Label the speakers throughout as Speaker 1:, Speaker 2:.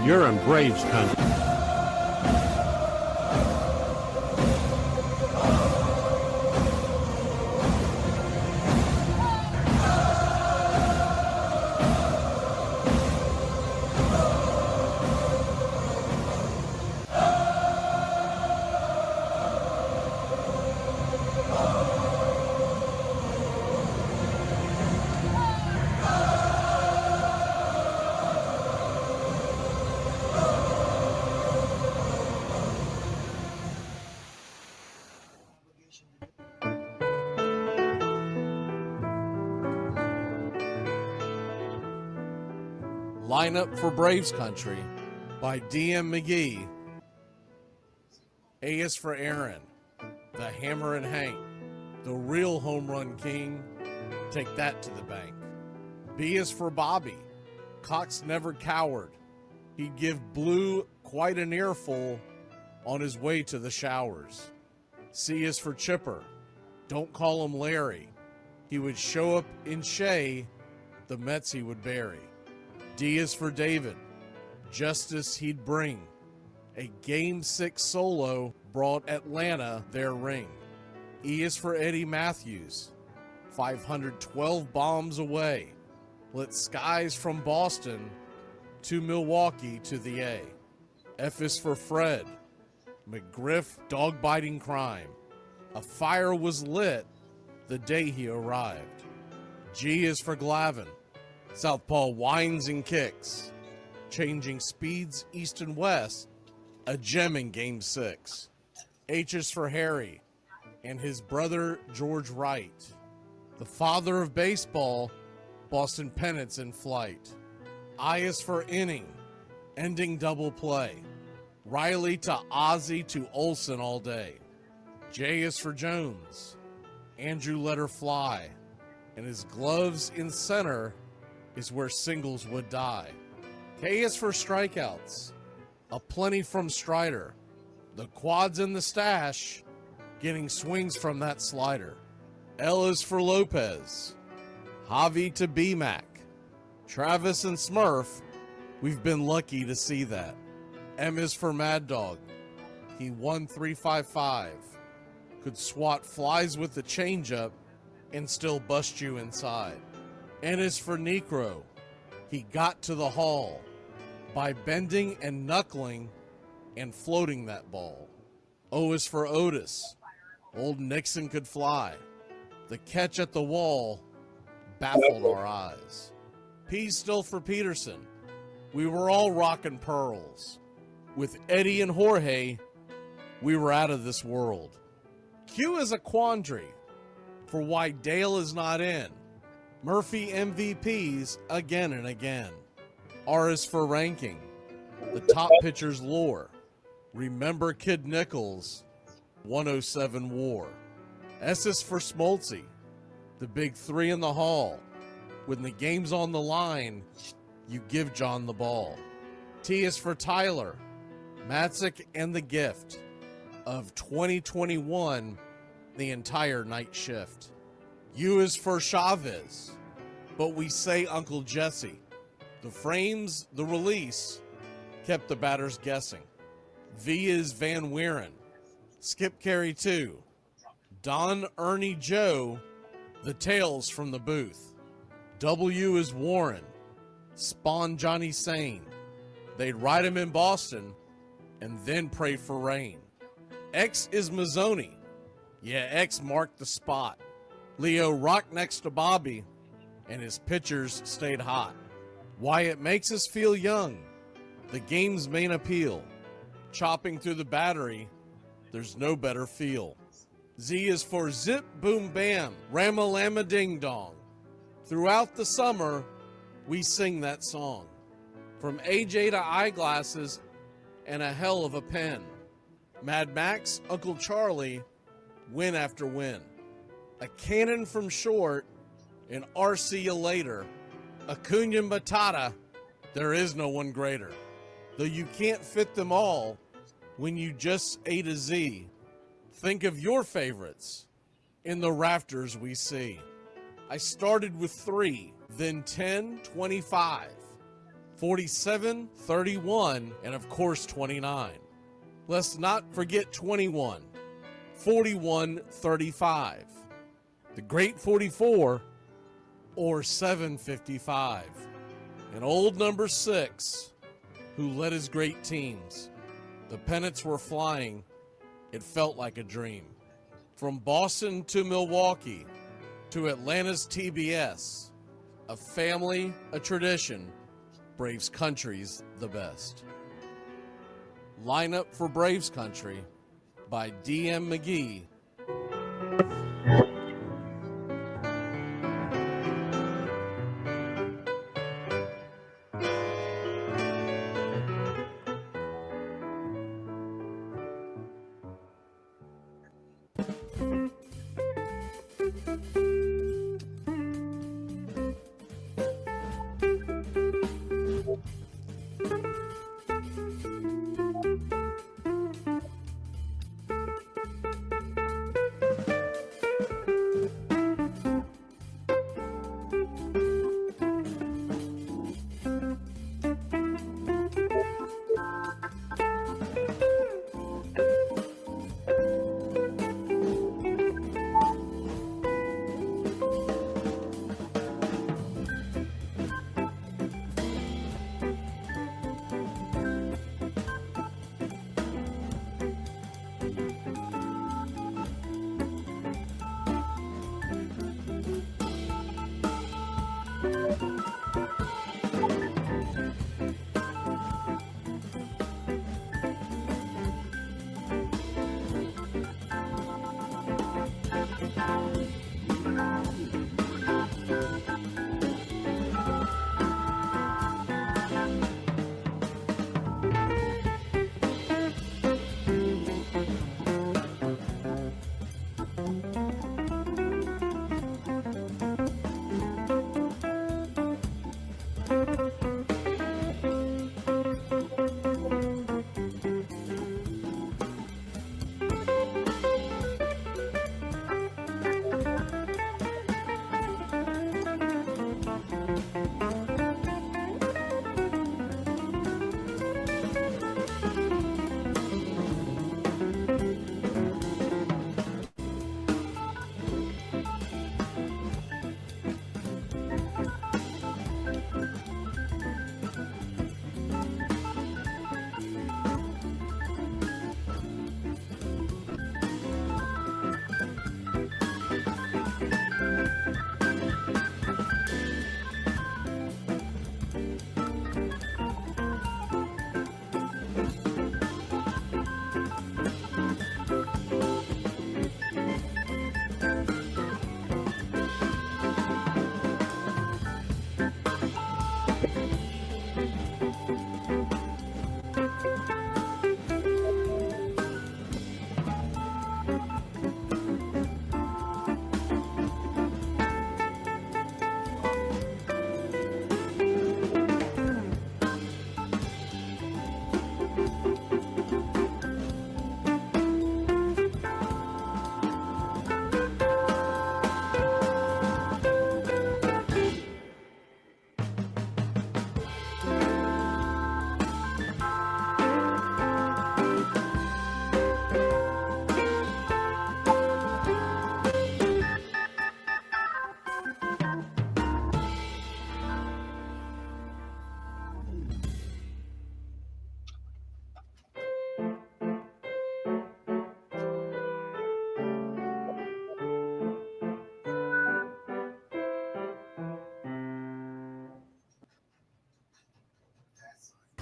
Speaker 1: You're in Braves country.
Speaker 2: Lineup for Braves Country by D.M. McGee. A is for Aaron, the Hammer and Hank, the real home run king. Take that to the bank. B is for Bobby. Cox never cowered. He'd give Blue quite an earful on his way to the showers. C is for Chipper. Don't call him Larry. He would show up in Shea, the Mets he would bury. D is for David. Justice he'd bring. A Game 6 solo brought Atlanta their ring. E is for Eddie Matthews. 512 bombs away. Lit skies from Boston to Milwaukee to the A. F is for Fred. McGriff dog-biting crime. A fire was lit the day he arrived. G is for Glavine. Southpaw winds and kicks, changing speeds east and west, a gem in Game 6. H is for Harry and his brother George Wright, the father of baseball, Boston pennants in flight. I is for inning, ending double play, Riley to Ozzie to Olsen all day. J is for Jones, Andrew let her fly, and his gloves in center is where singles would die. K is for strikeouts, a plenty from Strider, the quads in the stash, getting swings from that slider. L is for Lopez, Javi to B-Mac, Travis and Smurf, we've been lucky to see that. M is for Mad Dog, he won 355, could swat flies with the changeup and still bust you inside. N is for Necro. He got to the hall by bending and knuckling and floating that ball. O is for Otis. Old Nixon could fly. The catch at the wall baffled our eyes. P still for Peterson. We were all rockin' pearls. With Eddie and Jorge, we were out of this world. Q is a quandary for why Dale is not in. Murphy MVPs again and again. R is for ranking, the top pitchers lore. Remember Kid Nichols, 107 WAR. S is for Smoltzy, the big three in the hall. When the game's on the line, you give John the ball. T is for Tyler, Matzik and the gift of 2021, the entire night shift. U is for Chavez, but we say Uncle Jesse. The frames, the release, kept the batters guessing. V is Van Weeren, Skip Carey 2, Don Ernie Joe, the tales from the booth. W is Warren, spawn Johnny Sane. They'd ride him in Boston and then pray for rain. X is Mazzoni, yeah, X marked the spot. Leo rocked next to Bobby, and his pitchers stayed hot. Why it makes us feel young, the game's main appeal. Chopping through the battery, there's no better feel. Z is for Zip Boom Bam, Rama-Lama Ding Dong. Throughout the summer, we sing that song. From AJ to eyeglasses and a hell of a pen. Mad Max, Uncle Charlie, win after win. A cannon from short, and RC you later. Acuna Matata, there is no one greater. Though you can't fit them all when you just A to Z. Think of your favorites in the rafters we see. I started with 3, then 10, 25. 47, 31, and of course 29. Let's not forget 21, 41, 35, the Great 44, or 755, and old number 6, who led his great teams. The pennants were flying. It felt like a dream. From Boston to Milwaukee to Atlanta's TBS, a family, a tradition, Braves country's the best. Lineup for Braves Country by D.M. McGee.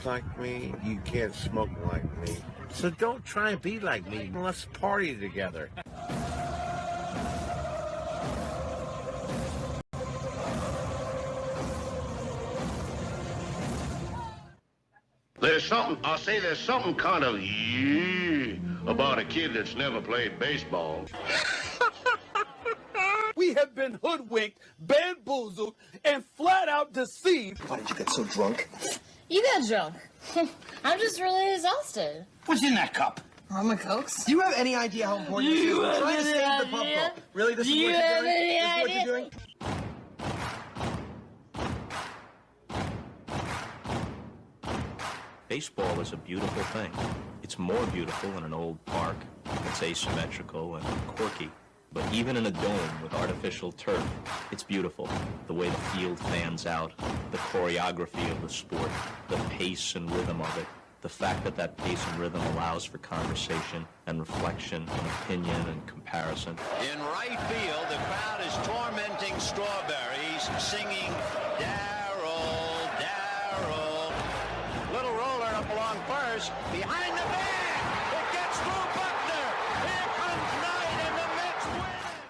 Speaker 1: Like me, you can't smoke like me. So don't try and be like me. Let's party together.
Speaker 3: There's something kind of about a kid that's never played baseball.
Speaker 4: We have been hoodwinked, bamboozled, and flat out deceived.
Speaker 5: Why did you get so drunk?
Speaker 6: You got drunk. I'm just really exhausted.
Speaker 5: What's in that cup?
Speaker 6: Rum and Cokes?
Speaker 5: Do you have any idea how important this is? We're trying to save the bubble. Really? This is what you're doing? This is what you're doing?
Speaker 7: Baseball is a beautiful thing. It's more beautiful in an old park that's asymmetrical and quirky. But even in a dome with artificial turf, it's beautiful. The way the field fans out, the choreography of the sport, the pace and rhythm of it, the fact that that pace and rhythm allows for conversation and reflection and opinion and comparison.
Speaker 8: In right field, the crowd is tormenting Strawberries, singing Darryl, Darryl. Little roller up along first, behind the bag. It gets through Buckner. Here comes Knight, and the Mets win.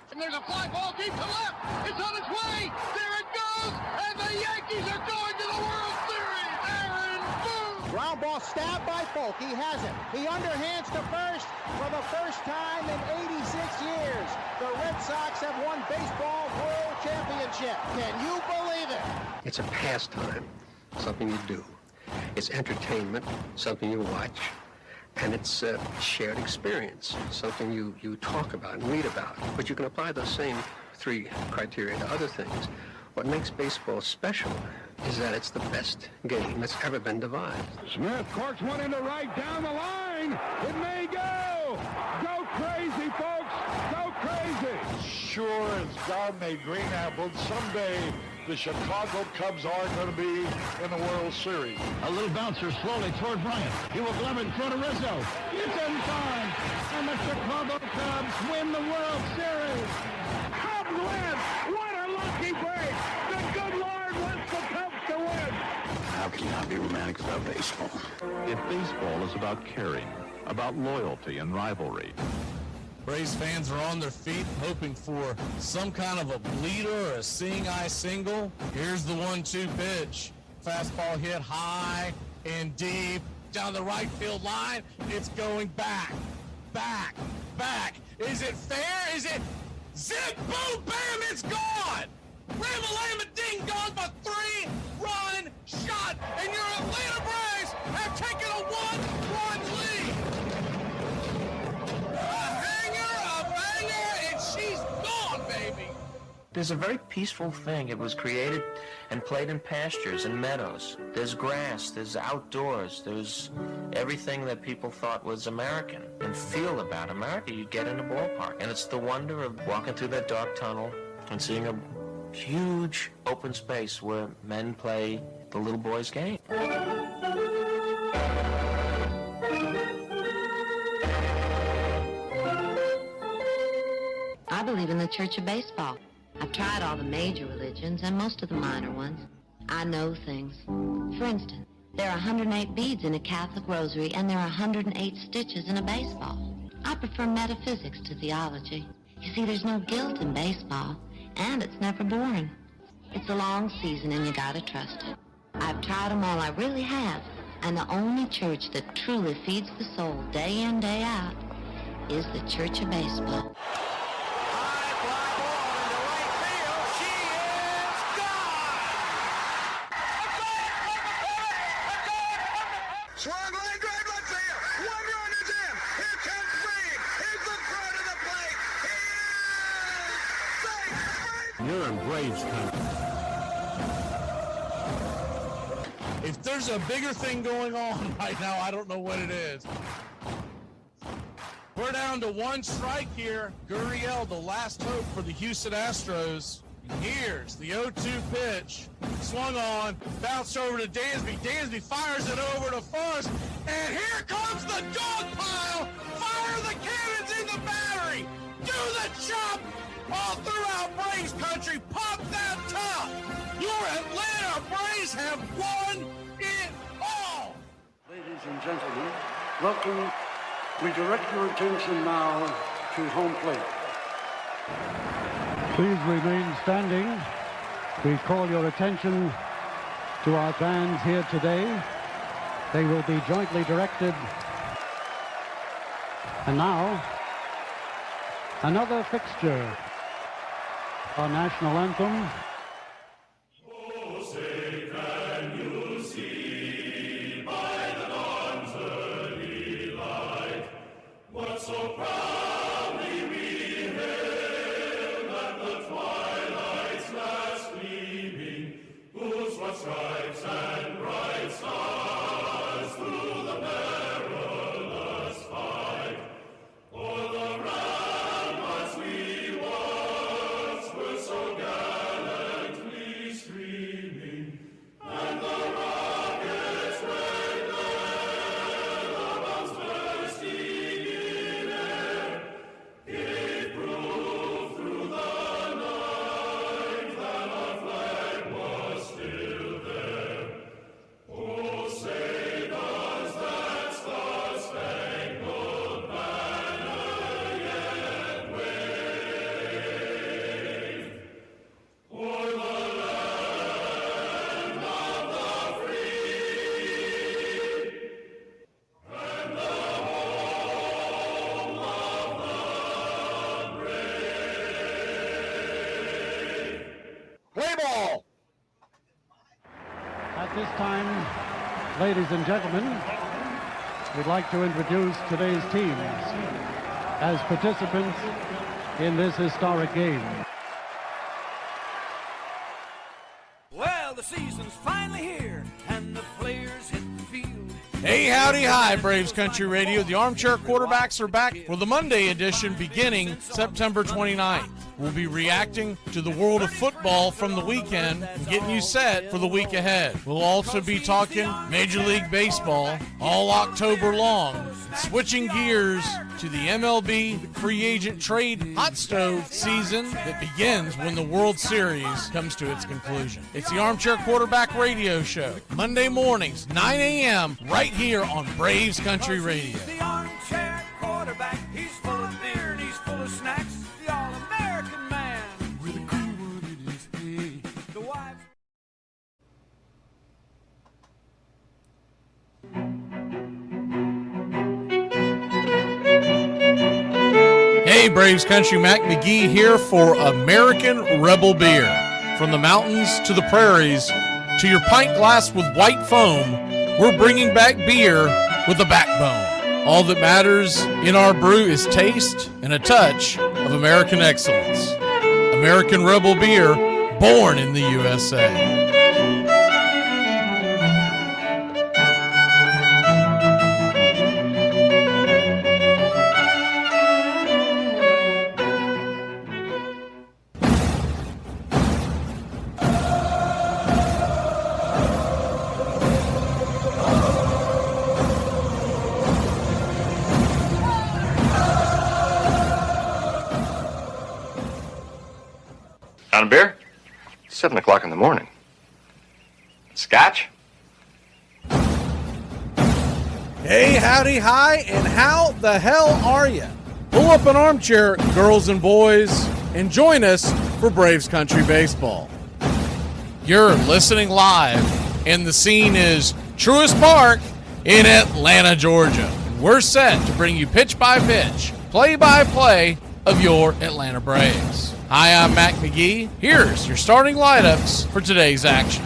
Speaker 9: And there's a fly ball deep to left. It's on its way. There it goes. And the Yankees are going to the World Series. Aaron Boone.
Speaker 10: Ground ball stabbed by Folk. He has it. He underhands to first for the first time in 86 years. The Red Sox have won baseball world championship. Can you believe it?
Speaker 11: It's a pastime, something you do. It's entertainment, something you watch. And it's a shared experience, something you talk about and read about. But you can apply those same three criteria to other things. What makes baseball special is that it's the best game that's ever been devised.
Speaker 9: Smith corks one into right down the line. It may go. Go crazy, folks. Go crazy.
Speaker 12: Sure as God made green apples, someday the Chicago Cubs are going to be in the World Series.
Speaker 9: A little bouncer slowly toward Bryant. He will glove it in front of Rizzo. It's in time. And the Chicago Cubs win the World Series. Cubs win. What a lucky break. The good Lord wants the Cubs to win.
Speaker 3: How can you not be romantic about baseball?
Speaker 13: If baseball is about caring, about loyalty and rivalry,
Speaker 2: Braves fans are on their feet hoping for some kind of a bleeder or a seeing-eye single. Here's the 1-2 pitch. Fastball hit high and deep down the right field line. It's going back, back, back. Is it fair? Is it zip, boom, bam, it's gone! Ram-a-lam, ding dong, a 3-run shot, and your Atlanta Braves have taken a 1-run lead. She's gone, baby!
Speaker 14: There's a very peaceful thing. It was created and played in pastures and meadows. There's grass, there's outdoors, there's everything that people thought was American and feel about America. You get in a ballpark, and it's the wonder of walking through that dark tunnel and seeing a huge open space where men play the little boy's game.
Speaker 15: I believe in the Church of Baseball. I've tried all the major religions and most of the minor ones. I know things. For instance, there are 108 beads in a Catholic rosary and there are 108 stitches in a baseball. I prefer metaphysics to theology. You see, there's no guilt in baseball, and it's never boring. It's a long season and you gotta trust it. I've tried them all, I really have. And the only church that truly feeds the soul day in, day out is the Church of Baseball.
Speaker 13: you're in Braves country.
Speaker 2: If there's a bigger thing going on right now, I don't know what it is. We're down to one strike here. Gurriel, the last hope for the Houston Astros. And here's the 0-2 pitch. Swung on, bounced over to Dansby. Dansby fires it over to first. And here comes the dog pile. Fire the cannons in the battery. Do the chop all throughout Braves country. Pop that top. Your Atlanta Braves have won it all.
Speaker 16: Ladies and gentlemen, welcome. We direct your attention now to home plate.
Speaker 17: Please remain standing. We call your attention to our fans here today. They will be jointly directed. And now, another fixture. Our national anthem.
Speaker 9: So proudly we hailed at the twilight's last gleaming, whose broad stripes and bright stars through
Speaker 17: this time, ladies and gentlemen, we'd like to introduce today's teams as participants in this historic game.
Speaker 18: Well, the season's finally here, and the players hit the field.
Speaker 2: Hey, howdy, hi, Braves Country Radio. The Armchair Quarterbacks are back for the Monday edition beginning September 29th. We'll be reacting to the world of football from the weekend and getting you set for the week ahead. We'll also be talking Major League Baseball all October long, switching gears to the MLB free agent trade hot stove season that begins when the World Series comes to its conclusion. It's the Armchair Quarterback Radio Show, Monday mornings, 9 a.m., right here on Braves Country Radio.
Speaker 18: The armchair quarterback, he's full of beer and he's full of snacks. The all-American man with a cool one in his head. The wife.
Speaker 2: Hey, Braves Country, Mac McGee here for American Rebel Beer. From the mountains to the prairies to your pint glass with white foam, we're bringing back beer with a backbone. All that matters in our brew is taste and a touch of American excellence. American Rebel Beer, born in the USA.
Speaker 19: On a beer? 7 o'clock in the morning. Scotch?
Speaker 2: Hey, howdy, hi, and how the hell are you? Pull up an armchair, girls and boys, and join us for Braves Country Baseball. You're listening live, and the scene is Truist Park in Atlanta, Georgia. We're set to bring you pitch by pitch, play by play of your Atlanta Braves. Hi, I'm Mac McGee. Here's your starting lineups for today's action.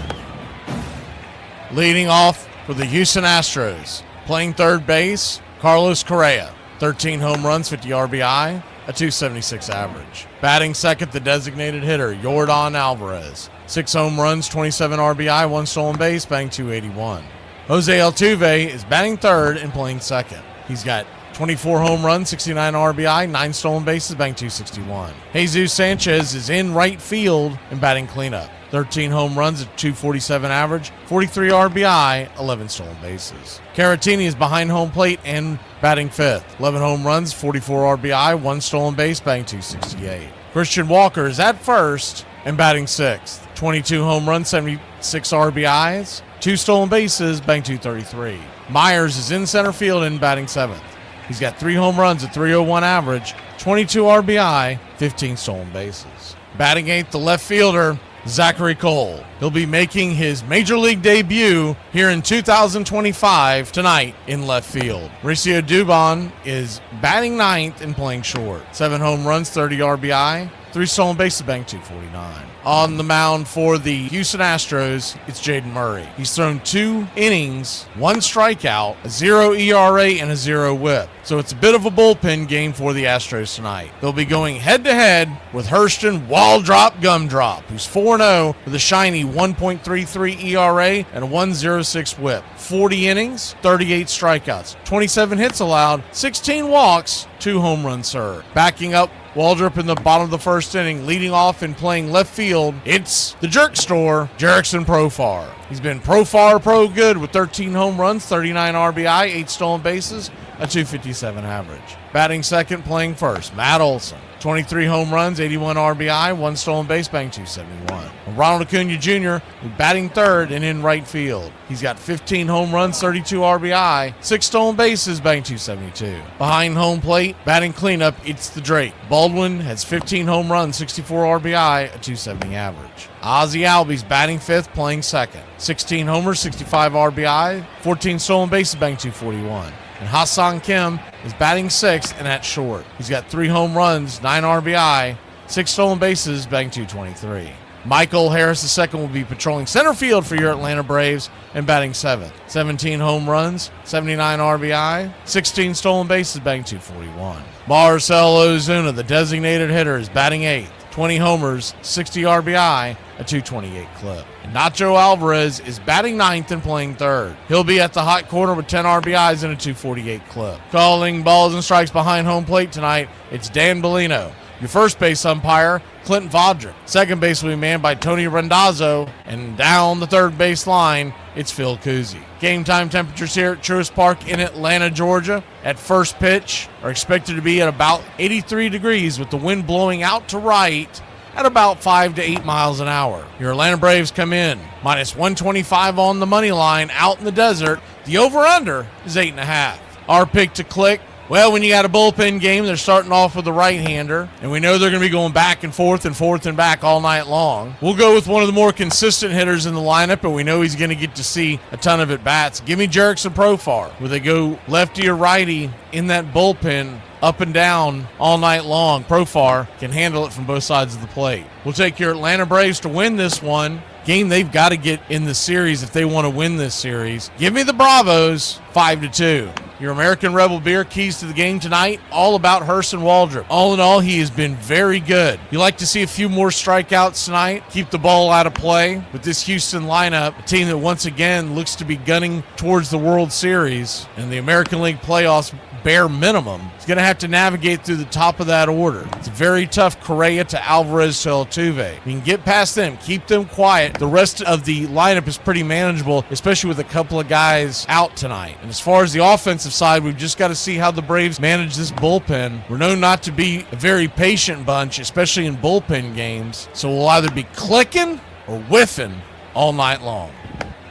Speaker 2: Leading off for the Houston Astros, playing third base, Carlos Correa. 13 home runs, 50 RBI, a .276 average. Batting second, the designated hitter, Yordan Alvarez. 6 home runs, 27 RBI, 1 stolen base, batting .281. Jose Altuve is batting third and playing second. He's got 24 home runs, 69 RBI, 9 stolen bases, batting .261. Jesus Sanchez is in right field and batting cleanup. 13 home runs, a .247 average, 43 RBI, 11 stolen bases. Caratini is behind home plate and batting fifth. 11 home runs, 44 RBI, 1 stolen base, batting .268. Christian Walker is at first and batting sixth. 22 home runs, 76 RBIs, 2 stolen bases, batting .233. Myers is in center field and batting seventh. He's got 3 home runs, a .301 average, 22 RBI, 15 stolen bases. Batting eighth, the left fielder, Zachary Cole. He'll be making his Major League debut here in 2025 tonight in left field. Mauricio Dubon is batting ninth and playing short. 7 home runs, 30 RBI, 3 stolen bases, batting .249. On the mound for the Houston Astros, it's Jaden Murray. He's thrown 2 innings, 1 strikeout, a 0 ERA, and a 0 whip. So it's a bit of a bullpen game for the Astros tonight. They'll be going head-to-head with Hurston Wall-Drop Gumdrop, who's 4-0 with a shiny 1.33 ERA and a 1.06 whip. 40 innings, 38 strikeouts, 27 hits allowed, 16 walks, 2 home runs served. Backing up Waldrop in the bottom of the first inning, leading off and playing left field, it's the jerk store, Jerickson Profar. He's been Profar Pro good with 13 home runs, 39 RBI, 8 stolen bases, a .257 average. Batting second, playing first, Matt Olson. 23 home runs, 81 RBI, 1 stolen base, batting .271. Ronald Acuna Jr. batting third and in right field. He's got 15 home runs, 32 RBI, 6 stolen bases, batting .272. Behind home plate, batting cleanup, it's the Drake. Baldwin has 15 home runs, 64 RBI, a .270 average. Ozzie Albies batting fifth, playing second. 16 homers, 65 RBI, 14 stolen bases, batting .241. And Ha-Seong Kim is batting sixth and at short. He's got 3 home runs, 9 RBI, 6 stolen bases, batting .223. Michael Harris II will be patrolling center field for your Atlanta Braves and batting 7th. 17 home runs, 79 RBI, 16 stolen bases, batting .241. Marcell Ozuna, the designated hitter, is batting 8th. 20 homers, 60 RBI, a .228 clip. And Nacho Alvarez is batting 9th and playing 3rd. He'll be at the hot corner with 10 RBIs and a .248 clip. Calling balls and strikes behind home plate tonight, it's Dan Bellino. Your first base umpire, Clinton Vodrick. Second base will be manned by Tony Randazzo. And down the third base line, it's Phil Cousy. Game time temperatures here at Truist Park in Atlanta, Georgia, at first pitch are expected to be at about 83 degrees with the wind blowing out to right at about 5 to 8 miles an hour. Your Atlanta Braves come in minus 125 on the money line out in the desert. The over-under is 8.5. Our pick to click. Well, when you got a bullpen game, they're starting off with a right-hander, and we know they're going to be going back and forth and back all night long. We'll go with one of the more consistent hitters in the lineup, and we know he's going to get to see a ton of at-bats. Give me Jerickson Profar, where they go lefty or righty in that bullpen up and down all night long. Profar can handle it from both sides of the plate. We'll take your Atlanta Braves to win this one. Game they've got to get in the series if they want to win this series. Give me the Bravos, 5-2. Your American Rebel Beer keys to the game tonight, all about Hurston Waldrop. All in all, he has been very good. You like to see a few more strikeouts tonight, keep the ball out of play with this Houston lineup, a team that once again looks to be gunning towards the World Series and the American League playoffs bare minimum. He's going to have to navigate through the top of that order. It's a very tough Correa to Alvarez to Altuve. You can get past them, keep them quiet. The rest of the lineup is pretty manageable, especially with a couple of guys out tonight. And as far as the offensive side, we've just got to see how the Braves manage this bullpen. We're known not to be a very patient bunch, especially in bullpen games. So we'll either be clicking or whiffing all night long.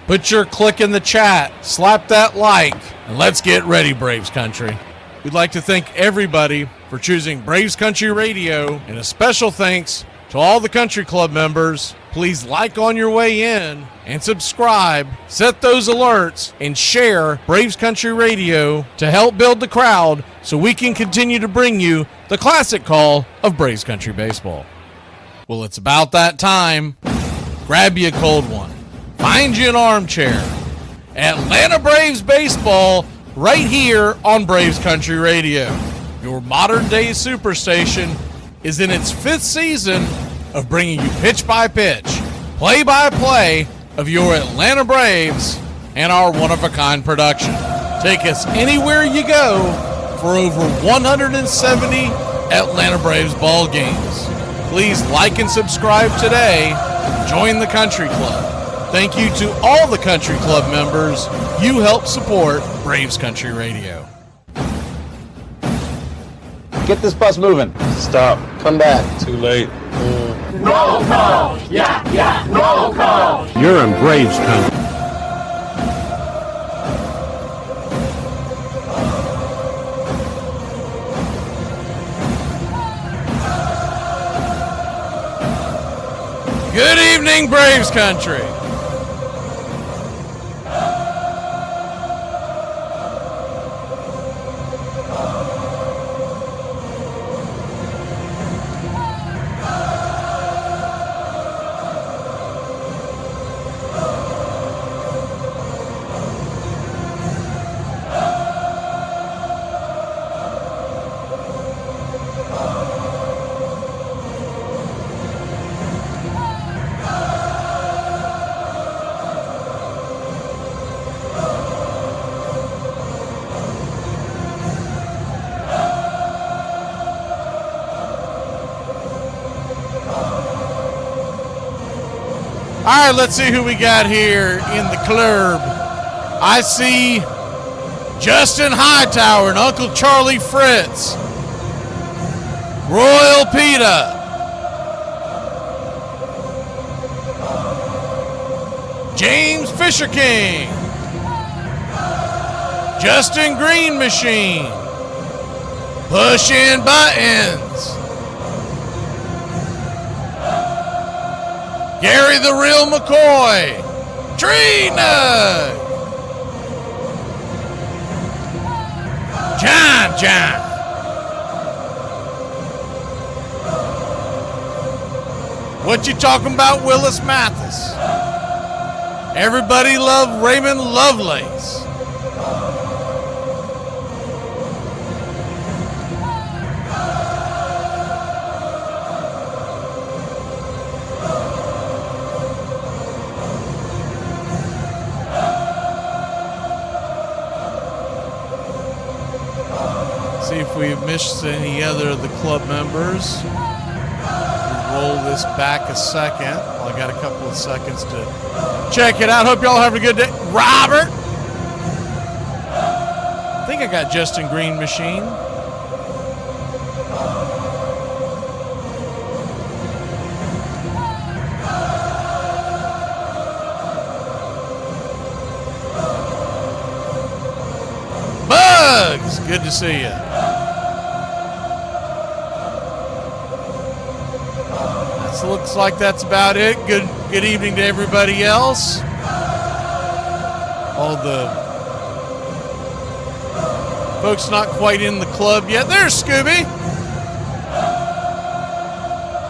Speaker 2: Put your click in the chat, slap that like, and let's get ready, Braves Country. We'd like to thank everybody for choosing Braves Country Radio, and a special thanks to all the country club members. Please like on your way in and subscribe, set those alerts, and share Braves Country Radio to help build the crowd so we can continue to bring you the classic call of Braves Country Baseball. Well, it's about that time. Grab you a cold one. Find you an armchair. Atlanta Braves baseball right here on Braves Country Radio. Your modern-day superstation is in its 5th season of bringing you pitch-by-pitch, play-by-play of your Atlanta Braves and our one-of-a-kind production. Take us anywhere you go for over 170 Atlanta Braves ball games. Please like and subscribe today. Join the Country Club. Thank you to all the Country Club members. You help support Braves Country Radio.
Speaker 20: Get this bus moving. Stop. Come back. Too late.
Speaker 9: Roll call! Yeah, roll call!
Speaker 20: You're in Braves country.
Speaker 2: Good evening, Braves Country. All right, let's see who we got here in the club. I see Justin Hightower and Uncle Charlie Fritz. Royal Pita. James Fisher King. Justin Green Machine. Pushing Buttons. Gary the Real McCoy. Tree Nug. John. What you talking about, Willis Mathis? Everybody love Raymond Lovelace. See if we've missed any other of the club members. Roll this back a second. Well, I got a couple of seconds to check it out. Hope y'all having a good day. Robert! I think I got Justin Green Machine. Bugs! Good to see you. Looks like that's about it. Good evening to everybody else. All the folks not quite in the club yet. There's Scooby.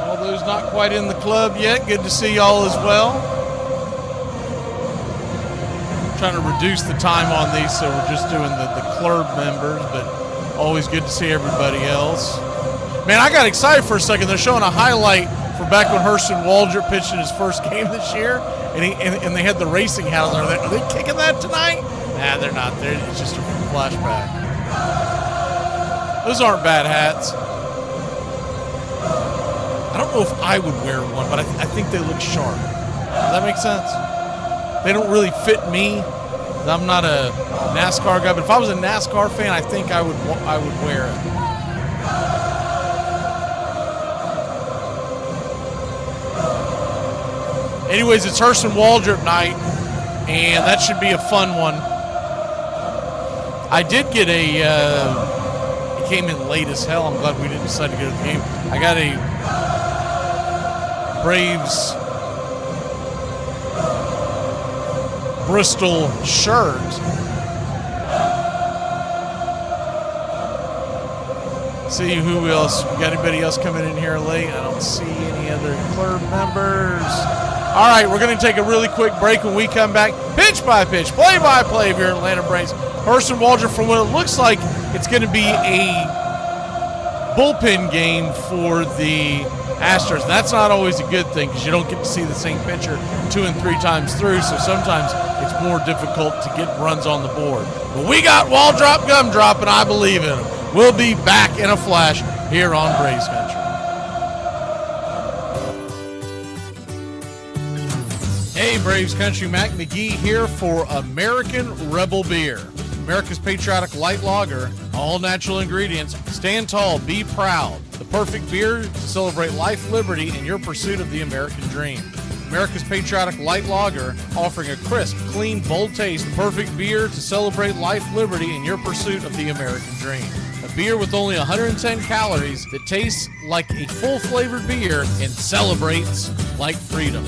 Speaker 2: All those not quite in the club yet. Good to see y'all as well. Trying to reduce the time on these, so we're just doing the club members, but always good to see everybody else. Man, I got excited for a second. They're showing a highlight for back when Hurston Waldrop pitched in his first game this year, and they had the racing hat on there. Are they kicking that tonight? Nah, they're not. It's just a flashback. Those aren't bad hats. I don't know if I would wear one, but I think they look sharp. Does that make sense? They don't really fit me. I'm not a NASCAR guy, but if I was a NASCAR fan, I think I would wear it. Anyways, it's Hurston Waldrop night, and that should be a fun one. I did get it came in late as hell. I'm glad we didn't decide to go to the game. I got a Braves Bristol shirt. See who else. We got anybody else coming in here late? I don't see any other club members. All right, we're going to take a really quick break. When we come back, pitch by pitch, play by play of your Atlanta Braves. Hurston Waldrop, from what it looks like, it's going to be a bullpen game for the Astros. That's not always a good thing because you don't get to see the same pitcher 2 and 3 times through, so sometimes it's more difficult to get runs on the board. But we got Waldrop gumdrop, and I believe in him. We'll be back in a flash here on Braves Country. Hey, Braves Country, Mac McGee here for American Rebel Beer. America's patriotic light lager, all natural ingredients. Stand tall, be proud. The perfect beer to celebrate life, liberty, and your pursuit of the American dream. America's patriotic light lager, offering a crisp, clean, bold taste. The perfect beer to celebrate life, liberty, and your pursuit of the American dream. A beer with only 110 calories that tastes like a full-flavored beer and celebrates like freedom.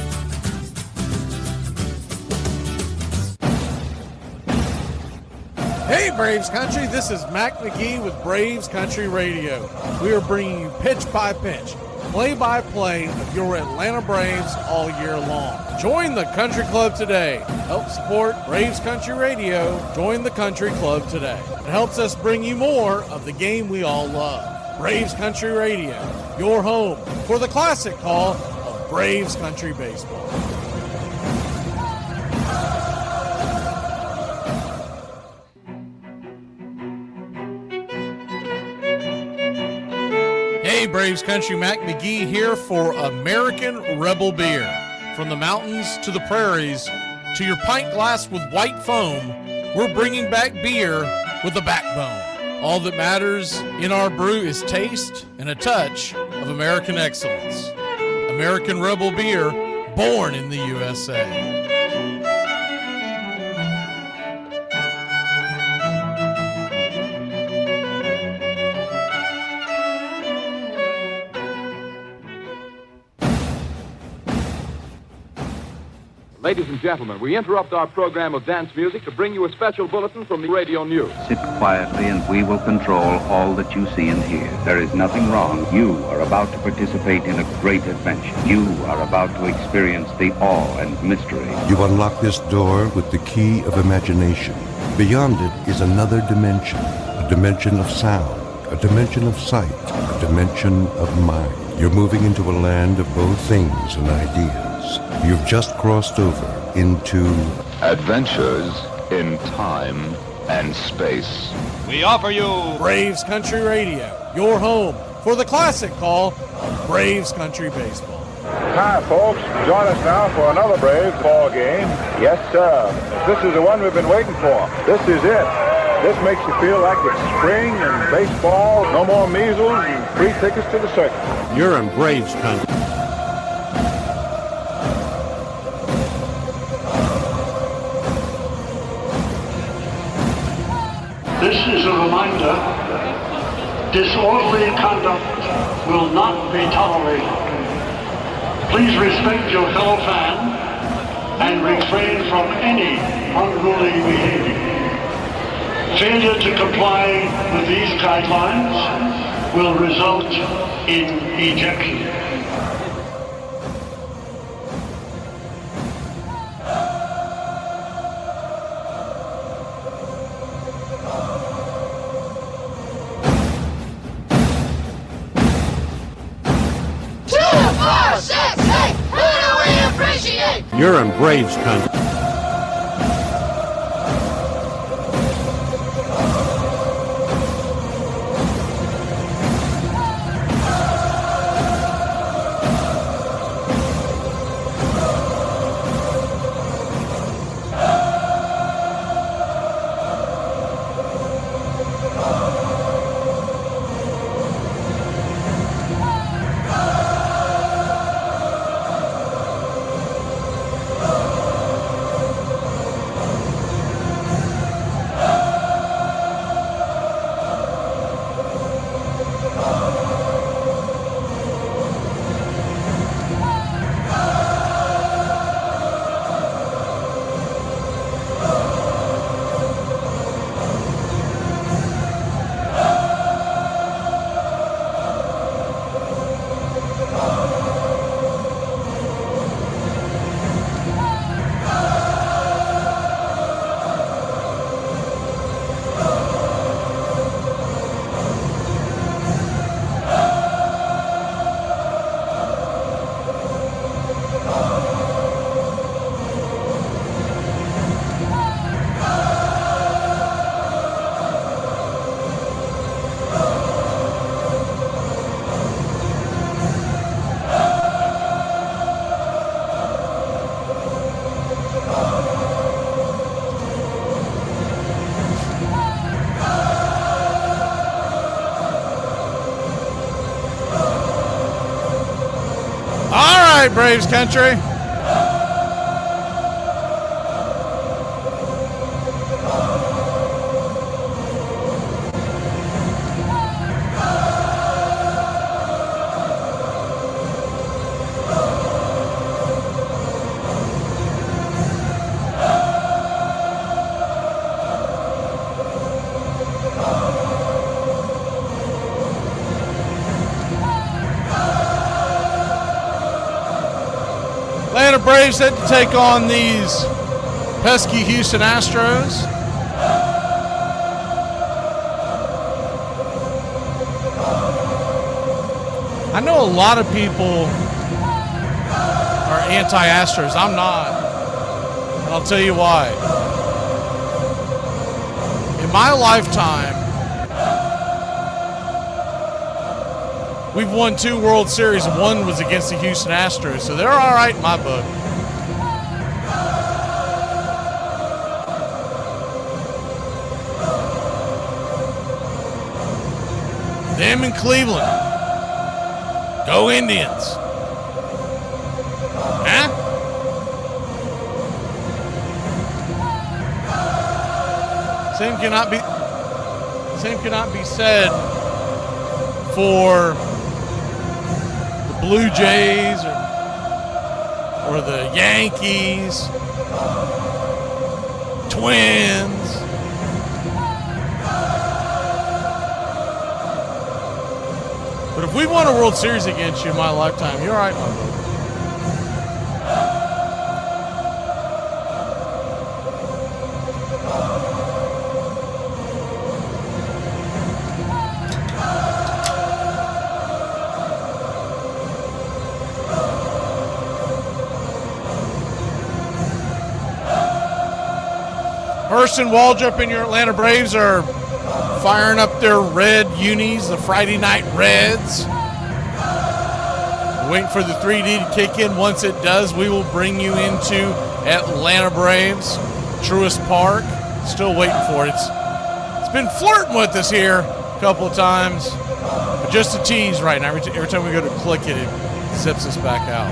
Speaker 2: Hey, Braves Country, this is Mac McGee with Braves Country Radio. We are bringing you pitch by pitch, play by play of your Atlanta Braves all year long. Join the Country Club today. Help support Braves Country Radio. Join the Country Club today. It helps us bring you more of the game we all love. Braves Country Radio, your home for the classic call of Braves Country Baseball. Hey, Braves Country, Mac McGee here for American Rebel Beer. From the mountains to the prairies to your pint glass with white foam, we're bringing back beer with a backbone. All that matters in our brew is taste and a touch of American excellence. American Rebel Beer, born in the USA.
Speaker 21: Ladies and gentlemen, we interrupt our program of dance music to bring you a special bulletin from the radio news.
Speaker 22: Sit quietly and we will control all that you see and hear. There is nothing wrong. You are about to participate in a great adventure. You are about to experience the awe and mystery.
Speaker 23: You unlock this door with the key of imagination. Beyond it is another dimension, a dimension of sound, a dimension of sight, a dimension of mind. You're moving into a land of both things and ideas. You've just crossed over into
Speaker 13: Adventures in Time and Space.
Speaker 2: We offer you Braves Country Radio, your home for the classic call of Braves Country Baseball.
Speaker 12: Hi, folks. Join us now for another Braves ball game. Yes, sir. This is the one we've been waiting for. This is it. This makes you feel like it's spring and baseball. No more measles and free tickets to the circus.
Speaker 23: You're in Braves Country.
Speaker 16: This is a reminder, disorderly conduct will not be tolerated. Please respect your fellow fan and refrain from any unruly behavior. Failure to comply with these guidelines will result in ejection.
Speaker 23: You're in Braves Country.
Speaker 2: Braves Country. Atlanta Braves had to take on these pesky Houston Astros. I know a lot of people are anti-Astros. I'm not. And I'll tell you why. In my lifetime, we've won 2 World Series, and one was against the Houston Astros, so they're all right in my book. Them in Cleveland. Go Indians. Huh? Same cannot be said for Blue Jays or or the Yankees, Twins. But if we won a World Series against you in my lifetime, you're all right, my brother. Hurst and Waldrop and your Atlanta Braves are firing up their red unis, the Friday Night Reds. Waiting for the 3D to kick in. Once it does, we will bring you into Atlanta Braves, Truist Park. Still waiting for it. It's been flirting with us here a couple of times, but just a tease right now. Every time we go to click it, it zips us back out.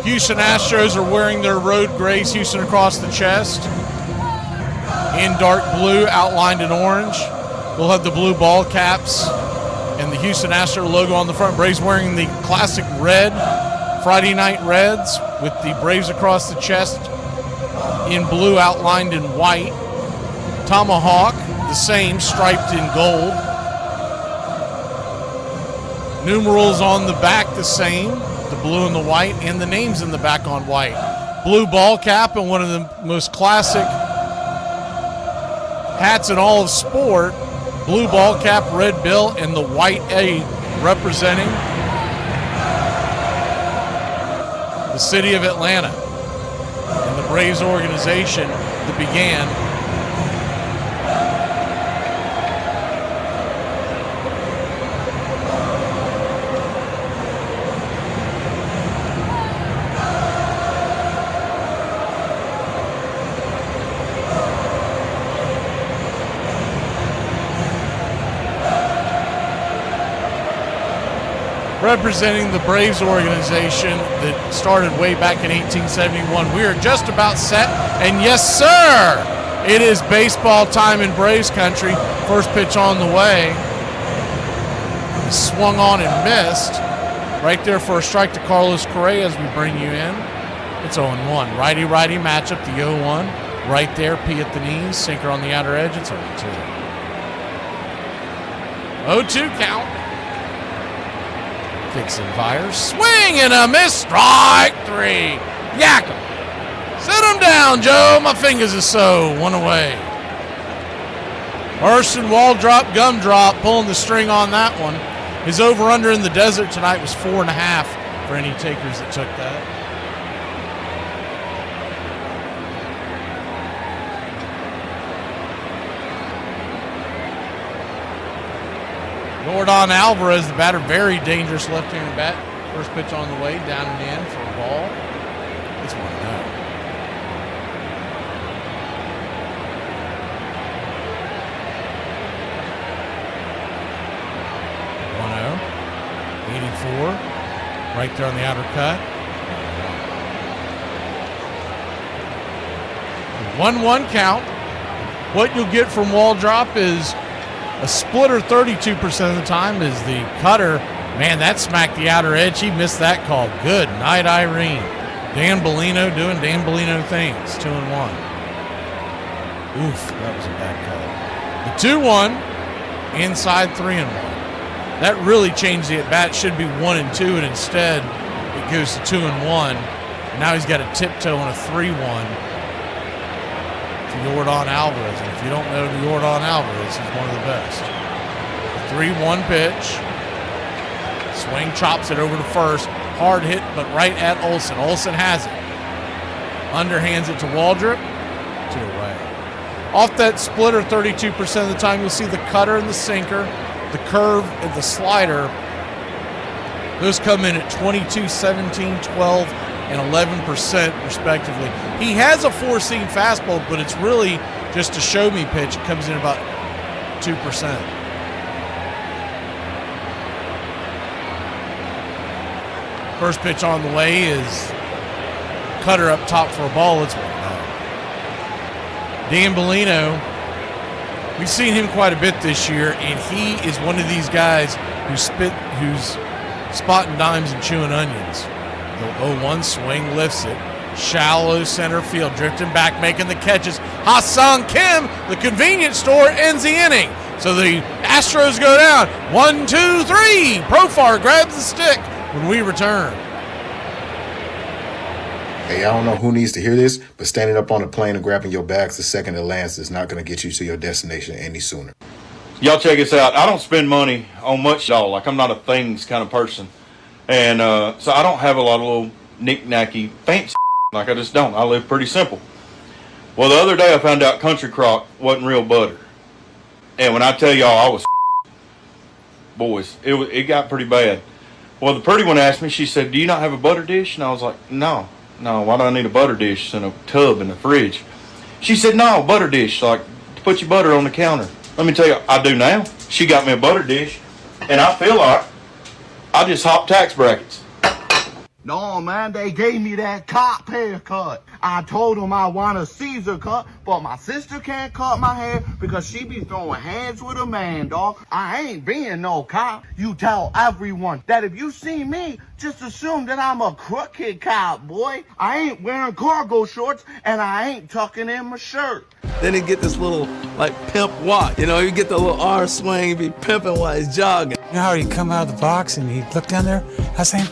Speaker 2: Houston Astros are wearing their road grays, Houston across the chest, in dark blue, outlined in orange. We'll have the blue ball caps and the Houston Astro logo on the front. Braves wearing the classic red Friday Night Reds with the Braves across the chest in blue, outlined in white. Tomahawk, the same, striped in gold. Numerals on the back, the same. The blue and the white, and the names in the back on white. Blue ball cap and one of the most classic hats in all of sport. Blue ball cap, red bill, and the white A representing the city of Atlanta and the Braves organization that began representing the Braves organization that started way back in 1871. We are just about set, and yes, sir, it is baseball time in Braves country. First pitch on the way. He swung on and missed. Right there for a strike to Carlos Correa as we bring you in. It's 0-1. Righty-righty matchup, the 0-1. Right there, P at the knees, sinker on the outer edge. It's 0-2. 0-2 count. Kicks and fires. Swing and a miss. Strike three. Yak him. Sit him down, Joe. My fingers are so. One away. Hurst and Waldrop, gumdrop, pulling the string on that one. His over-under in the desert tonight was 4.5 for any takers that took that. Jordan Alvarez, the batter, very dangerous left-handed bat. First pitch on the way, down and in for a ball. It's 1-0. Right there on the outer cut. 1-1 count. What you'll get from Waldrop is a splitter 32% of the time is the cutter. Man, that smacked the outer edge. He missed that call. Good night, Irene. Dan Bellino doing Dan Bellino things. 2-1. Oof, that was a bad call. The 2-1, inside 3-1. That really changed the at-bat. Should be 1-2, and instead it goes to 2-1. Now he's got a tiptoe on a 3-1 to Jordan Alvarez. And if you don't know Jordan Alvarez, he's one of the best. 3-1 pitch. Swing, chops it over to first. Hard hit, but right at Olsen. Olsen has it. Underhands it to Waldrop. 2 away. Off that splitter 32% of the time, you'll see the cutter and the sinker, the curve and the slider. Those come in at 22, 17, 12, and 11% respectively. He has a 4-seam fastball, but it's really just a show-me pitch. It comes in about 2%. First pitch on the way is cutter up top for a ball. It's 1-0. Dan Bellino, we've seen him quite a bit this year, and he is one of these guys who's spotting dimes and chewing onions. The 0-1 swing lifts it. Shallow center field, drifting back, making the catches. Ha-Sung Kim, the convenience store, ends the inning. So the Astros go down. 1, 2, 3. Profar grabs the stick when we return.
Speaker 1: Hey, I don't know who needs to hear this, but standing up on a plane and grabbing your bags the second it lands is not going to get you to your destination any sooner.
Speaker 4: Y'all check this out. I don't spend money on much at all. Like, I'm not a things kind of person. And so I don't have a lot of little knick-knacky fancy. Like, I just don't. I live pretty simple. Well, the other day I found out country crock wasn't real butter. And when I tell y'all I was boys, it got pretty bad. Well, the pretty one asked me, she said, do you not have a butter dish? And I was like, no, why do I need a butter dish in a tub in the fridge? She said, no, butter dish, like to put your butter on the counter. Let me tell you, I do now. She got me a butter dish, and I feel like I just hopped tax brackets.
Speaker 6: No, man, they gave me that cop haircut. I told them I want a Caesar cut, but my sister can't cut my hair because she be throwing hands with a man, dog. I ain't being no cop. You tell everyone that if you see me, just assume that I'm a crooked cop, boy. I ain't wearing cargo shorts, and I ain't tucking in my shirt.
Speaker 24: Then he get this little, like, pimp walk. You know, you get the little arm swing, be pimping while he's jogging.
Speaker 25: You know how he'd come out of the box and he'd look down there? I was saying,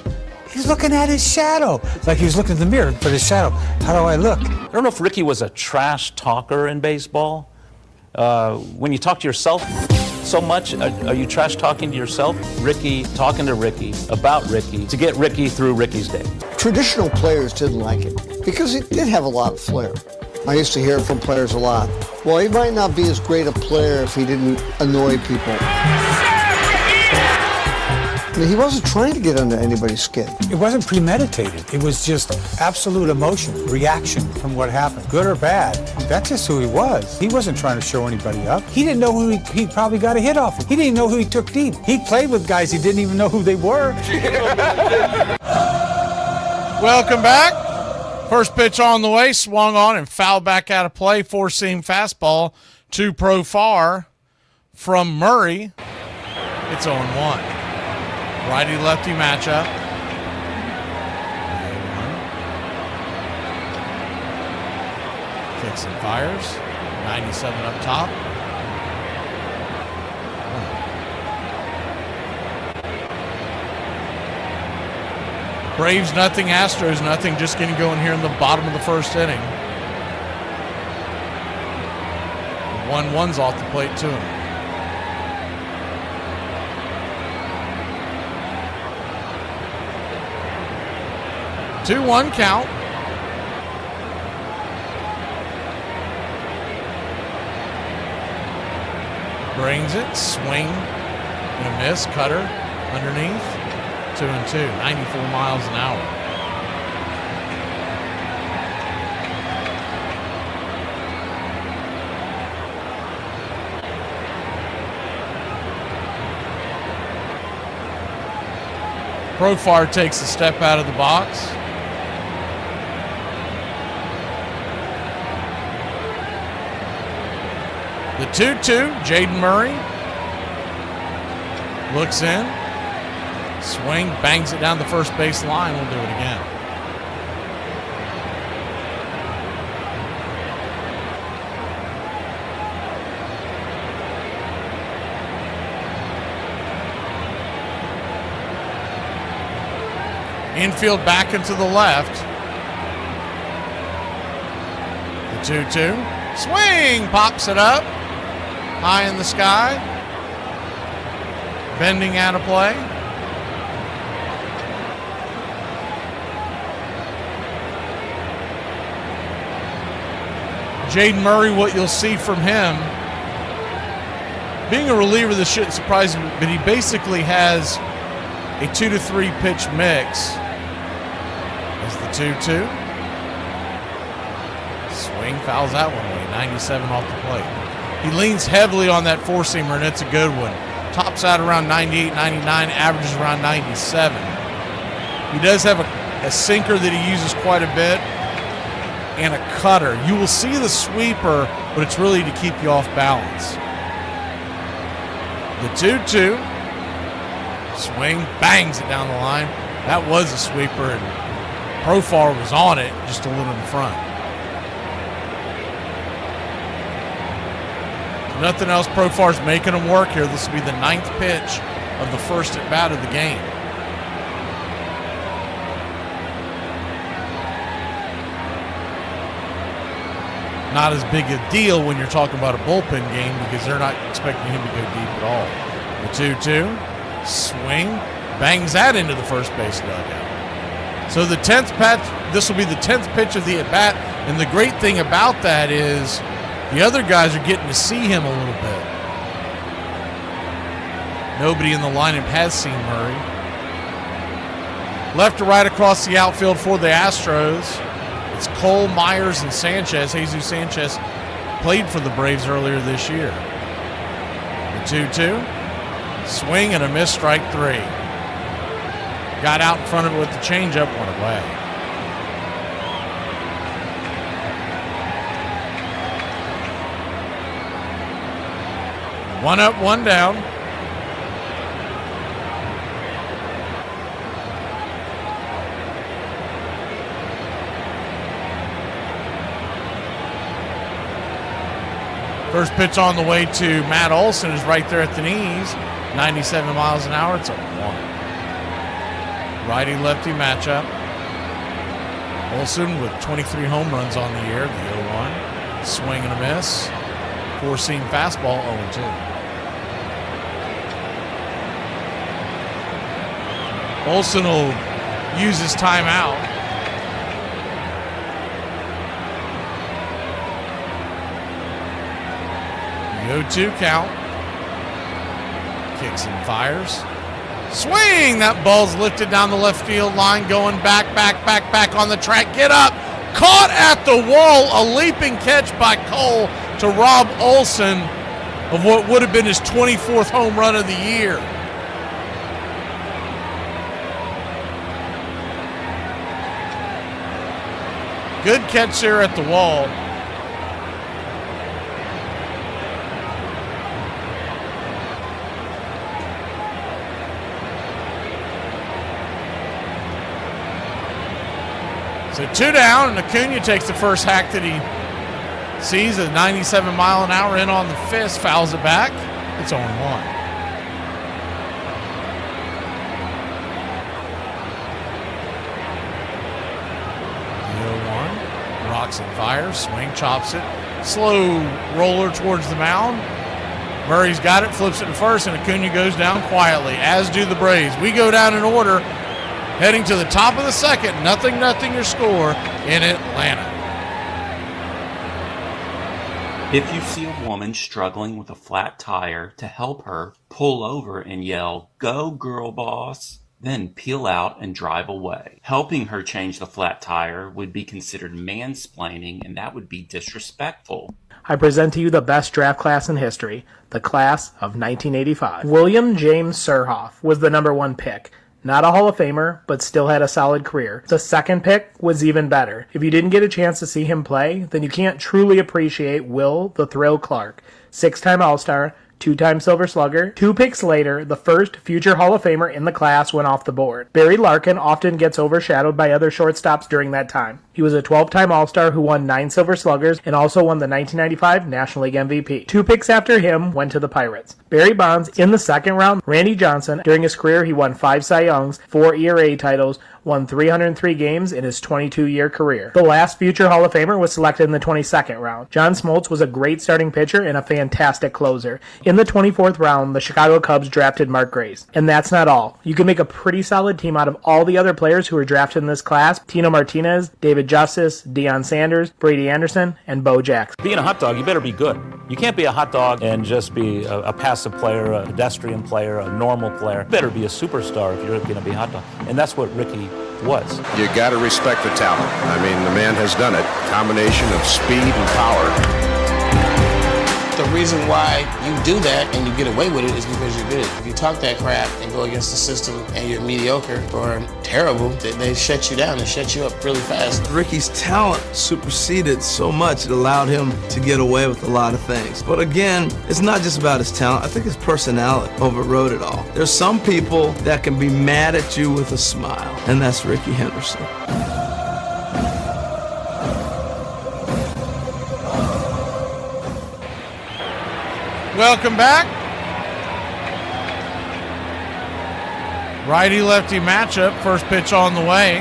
Speaker 25: he's looking at his shadow. Like he was looking in the mirror, but his shadow. How do I look?
Speaker 26: I don't know if Ricky was a trash talker in baseball. When you talk to yourself so much, are you trash talking to yourself? Ricky, talking to Ricky, about Ricky, to get Ricky through Ricky's day.
Speaker 27: Traditional players didn't like it because it did have a lot of flair. I used to hear it from players a lot. Well, he might not be as great a player if he didn't annoy people. I mean, he wasn't trying to get under anybody's skin.
Speaker 25: It wasn't premeditated. It was just absolute emotion, reaction from what happened, good or bad. That's just who he was. He wasn't trying to show anybody up. He didn't know who he probably got a hit off of. He didn't know who he took deep. He played with guys he didn't even know who they were.
Speaker 2: Welcome back. First pitch on the way, swung on and fouled back out of play. Four-seam fastball to Profar from Murray. It's 0-1. Righty-lefty matchup. Kicks and fires. 97 up top. Braves nothing, Astros nothing. Just getting going here in the bottom of the first inning. 1-1's off the plate to him. 2-1 count. Brings it, swing, and a miss, cutter underneath. 2-2, 94 miles an hour. Profar takes a step out of the box. The 2-2, Jaden Murray looks in, swing, bangs it down the first base line. We'll do it again. Infield back into the left. The 2-2, swing, pops it up. High in the sky, bending out of play. Jaden Murray, what you'll see from him, being a reliever, this shouldn't surprise me, but he basically has a 2 to 3 pitch mix. As the 2-2. Swing, fouls that one away, 97 off the plate. He leans heavily on that four-seamer, and it's a good one. Tops out around 98, 99, averages around 97. He does have a sinker that he uses quite a bit and a cutter. You will see the sweeper but it's really to keep you off balance. The 2-2. Swing, bangs it down the line. That was a sweeper, and Profar was on it, just a little in front. Nothing else. Profar's making them work here. This will be the 9th pitch of the first at bat of the game. Not as big a deal when you're talking about a bullpen game because they're not expecting him to go deep at all. The 2-2, swing, bangs that into the first base dugout. So the 10th pitch, this will be the 10th pitch of the at bat, and the great thing about that is the other guys are getting to see him a little bit. Nobody in the lineup has seen Murray. Left to right across the outfield for the Astros. It's Cole, Myers, and Sanchez. Jesus Sanchez played for the Braves earlier this year. The 2-2. Swing and a miss, strike 3. Got out in front of it with the changeup, went away. One up, one down. First pitch on the way to Matt Olson is right there at the knees. 97 miles an hour. It's a 1. Righty-lefty matchup. Olson with 23 home runs on the year. The 0-1. Swing and a miss. Four-seam fastball, 0-2. Olson will use his timeout. The 0-2 count. Kicks and fires. Swing! That ball's lifted down the left field line, going back on the track. Get up! Caught at the wall. A leaping catch by Cole to rob Olson of what would have been his 24th home run of the year. Good catch there at the wall. So 2 down, and Acuna takes the first hack that he sees at 97 mile an hour in on the fist, fouls it back. It's 0-1. The 0-1, rocks and fires, swing, chops it. Slow roller towards the mound. Murray's got it, flips it to first, and Acuna goes down quietly, as do the Braves. We go down in order. Heading to the top of the second, 0-0 your score in Atlanta.
Speaker 3: If you see a woman struggling with a flat tire, to help her, pull over and yell, "Go girl boss," then peel out and drive away. Helping her change the flat tire would be considered mansplaining, and that would be disrespectful.
Speaker 5: I present to you the best draft class in history, the class of 1985. William James Surhoff was the number 1 pick. Not a Hall of Famer, but still had a solid career. The second pick was even better. If you didn't get a chance to see him play, then you can't truly appreciate Will the Thrill Clark. 6-time All-Star, 2-time Silver Slugger. 2 picks later, the first future Hall of Famer in the class went off the board. Barry Larkin often gets overshadowed by other shortstops during that time. He was a 12-time All-Star who won 9 Silver Sluggers and also won the 1995 National League MVP. 2 picks after him went to the Pirates. Barry Bonds in the second round. Randy Johnson, during his career he won 5 Cy Youngs, 4 ERA titles, won 303 games in his 22-year career. The last future Hall of Famer was selected in the 22nd round. John Smoltz was a great starting pitcher and a fantastic closer. In the 24th round, the Chicago Cubs drafted Mark Grace. And that's not all. You can make a pretty solid team out of all the other players who were drafted in this class: Tino Martinez, David Justice, Deion Sanders, Brady Anderson, and Bo Jackson.
Speaker 26: Being a hot dog, you better be good. You can't be a hot dog and just be a passive player, a pedestrian player, a normal player. You better be a superstar if you're going to be a hot dog. And that's what Ricky was.
Speaker 7: You got to respect the talent. I mean, the man has done it. Combination of speed and power.
Speaker 8: The reason why you do that and you get away with it is because you're good. If you talk that crap and go against the system and you're mediocre or terrible, they shut you down and shut you up really fast.
Speaker 24: Ricky's talent superseded so much, it allowed him to get away with a lot of things. But again, it's not just about his talent. I think his personality overrode it all. There's some people that can be mad at you with a smile, and that's Ricky Henderson.
Speaker 2: Welcome back. Righty-lefty matchup. First pitch on the way.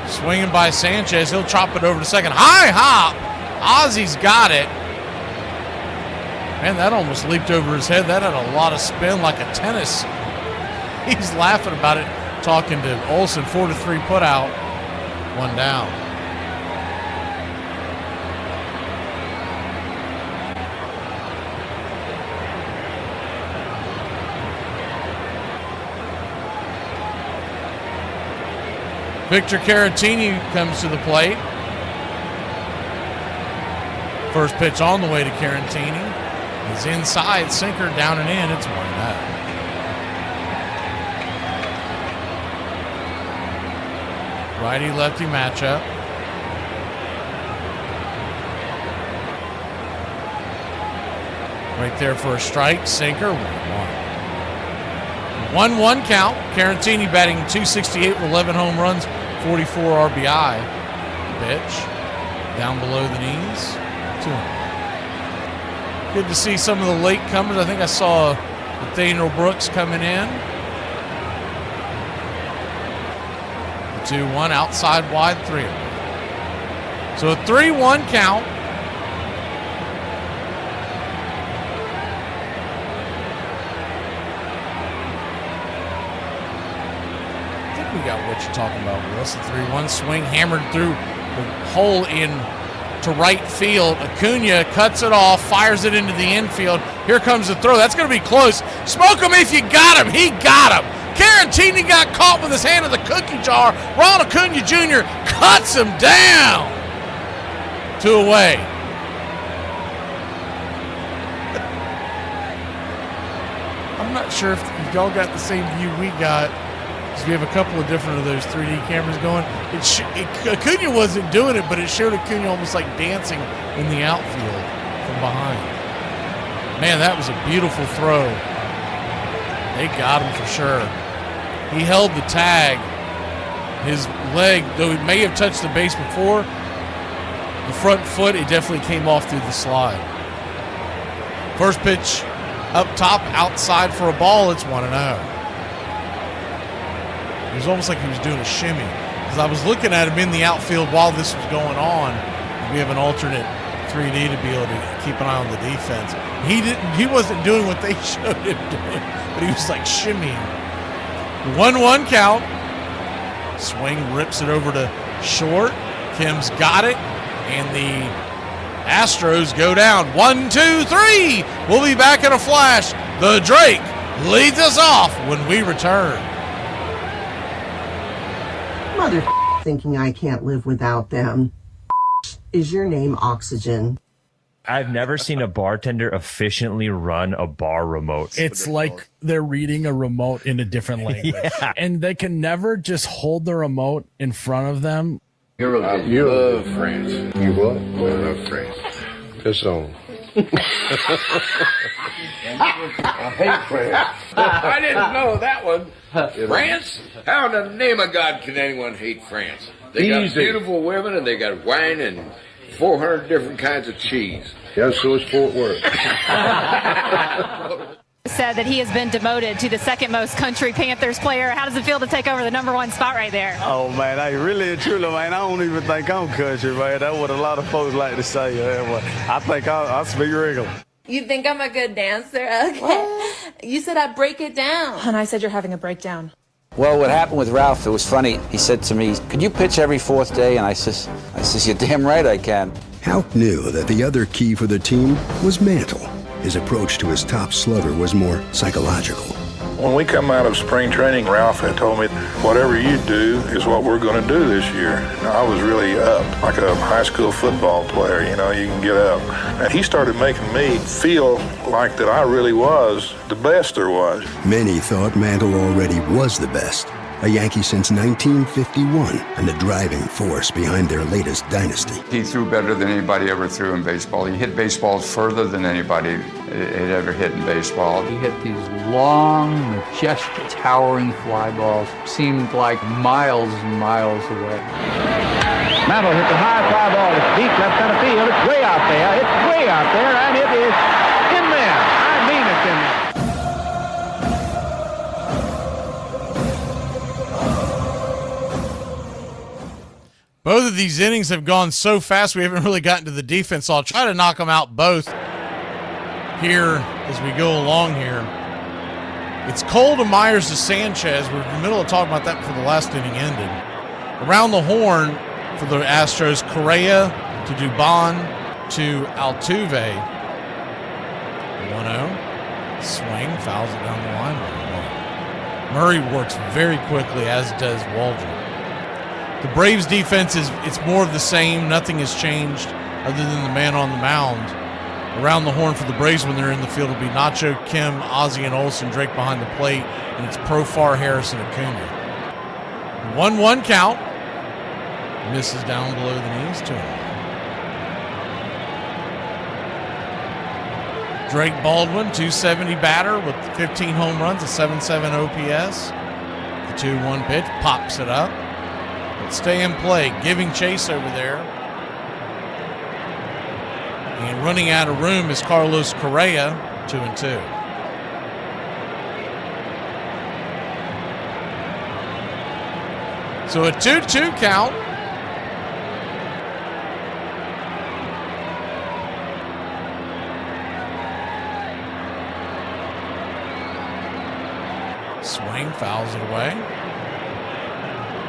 Speaker 2: Swinging by Sanchez. He'll chop it over to second. High hop. Ozzy's got it. Man, that almost leaped over his head. That had a lot of spin like a tennis. He's laughing about it, talking to Olsen. 4-3 put out. One down. Victor Caratini comes to the plate. First pitch on the way to Caratini. He's inside, sinker down and in. It's 1-0. Righty-lefty matchup. Right there for a strike, sinker, 1-1. 1-1 count. Caratini batting .268 with 11 home runs, 44 RBI. Pitch down below the knees. 2-1. Good to see some of the late comers. I think I saw Nathaniel Brooks coming in. 2-1 outside wide, 3-1. So a 3-1 count. We got what you're talking about, Willis. The 3-1 swing hammered through the hole in to right field. Acuna cuts it off, fires it into the infield. Here comes the throw. That's going to be close. Smoke him if you got him. He got him. Caratini got caught with his hand in the cookie jar. Ron Acuna Jr. cuts him down. 2 away. I'm not sure if y'all got the same view we got. We have a couple of different of those 3D cameras going. Acuna wasn't doing it, but it showed Acuna almost like dancing in the outfield from behind. Man, that was a beautiful throw. They got him for sure. He held the tag. His leg, though it may have touched the base before, the front foot, it definitely came off through the slide. First pitch up top, outside for a ball. It's 1-0. It was almost like he was doing a shimmy. Because I was looking at him in the outfield while this was going on. We have an alternate 3D to be able to keep an eye on the defense. He wasn't doing what they showed him doing, but he was like shimmying. 1-1 count. Swing rips it over to short. Kim's got it. And the Astros go down. 1-2-3. We'll be back in a flash. The Drake leads us off when we return.
Speaker 10: Mother thinking I can't live without them. Is your name Oxygen?
Speaker 11: I've never seen a bartender efficiently run a bar remote.
Speaker 14: It's like they're reading a remote in a different language.
Speaker 11: Yeah.
Speaker 14: And they can never just hold the remote in front of them.
Speaker 15: You love France. You what? I love France. Piss on. I hate France. I didn't know that one. France? How in the name of God can anyone hate France? They got beautiful women and they got wine and 400 different kinds of cheese. Yeah, so is Fort Worth.
Speaker 17: Said that he has been demoted to the second most country Panthers player. How does it feel to take over the #1 spot right there?
Speaker 18: Oh, man, I really and truly, man, I don't even think I'm country, man. That's what a lot of folks like to say. Man. I think I'll speak regular.
Speaker 28: You think I'm a good dancer? Okay. What? You said I'd break it down.
Speaker 17: And I said you're having a breakdown.
Speaker 20: Well, what happened with Ralph, it was funny. He said to me, could you pitch every 4th day? And I says, you're damn right I can.
Speaker 29: Houck knew that the other key for the team was Mantle. His approach to his top slugger was more psychological.
Speaker 7: When we come out of spring training, Ralph had told me, whatever you do is what we're going to do this year. Now, I was really up, like a high school football player, you know, you can get up. And he started making me feel like that I really was the best there was.
Speaker 29: Many thought Mantle already was the best. A Yankee since 1951 and the driving force behind their latest dynasty.
Speaker 1: He threw better than anybody ever threw in baseball. He hit baseballs further than anybody had ever hit in baseball.
Speaker 9: He hit these long, majestic, towering fly balls. Seemed like miles and miles away.
Speaker 12: Mantle hits a high fly ball. It's deep left center field. It's way out there. It's way out there, and it is in there. I mean it's in there.
Speaker 2: Both of these innings have gone so fast we haven't really gotten to the defense, so I'll try to knock them out both here as we go along here. It's Cole to Myers to Sanchez. We're in the middle of talking about that before the last inning ended. Around the horn for the Astros, Correa to Dubon to Altuve. 1-0. Swing, fouls it down the line. Murray works very quickly, as does Waldron. The Braves defense it's more of the same. Nothing has changed other than the man on the mound. Around the horn for the Braves when they're in the field will be Nacho, Kim, Ozzie, and Olsen. Drake behind the plate, and it's Profar, Harrison, Acuna. 1-1 count. Misses down below the knees. 2-1. Drake Baldwin, 270 batter with 15 home runs, a 7.7 OPS. The 2-1 pitch pops it up. Stay in play, giving chase over there. And running out of room is Carlos Correa, 2-2. So a 2-2 count. Swing, fouls it away.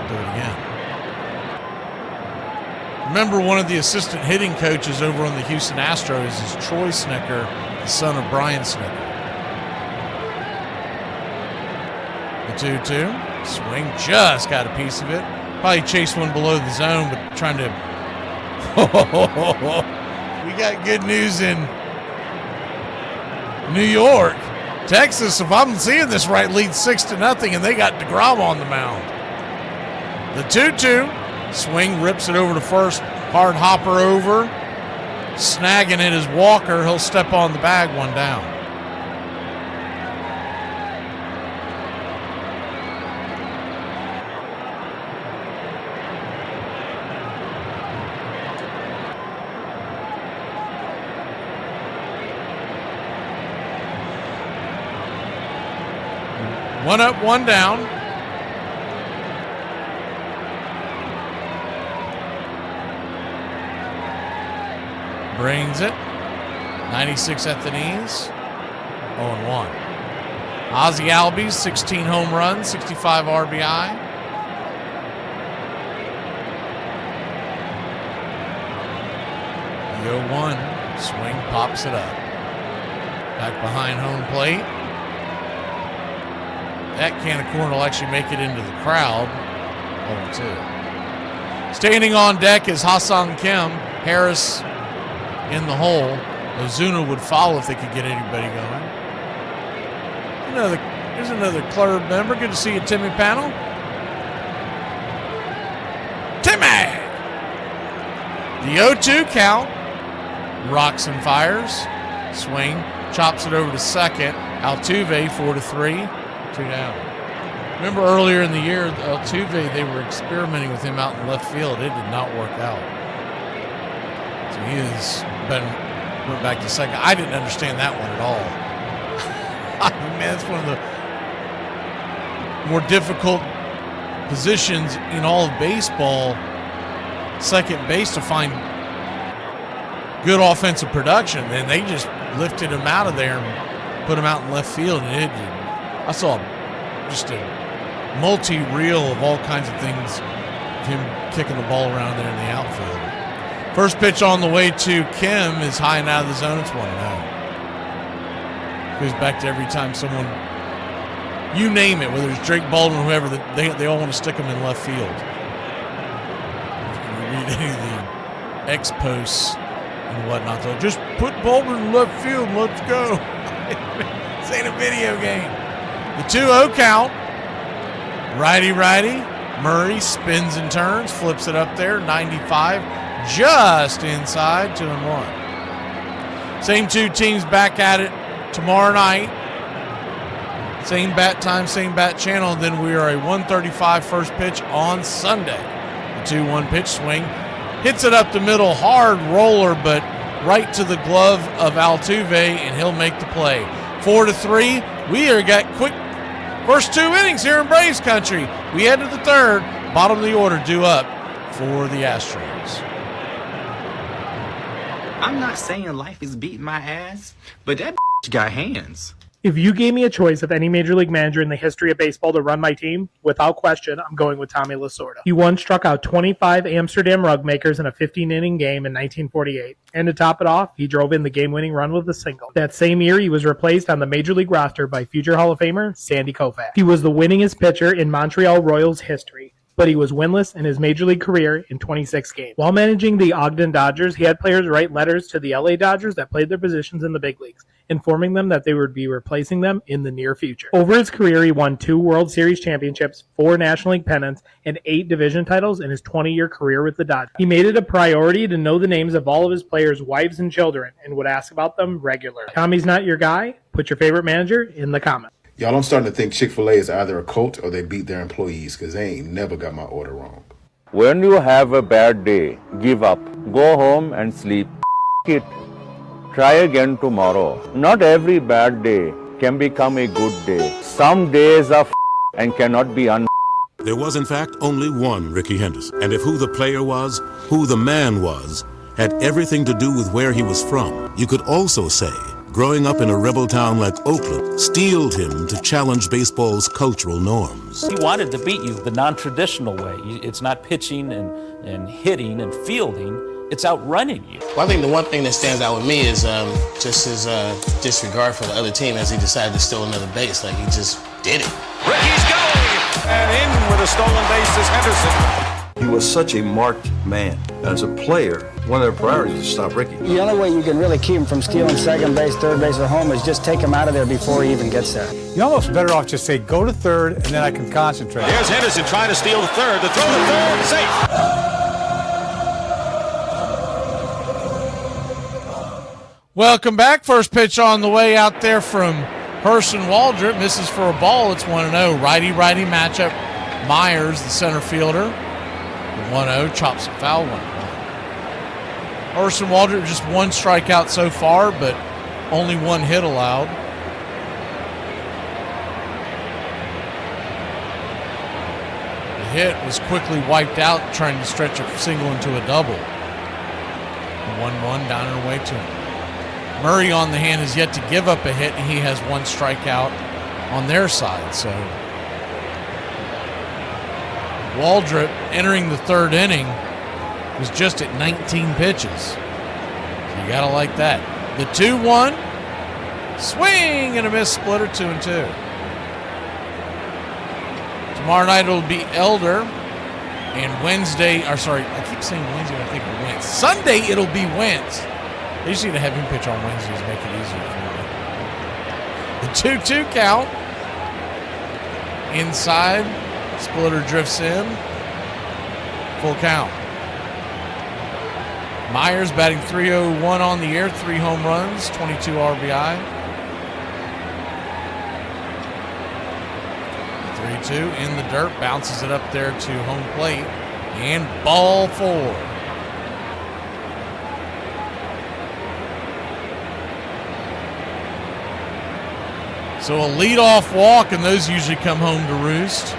Speaker 2: Do it again. Remember, one of the assistant hitting coaches over on the Houston Astros is Troy Snicker, the son of Brian Snicker. The 2-2. Swing, just got a piece of it. Probably chased one below the zone, but trying to... We got good news in New York. Texas, if I'm seeing this right, leads 6-0, and they got DeGrom on the mound. The 2-2. Swing, rips it over to first. Hard hopper over. Snagging it is Walker. He'll step on the bag, one down. One up, one down. Brings it. 96 at the knees. 0-1. Ozzie Albies, 16 home runs, 65 RBI. The 0-1. Swing, pops it up. Back behind home plate. That can of corn will actually make it into the crowd. 0-2. Standing on deck is Hassan Kim. Harris in the hole. Ozuna would follow if they could get anybody going. Here's another club member. Good to see you, Timmy Panel. Timmy! The 0-2 count. Rocks and fires. Swing. Chops it over to second. Altuve, 4-3. 2 down. Remember earlier in the year, Altuve, they were experimenting with him out in left field. It did not work out. So he has went back to second. I didn't understand that one at all. I mean, man, it's one of the more difficult positions in all of baseball, second base, to find good offensive production. And they just lifted him out of there and put him out in left field. And I saw just a multi-reel of all kinds of things of him kicking the ball around there in the outfield. First pitch on the way to Kim is high and out of the zone. It's 1-0. Goes back to every time someone you name it, whether it's Drake Baldwin or whoever, they all want to stick them in left field. If you read any of the X-posts and whatnot, they'll just put Baldwin in left field and let's go. This ain't a video game. The 2-0 count. Righty. Murray spins and turns, flips it up there, 95, just inside, 2-1. Same two teams back at it tomorrow night. Same bat time, same bat channel. And then we are a 1:35 first pitch on Sunday. The 2-1 pitch swing. Hits it up the middle, hard roller, but right to the glove of Altuve, and he'll make the play. 4-3. We are got quick first 2 innings here in Braves country. We head to the third. Bottom of the order due up for the Astros.
Speaker 4: I'm not saying life is beating my ass, but that got hands.
Speaker 5: If you gave me a choice of any major league manager in the history of baseball to run my team, without question, I'm going with Tommy Lasorda. He once struck out 25 Amsterdam rug makers in a 15-inning game in 1948. And to top it off, he drove in the game-winning run with a single. That same year, he was replaced on the major league roster by future Hall of Famer Sandy Koufax. He was the winningest pitcher in Montreal Royals history, but he was winless in his major league career in 26 games. While managing the Ogden Dodgers, he had players write letters to the LA Dodgers that played their positions in the big leagues, informing them that they would be replacing them in the near future. Over his career, he won 2 World Series championships, 4 National League pennants, and 8 division titles in his 20-year career with the Dodgers. He made it a priority to know the names of all of his players' wives and children and would ask about them regularly. Tommy's not your guy? Put your favorite manager in the comments.
Speaker 6: Y'all, I'm starting to think Chick-fil-A is either a cult or they beat their employees, because they ain't never got my order wrong.
Speaker 12: When you have a bad day, give up. Go home and sleep. It. Try again tomorrow. Not every bad day can become a good day. Some days are and cannot be
Speaker 13: There was, in fact, only one Ricky Henderson. And if who the player was, who the man was, had everything to do with where he was from, you could also say growing up in a rebel town like Oakland steeled him to challenge baseball's cultural norms.
Speaker 26: He wanted to beat you the non-traditional way. It's not pitching and hitting and fielding. It's outrunning you.
Speaker 8: Well, I think the one thing that stands out with me is just his disregard for the other team as he decided to steal another base. Like, he just did it.
Speaker 12: Ricky's going! And in with a stolen base is Henderson.
Speaker 16: He was such a marked man. As a player, one of their priorities is to stop Ricky.
Speaker 19: The only way you can really keep him from stealing second base, third base, or home is just take him out of there before he even gets there.
Speaker 25: You're almost better off just say, go to third, and then I can concentrate.
Speaker 12: Here's Henderson trying to steal the third. The throw to third, safe.
Speaker 2: Welcome back. First pitch on the way out there from Herson Waldrop. Misses for a ball. It's 1-0. Righty-righty matchup. Myers, the center fielder. 1-0. Chops a foul 1-1. Herson Waldrop just 1 strikeout so far, but only 1 hit allowed. The hit was quickly wiped out trying to stretch a single into a double. 1-1 down and away to him. Murray on the hand has yet to give up a hit, and he has 1 strikeout on their side. So Waldrop entering the 3rd inning was just at 19 pitches. So you got to like that. The 2-1, swing and a miss splitter, 2-2. Tomorrow night it'll be Elder, and Wednesday, or sorry, I keep saying Wednesday, I think it's Wentz. Sunday it'll be Wentz. They just need to have him pitch on Wednesdays to make it easier for me. The 2-2 count. Inside, splitter drifts in. Full count. Myers batting .301 on the year, 3 home runs, 22 RBI. 3-2 in the dirt, bounces it up there to home plate, and ball 4. So a leadoff walk, and those usually come home to roost.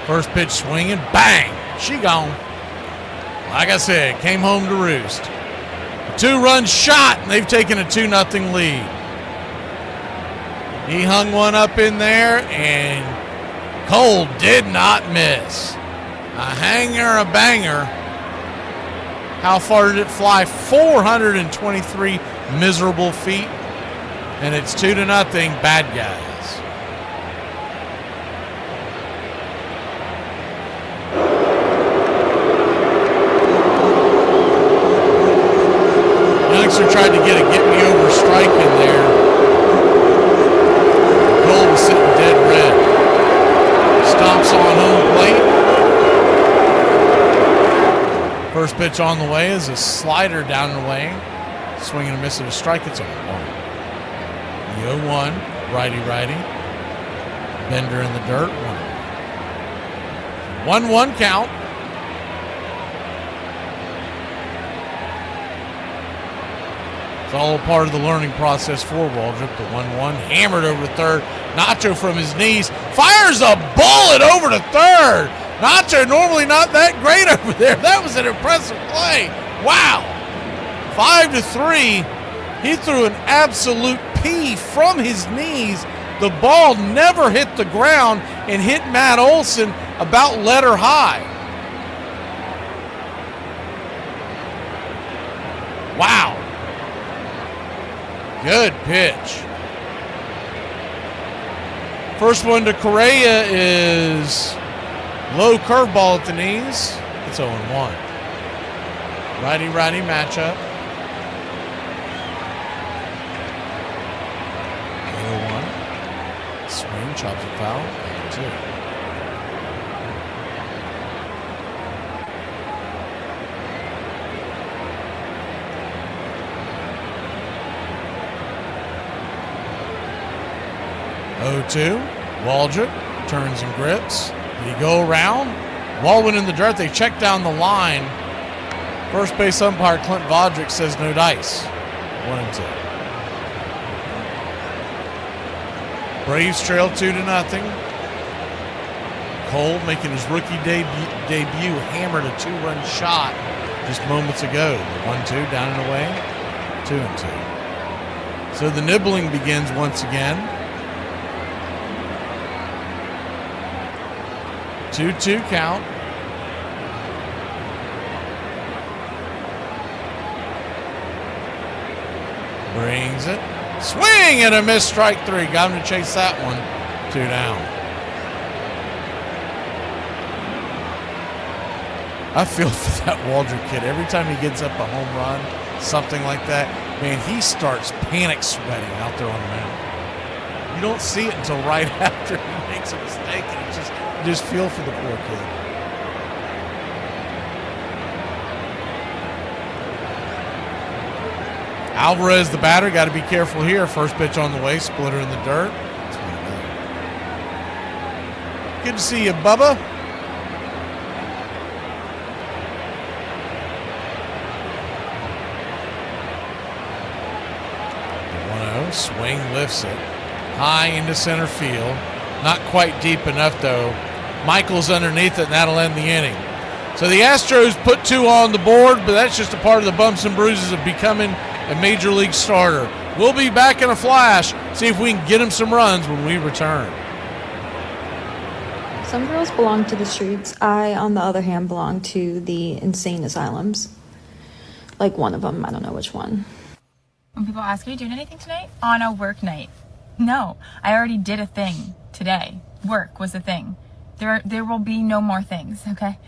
Speaker 2: First pitch swinging, bang, she gone. Like I said, came home to roost. A 2-run shot, and they've taken a 2-0 lead. He hung one up in there, and Cole did not miss. A hanger, a banger. How far did it fly? 423 miserable feet. And it's 2-0, bad guys. Youngster tried to get a get-me-over strike in there. Cole was sitting dead red. Stomps on home plate. First pitch on the way is a slider down the way. Swing and a miss at a strike. It's a 1. The 0-1, righty-righty. Bender in the dirt. 1-1 count. It's all a part of the learning process for Waldrop. The 1-1 hammered over to third. Nacho from his knees fires a bullet over to third. Nacho normally not that great over there. That was an impressive play. Wow. 5-3. He threw an absolute pea from his knees. The ball never hit the ground and hit Matt Olson about letter high. Wow. Good pitch. First one to Correa is low curveball at the knees. It's 0-1. Righty-righty matchup. 0-1. Swing, chops it foul. 2. Waldrop turns and grips. Did he go around? Ball went in the dirt. They check down the line. First base umpire Clint Vodrick says no dice. 1-2. Braves trail 2-0. Cole making his rookie debut hammered a 2-run shot just moments ago. The 1-2 down and away. 2-2. So the nibbling begins once again. 2-2 count. Brings it. Swing and a miss, strike 3. Got him to chase that one. 2 down. I feel for that Waldrop kid. Every time he gets up a home run, something like that, man, he starts panic sweating out there on the mound. You don't see it until right after he makes a mistake, and it's just feel for the poor kid. Alvarez, the batter, got to be careful here. First pitch on the way, splitter in the dirt. Good to see you, Bubba. Swing lifts it high into center field. Not quite deep enough, though. Michael's underneath it, and that'll end the inning. So the Astros put 2 on the board, but that's just a part of the bumps and bruises of becoming a major league starter. We'll be back in a flash, see if we can get him some runs when we return.
Speaker 3: Some girls belong to the streets. I, on the other hand, belong to the insane asylums. Like one of them, I don't know which one.
Speaker 10: When people ask, are you doing anything tonight? On a work night. No, I already did a thing today. Work was the thing. There will be no more things, okay?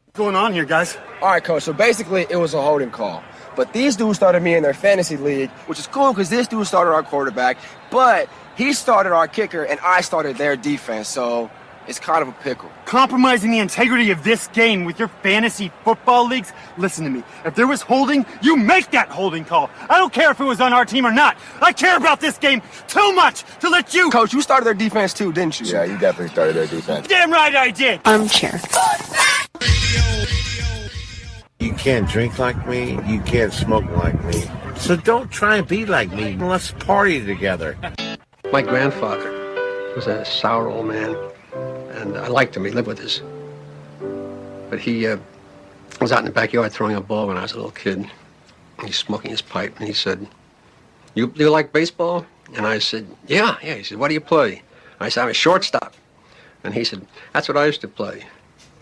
Speaker 11: What's going on here, guys?
Speaker 14: All right, Coach, so basically it was a holding call. But these dudes started me in their fantasy league, which is cool because this dude started our quarterback, but he started our kicker and I started their defense, so it's kind of a pickle.
Speaker 11: Compromising the integrity of this game with your fantasy football leagues? Listen to me. If there was holding, you make that holding call. I don't care if it was on our team or not. I care about this game too much to let you...
Speaker 14: Coach, you started their defense too, didn't you?
Speaker 21: Yeah, you definitely started their defense.
Speaker 11: Damn right I did.
Speaker 3: Armchair.
Speaker 22: You can't drink like me. You can't smoke like me. So don't try and be like me. Let's party together.
Speaker 23: My grandfather was a sour old man. And I liked him. He lived with us. But he was out in the backyard throwing a ball when I was a little kid. He's smoking his pipe, and he said, you like baseball? And I said, yeah. He said, what do you play? I said, I'm a shortstop. And he said, that's what I used to play.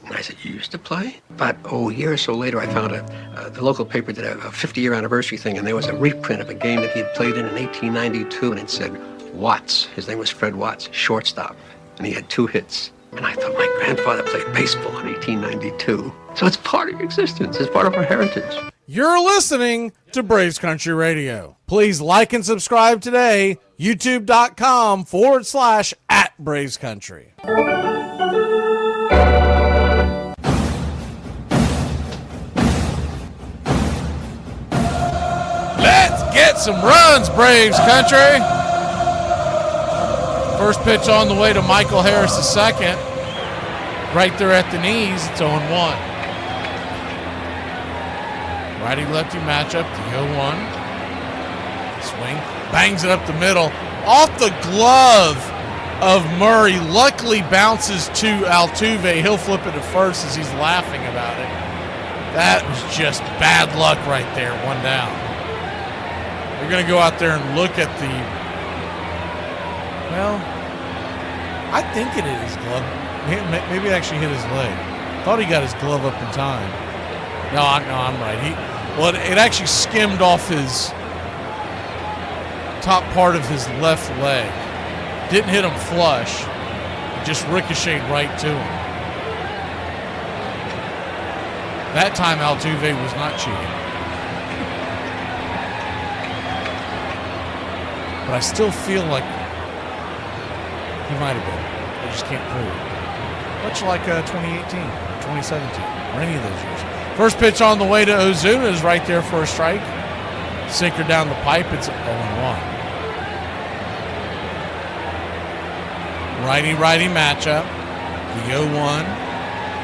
Speaker 23: And I said, you used to play? About a year or so later, I found the local paper did a 50-year anniversary thing, and there was a reprint of a game that he had played in 1892, and it said Watts. His name was Fred Watts, shortstop, and he had 2 hits. And I thought, my grandfather played baseball in 1892. So it's part of your existence. It's part of our heritage.
Speaker 2: You're listening to Braves Country Radio. Please like and subscribe today. YouTube.com/@BravesCountry. Let's get some runs, Braves Country. First pitch on the way to Michael Harris II. Right there at the knees, it's 0-1. Righty-lefty matchup, the 0-1. Swing, bangs it up the middle. Off the glove of Murray. Luckily bounces to Altuve. He'll flip it to first as he's laughing about it. That was just bad luck right there, 1 down. They're going to go out there and look at the... Well, I think it hit his glove. Maybe it actually hit his leg. Thought he got his glove up in time. No, I'm right. It actually skimmed off his top part of his left leg. Didn't hit him flush. It just ricocheted right to him. That time Altuve was not cheating. But I still feel like he might have been. I just can't prove it. Much like 2018, 2017, or any of those years. First pitch on the way to Ozuna is right there for a strike. Sinker down the pipe, it's 0-1. Righty-righty matchup. The 0-1.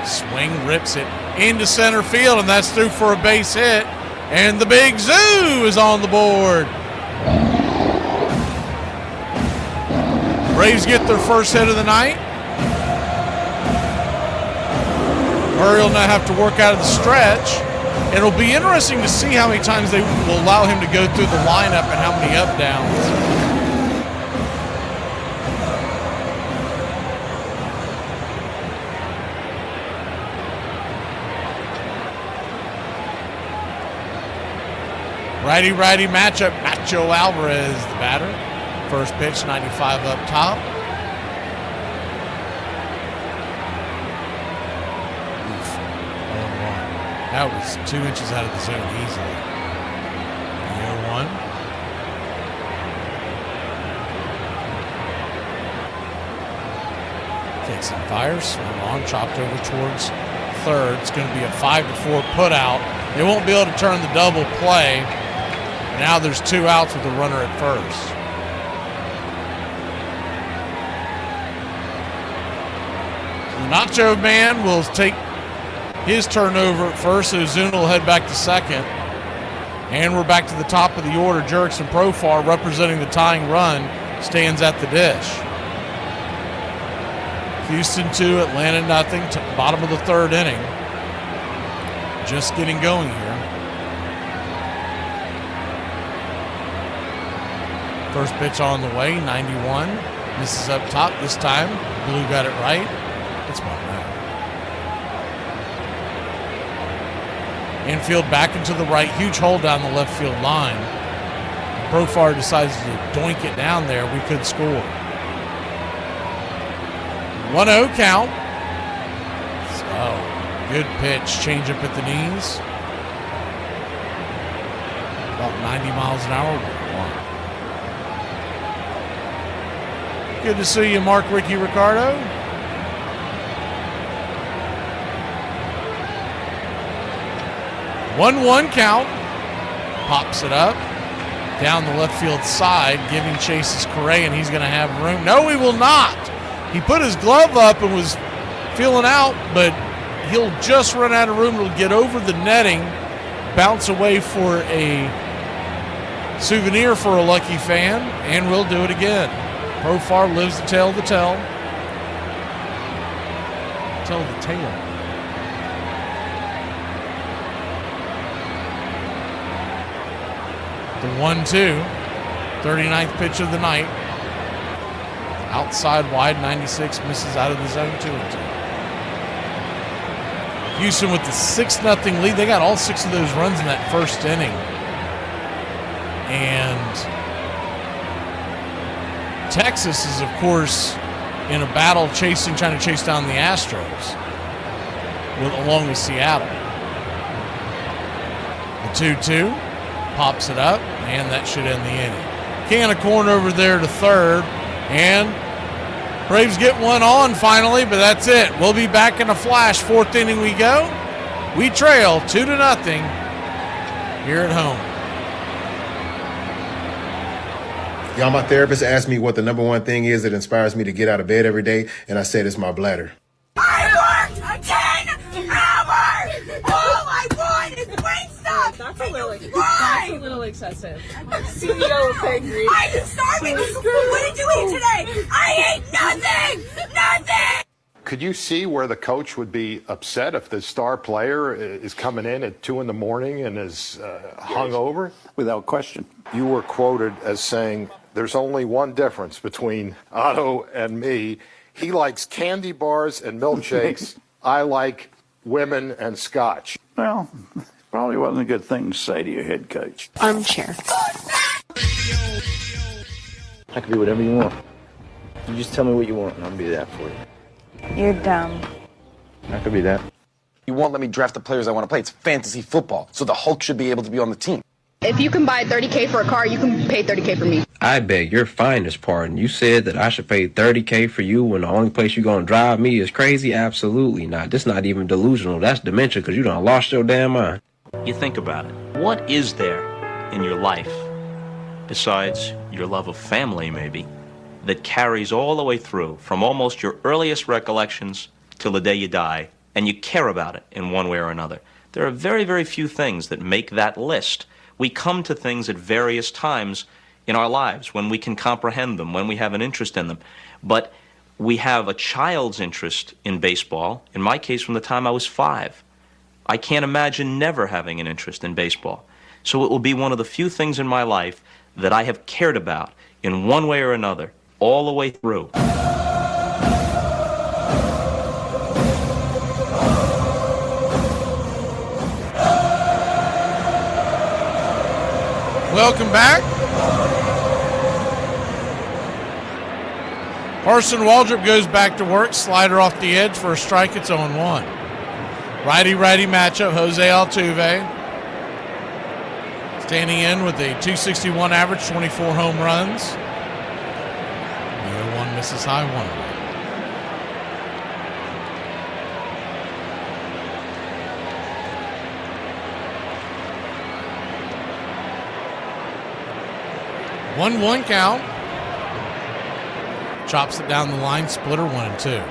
Speaker 2: Swing, rips it into center field, and that's through for a base hit. And the Big Zoo is on the board. Braves get their first hit of the night. Murray will now have to work out of the stretch. It'll be interesting to see how many times they will allow him to go through the lineup and how many up-downs. Righty-righty matchup. Nacho Alvarez, the batter. First pitch, 95 up top. That was 2 inches out of the zone easily. 0-1. Takes some fire, swung on, chopped over towards third. It's going to be a 5-4 put out. They won't be able to turn the double play. Now there's 2 outs with a runner at first. The Nacho Man will take his turnover at first. Ozuna will head back to second. And we're back to the top of the order. Jurickson Profar, representing the tying run, stands at the dish. Houston 2, Atlanta nothing. Bottom of the third inning. Just getting going here. First pitch on the way, 91. Misses up top this time. Blue got it right. It's ball now. Infield back into the right. Huge hole down the left field line. Profar decides to doink it down there. We could score. 1-0 count. So, good pitch. Change up at the knees. About 90 miles an hour. Good to see you, Mark Ricky Ricardo. 1-1 count. Pops it up. Down the left field side, giving chases Correa, and he's going to have room. No, he will not. He put his glove up and was feeling out, but he'll just run out of room. It'll get over the netting, bounce away for a souvenir for a lucky fan, and we'll do it again. Profar lives to tell the tale. Tell the tale. The 1-2, 39th pitch of the night. Outside wide, 96, misses out of the zone, 2-2. Houston with the 6-0 lead. They got all 6 of those runs in that first inning. And Texas is, of course, in a battle trying to chase down the Astros along with Seattle. The 2-2 pops it up, and that should end the inning. Can of corn over there to third, and Braves get one on finally, but that's it. We'll be back in a flash. 4th inning we go. We trail 2-0 here at home.
Speaker 6: Y'all, my therapist asked me what the number one thing is that inspires me to get out of bed every day, and I said it's my bladder.
Speaker 7: I worked 10 hours! All I want is great stuff! That's a little excessive. The CEO is angry. I'm starving! What did you eat today? I ate nothing! Nothing!
Speaker 15: Could you see where the coach would be upset if the star player is coming in at 2 a.m. and is hungover?
Speaker 16: Without question.
Speaker 15: You were quoted as saying, "There's only one difference between Otto and me. He likes candy bars and milkshakes. I like women and scotch."
Speaker 16: Well, probably wasn't a good thing to say to your head coach.
Speaker 17: Armchair.
Speaker 18: I can be whatever you want. You just tell me what you want and I'll be that for you.
Speaker 17: You're dumb.
Speaker 18: I could be that.
Speaker 14: You won't let me draft the players I want to play. It's fantasy football, so the Hulk should be able to be on the team.
Speaker 17: If you can buy $30K for a car, you can pay $30K for me.
Speaker 18: I beg your finest pardon. You said that I should pay $30K for you when the only place you're going to drive me is crazy? Absolutely not. This not even delusional. That's dementia because you done lost your damn mind.
Speaker 26: You think about it. What is there in your life, besides your love of family maybe, that carries all the way through from almost your earliest recollections till the day you die, and you care about it in one way or another? There are very, very few things that make that list. We come to things at various times in our lives when we can comprehend them, when we have an interest in them. But we have a child's interest in baseball, in my case from the time I was 5. I can't imagine never having an interest in baseball. So it will be one of the few things in my life that I have cared about in one way or another, all the way through.
Speaker 2: Welcome back. Carson Waldrop goes back to work. Slider off the edge for a strike. It's 0-1. Righty-righty matchup. Jose Altuve standing in with a .261 average, 24 home runs. The 0-1 misses high, 1. One count. Chops it down the line. Splitter 1-2.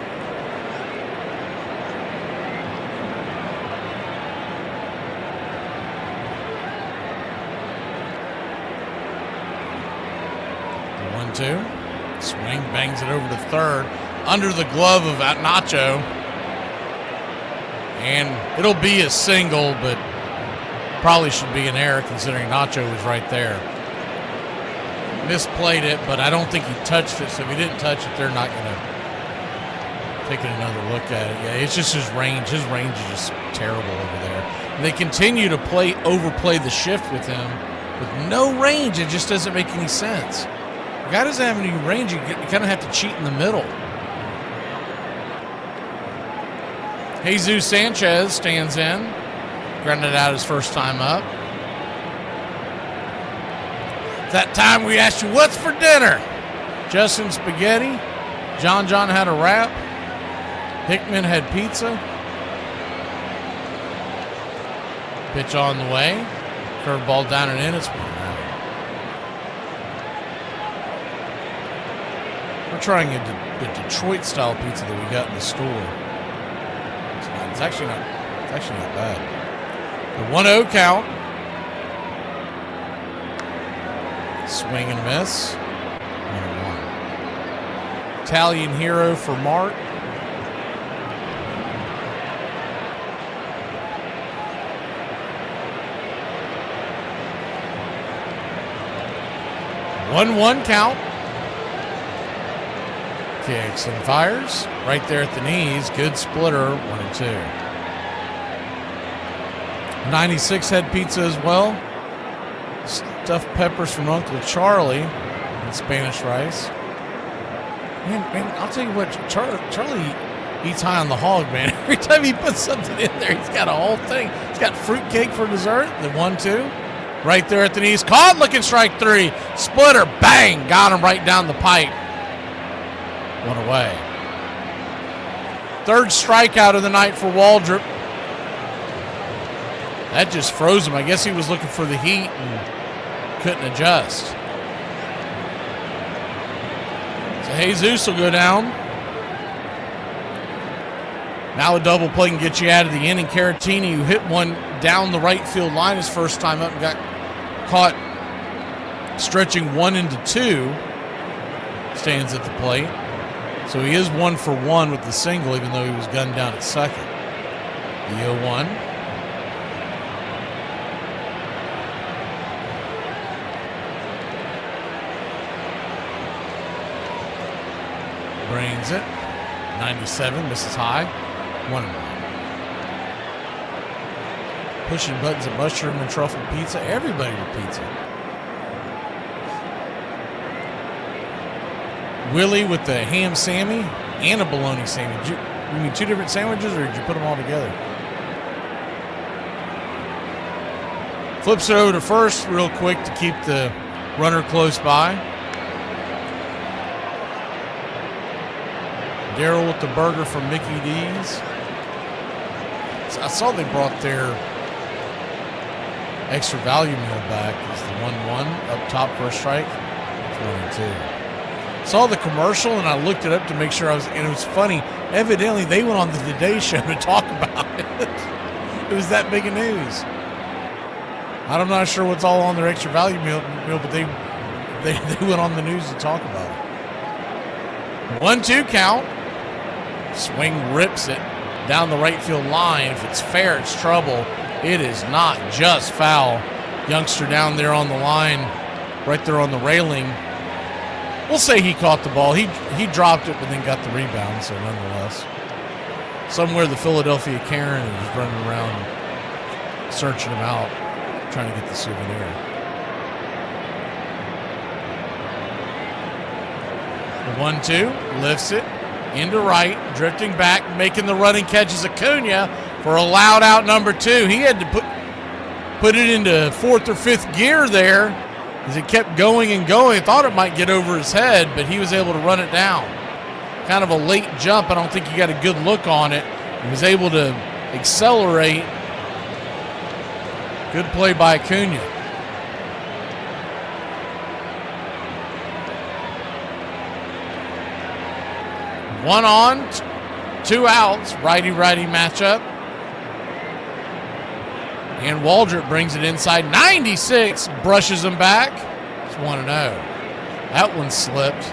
Speaker 2: Swing, bangs it over to third. Under the glove of Nacho. And it'll be a single, but probably should be an error considering Nacho was right there. Misplayed it, but I don't think he touched it. So if he didn't touch it, they're not going to take another look at it. Yeah, it's just his range. His range is just terrible over there. And they continue to overplay the shift with him with no range. It just doesn't make any sense. The guy doesn't have any range. You kind of have to cheat in the middle. Jesus Sanchez stands in. Grounded out his first time up. That time we asked you, what's for dinner? Justin spaghetti. John had a wrap. Hickman had pizza. Pitch on the way. Curveball down and in. It's 1 out. We're trying the Detroit style pizza that we got in the store. It's actually not bad. The 1-0 count. Swing and miss. 1-1. Italian hero for Mark. One count. Kicks and fires. Right there at the knees. Good splitter. 1-2. 96 had pizza as well. Stuffed peppers from Uncle Charlie and Spanish rice. Man, I'll tell you what, Charlie eats high on the hog, man. Every time he puts something in there, he's got a whole thing. He's got fruitcake for dessert, the 1-2. Right there at the knees. Caught, looking strike 3. Splitter, bang, got him right down the pipe. One away. Third strikeout of the night for Waldrop. That just froze him. I guess he was looking for the heat and couldn't adjust. So Jesus will go down. Now a double play can get you out of the inning. Caratini, who hit one down the right field line his first time up and got caught stretching 1 into 2, stands at the plate. So he is 1 for 1 with the single, even though he was gunned down at second. The 0-1. Brains it. 97, misses high. 1-1. Pushing buttons of mushroom and truffle pizza. Everybody with pizza. Willie with the ham Sammy and a bologna Sammy. You mean 2 different sandwiches, or did you put them all together? Flips it over to first real quick to keep the runner close by. Darryl with the burger from Mickey D's. So I saw they brought their extra value meal back. It's the 1-1 up top for a strike. 22. Saw the commercial and I looked it up to make sure and it was funny. Evidently, they went on the Today Show to talk about it. It was that big of news. I'm not sure what's all on their extra value meal, but they went on the news to talk about it. 1-2 count. Swing rips it down the right field line. If it's fair, it's trouble. It is not just foul. Youngster down there on the line, right there on the railing. We'll say he caught the ball. He dropped it, but then got the rebound, so nonetheless. Somewhere the Philadelphia Karen is running around searching him out, trying to get the souvenir. The 1-2, lifts it into right, drifting back, making the running catch is Acuna for a loud out number 2. He had to put it into 4th or 5th gear there as it kept going and going. I thought it might get over his head, but he was able to run it down. Kind of a late jump. I don't think he got a good look on it. He was able to accelerate. Good play by Acuna. One on, 2 outs, righty-righty matchup. And Waldrop brings it inside. 96, brushes him back. It's 1-0. That one slipped.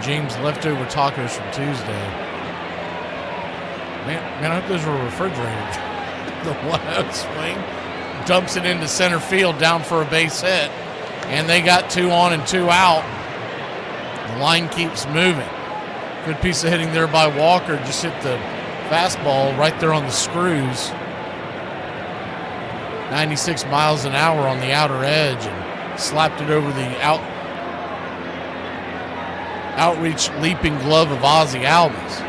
Speaker 2: James leftover tacos from Tuesday. Man, I hope those were refrigerated. The 1-0 swing. Dumps it into center field, down for a base hit. And they got 2 on and 2 out. The line keeps moving. Good piece of hitting there by Walker. Just hit the fastball right there on the screws. 96 miles an hour on the outer edge and slapped it over the outreach leaping glove of Ozzie Albies.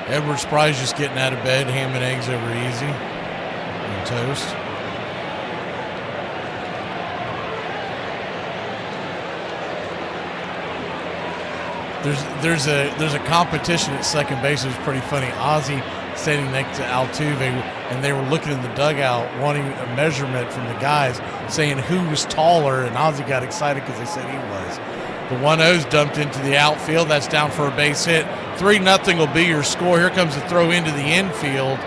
Speaker 2: Edward Spry's just getting out of bed, ham and eggs over easy, and toast. There's a competition at second base. It was pretty funny. Ozzie standing next to Altuve, and they were looking in the dugout, wanting a measurement from the guys, saying who was taller, and Ozzie got excited because they said he was. The 1-0's dumped into the outfield. That's down for a base hit. 3-0 will be your score. Here comes the throw into the infield,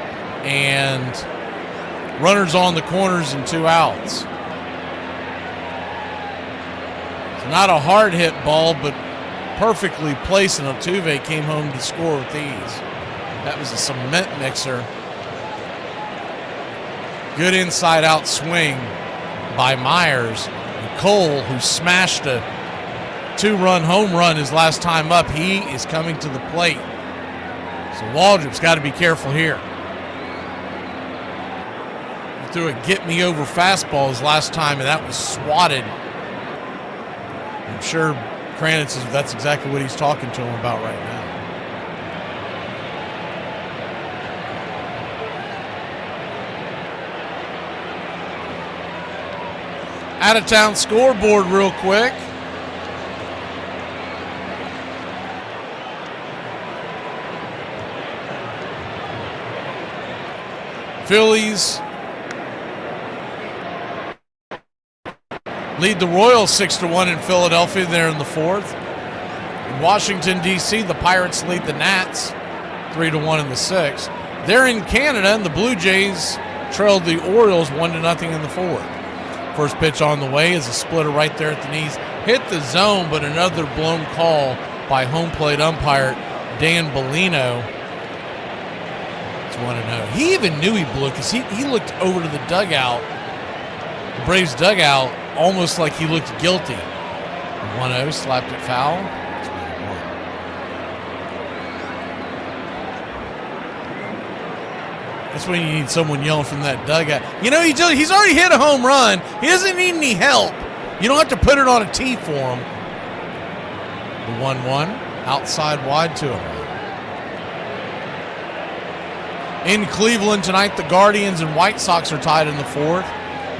Speaker 2: and runners on the corners and 2 outs. It's not a hard hit ball, but perfectly placed, and Altuve came home to score with ease. That was a cement mixer. Good inside out swing by Myers. And Cole, who smashed a 2-run home run his last time up, he is coming to the plate. So Waldrop's got to be careful here. He threw a get-me-over fastball his last time, and that was swatted. I'm sure Kranitz that's exactly what he's talking to him about right now. Out-of-town scoreboard real quick. Phillies lead the Royals 6-1 in Philadelphia there in the fourth. In Washington, D.C., the Pirates lead the Nats 3-1 in the sixth. They're in Canada, and the Blue Jays trailed the Orioles 1-0 in the fourth. First pitch on the way is a splitter right there at the knees. Hit the zone, but another blown call by home plate umpire Dan Bellino. It's 1-0. He even knew he blew because he looked over to the dugout, the Braves dugout, almost like he looked guilty. 1-0, slapped it foul. It's 1-1. That's when you need someone yelling from that dugout. You know, he's already hit a home run. He doesn't need any help. You don't have to put it on a tee for him. The 1-1, outside wide, 2-1. In Cleveland tonight, the Guardians and White Sox are tied in the fourth.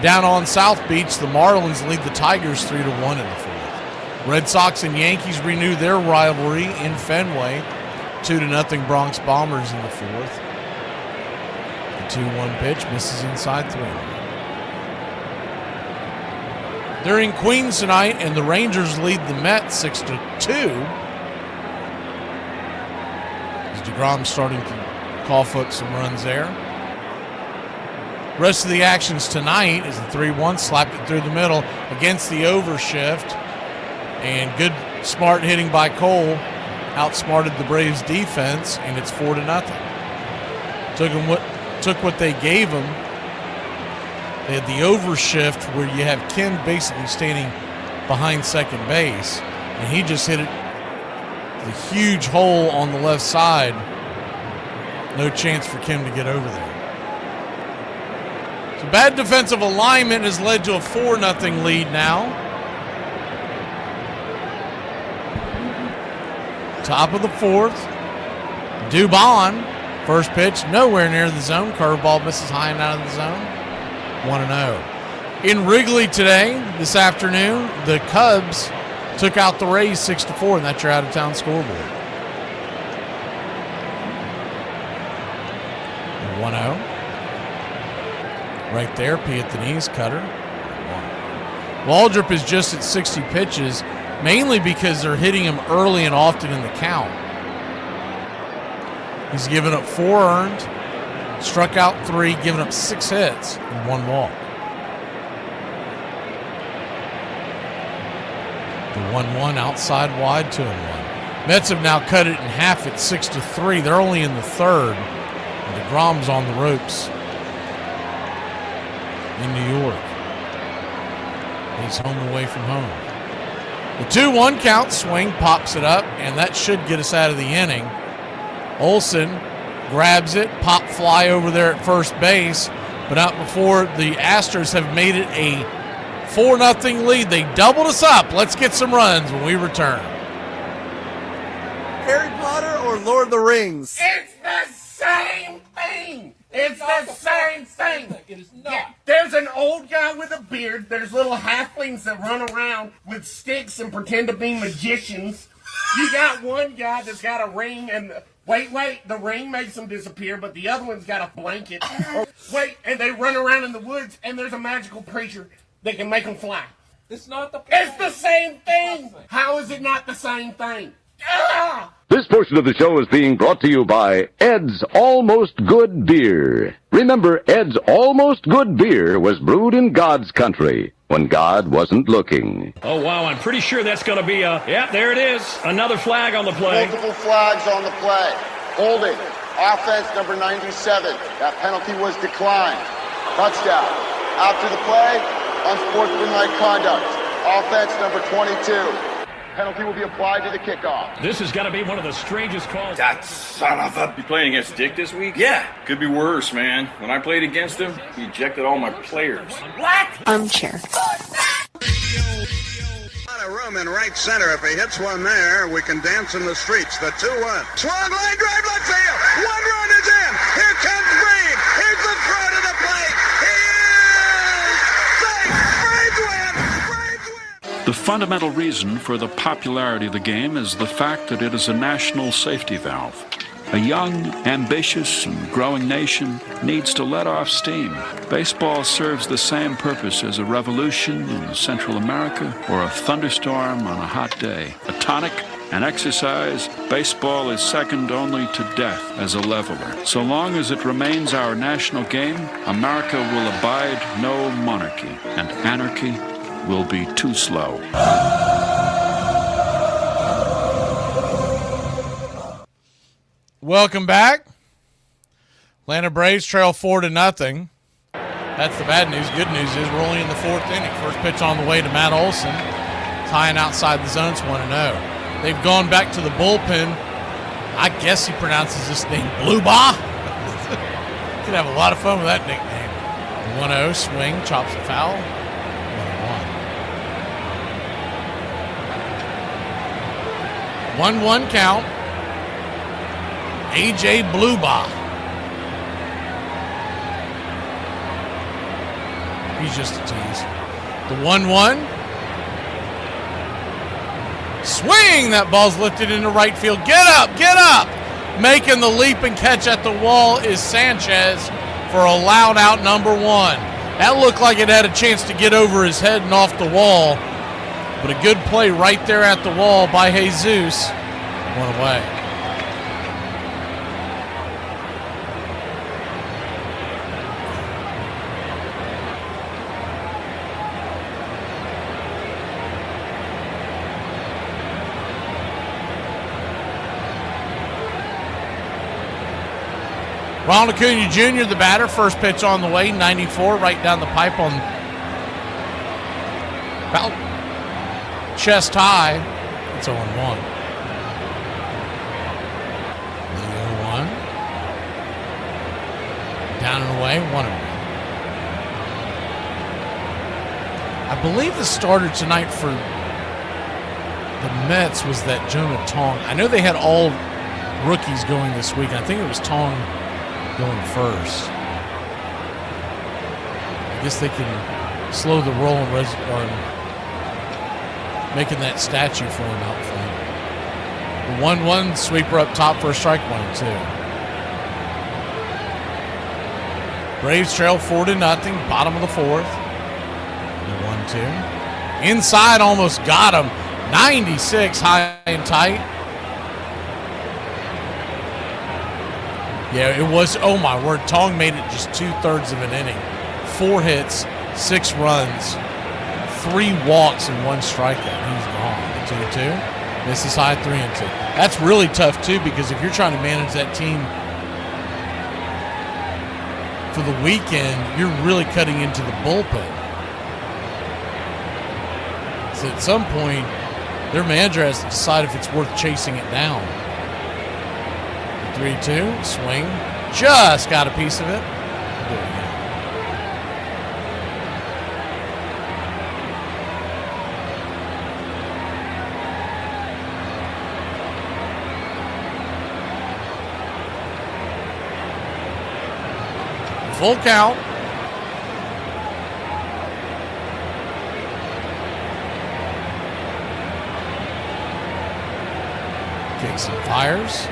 Speaker 2: Down on South Beach, the Marlins lead the Tigers 3-1 in the fourth. Red Sox and Yankees renew their rivalry in Fenway. 2-0 Bronx Bombers in the fourth. The 2-1 pitch misses inside 3. They're in Queens tonight, and the Rangers lead the Mets 6-2. As DeGrom starting to cough up some runs there. Rest of the actions tonight is the 3-1, slapped it through the middle against the overshift. And good, smart hitting by Cole outsmarted the Braves defense, and it's 4-0. Took what they gave him. They had the overshift where you have Kim basically standing behind second base, and he just hit it the huge hole on the left side. No chance for Kim to get over there. So bad defensive alignment has led to a 4-0 lead now. Top of the fourth. Dubon, first pitch, nowhere near the zone. Curveball misses high and out of the zone. 1-0. In Wrigley today, this afternoon, the Cubs took out the Rays 6-4, and that's your out-of-town scoreboard. 1-0. Right there, P at the knees, cutter. Waldrop is just at 60 pitches, mainly because they're hitting him early and often in the count. He's given up 4 earned, struck out 3, given up 6 hits, and 1 walk. The 1-1 outside wide, 2-1. Mets have now cut it in half at 6-3. They're only in the third. DeGrom's on the ropes in New York. He's home away from home. The 2-1 count, swing, pops it up, and that should get us out of the inning. Olsen grabs it, pop fly over there at first base, but not before the Astros have made it a 4-0 lead. They doubled us up. Let's get some runs when we return.
Speaker 1: Harry Potter or Lord of the Rings?
Speaker 8: It's the same thing. It's the same thing. It is not. Yeah, there's an old guy with a beard. There's little halflings that run around with sticks and pretend to be magicians. You got one guy that's got a ring and wait, the ring makes them disappear, but the other one's got a blanket. And they run around in the woods, and there's a magical preacher that can make them fly.
Speaker 1: It's not the.
Speaker 8: It's the same thing. How is it not the same thing? Ah!
Speaker 4: This portion of the show is being brought to you by Ed's Almost Good Beer. Remember, Ed's Almost Good Beer was brewed in God's country when God wasn't looking.
Speaker 9: Oh, wow, I'm pretty sure that's going to be there it is. Another flag on the play.
Speaker 20: Multiple flags on the play. Holding. Offense number 97. That penalty was declined. Touchdown. After the play, unsportsmanlike conduct. Offense number 22. Penalty will be applied to the kickoff.
Speaker 9: This has got to be one of the strangest calls.
Speaker 5: That son of a... You playing against Dick this week? Yeah. Could be worse, man. When I played against him, he ejected all my players.
Speaker 17: What? Armchair.
Speaker 13: A room in right center. If he hits one there, we can dance in the streets. The 2-1. Swung line drive left field. One run is in. Here comes Brave. Here's the throw to the plate. He is safe. Braves win. Braves win.
Speaker 19: The fundamental reason for the popularity of the game is the fact that it is a national safety valve. A young, ambitious, and growing nation needs to let off steam. Baseball serves the same purpose as a revolution in Central America or a thunderstorm on a hot day. A tonic, an exercise, baseball is second only to death as a leveler. So long as it remains our national game, America will abide no monarchy, and anarchy will be too slow.
Speaker 2: Welcome back. Atlanta Braves trail 4-0. That's the bad news. Good news is we're only in the fourth inning. First pitch on the way to Matt Olson. Tying outside the zone. It's 1-0. They've gone back to the bullpen. I guess he pronounces this name Blueba. Could have a lot of fun with that nickname. 1-0 swing. Chops a foul. 1-1 count. A.J. Blueba. He's just a tease. The 1-1. Swing! That ball's lifted into right field. Get up! Get up! Making the leap and catch at the wall is Sanchez for a loud out number 1. That looked like it had a chance to get over his head and off the wall. But a good play right there at the wall by Jesus. One away. Ronald Acuna Jr., the batter, first pitch on the way, 94, right down the pipe on about chest high. It's 0-1. The 0-1. Down and away, 1-1. I believe the starter tonight for the Mets was that Jonah Tong. I know they had all rookies going this week. I think it was Tong going first. I guess they can slow the roll and making that statue for him out front. The 1-1 sweeper up top for a strike, 1-2. Braves trail 4-0, bottom of the fourth. The 1-2. Inside, almost got him. 96, high and tight. Yeah, it was, oh my word, Tong made it just 2/3 of an inning. 4 hits, 6 runs, 3 walks, and 1 strikeout. He's gone. 2-2. Misses high, 3-2. That's really tough, too, because if you're trying to manage that team for the weekend, you're really cutting into the bullpen. So at some point, their manager has to decide if it's worth chasing it down. 3-2, swing, just got a piece of it. Do it again. Full count. Kicks and fires.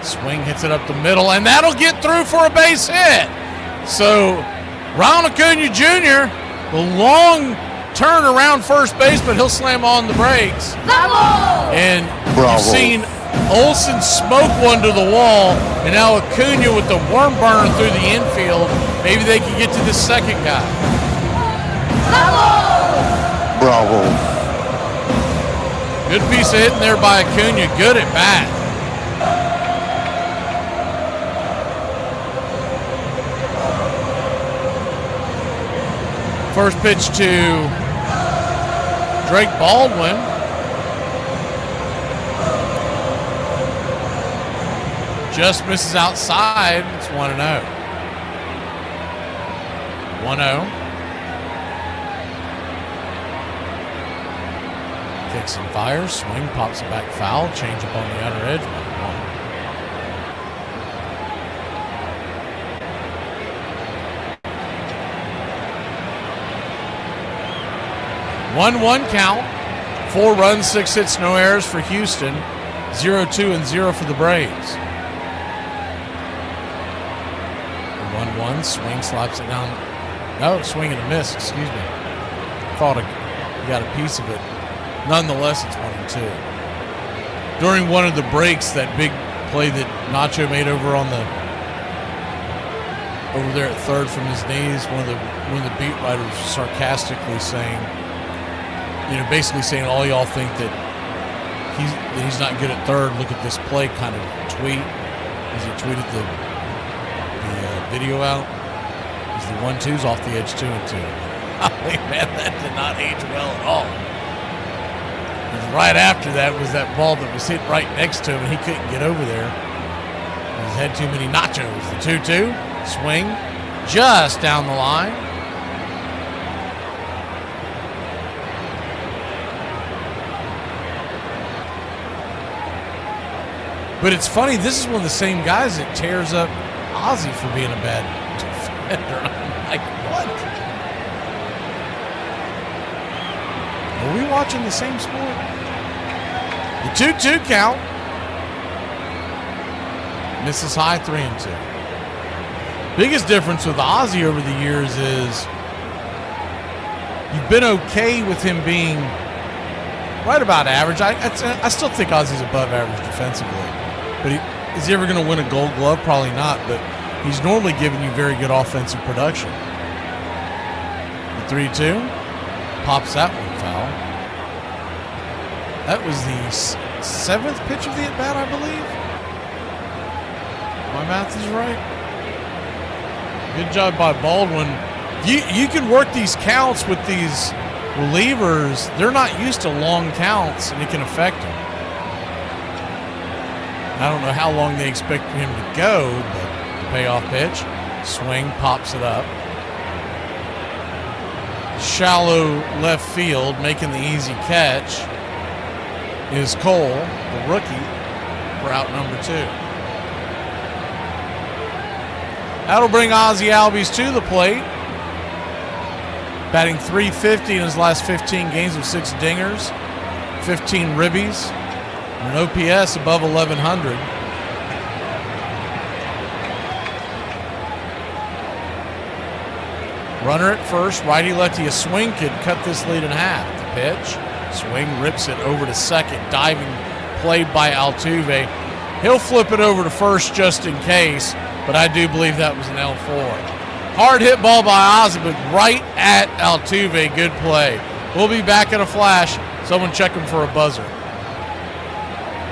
Speaker 2: Swing hits it up the middle, and that'll get through for a base hit. So, Ronald Acuna Jr., the long turn around first base, but he'll slam on the brakes.
Speaker 7: Bravo!
Speaker 2: And
Speaker 7: Bravo.
Speaker 2: you've seen Olsen smoke one to the wall, and now Acuna with the worm burner through the infield. Maybe they can get to the second guy.
Speaker 22: Bravo.
Speaker 2: Good piece of hitting there by Acuna. Good at bat. First pitch to Drake Baldwin. Just misses outside. It's 1-0. 1-0. Kicks and fires. Swing. Pops it back foul. Change up on the outer edge. 1-1 count. 4 runs, 6 hits, no errors for Houston. 0-2 and 0 for the Braves. 1-1, swing, slaps it down. No, swing and a miss, excuse me. Thought he got a piece of it. Nonetheless, it's 1-2. During one of the breaks, that big play that Nacho made over there at third from his knees, one of the beat writers was sarcastically saying, basically saying all y'all think that he's not good at third. Look at this play kind of tweet. As he tweeted the video out. He's the 1-2s off the edge 2-2. I mean, man, that did not age well at all. And right after that was that ball that was hit right next to him, and he couldn't get over there. He's had too many nachos. The 2-2 swing just down the line. But it's funny, this is one of the same guys that tears up Ozzie for being a bad defender. I'm like, what? Are we watching the same sport? The 2-2 count. Misses high, 3-2. Biggest difference with Ozzie over the years is you've been okay with him being right about average. I still think Ozzie's above average defensively. But is he ever going to win a Gold Glove? Probably not, but he's normally giving you very good offensive production. The 3-2 pops that one foul. That was the 7th pitch of the at-bat, I believe. My math is right. Good job by Baldwin. You can work these counts with these relievers. They're not used to long counts, and it can affect them. I don't know how long they expect him to go, but the payoff pitch, swing, pops it up. Shallow left field, making the easy catch, is Cole, the rookie, for out number 2. That'll bring Ozzie Albies to the plate. Batting .350 in his last 15 games with 6 dingers, 15 ribbies, and an OPS above 1,100. Runner at first, righty-lefty, a swing could cut this lead in half. The pitch, swing, rips it over to second, diving play by Altuve. He'll flip it over to first just in case, but I do believe that was an L4. Hard hit ball by Ozzie, but right at Altuve. Good play. We'll be back in a flash. Someone check him for a buzzer.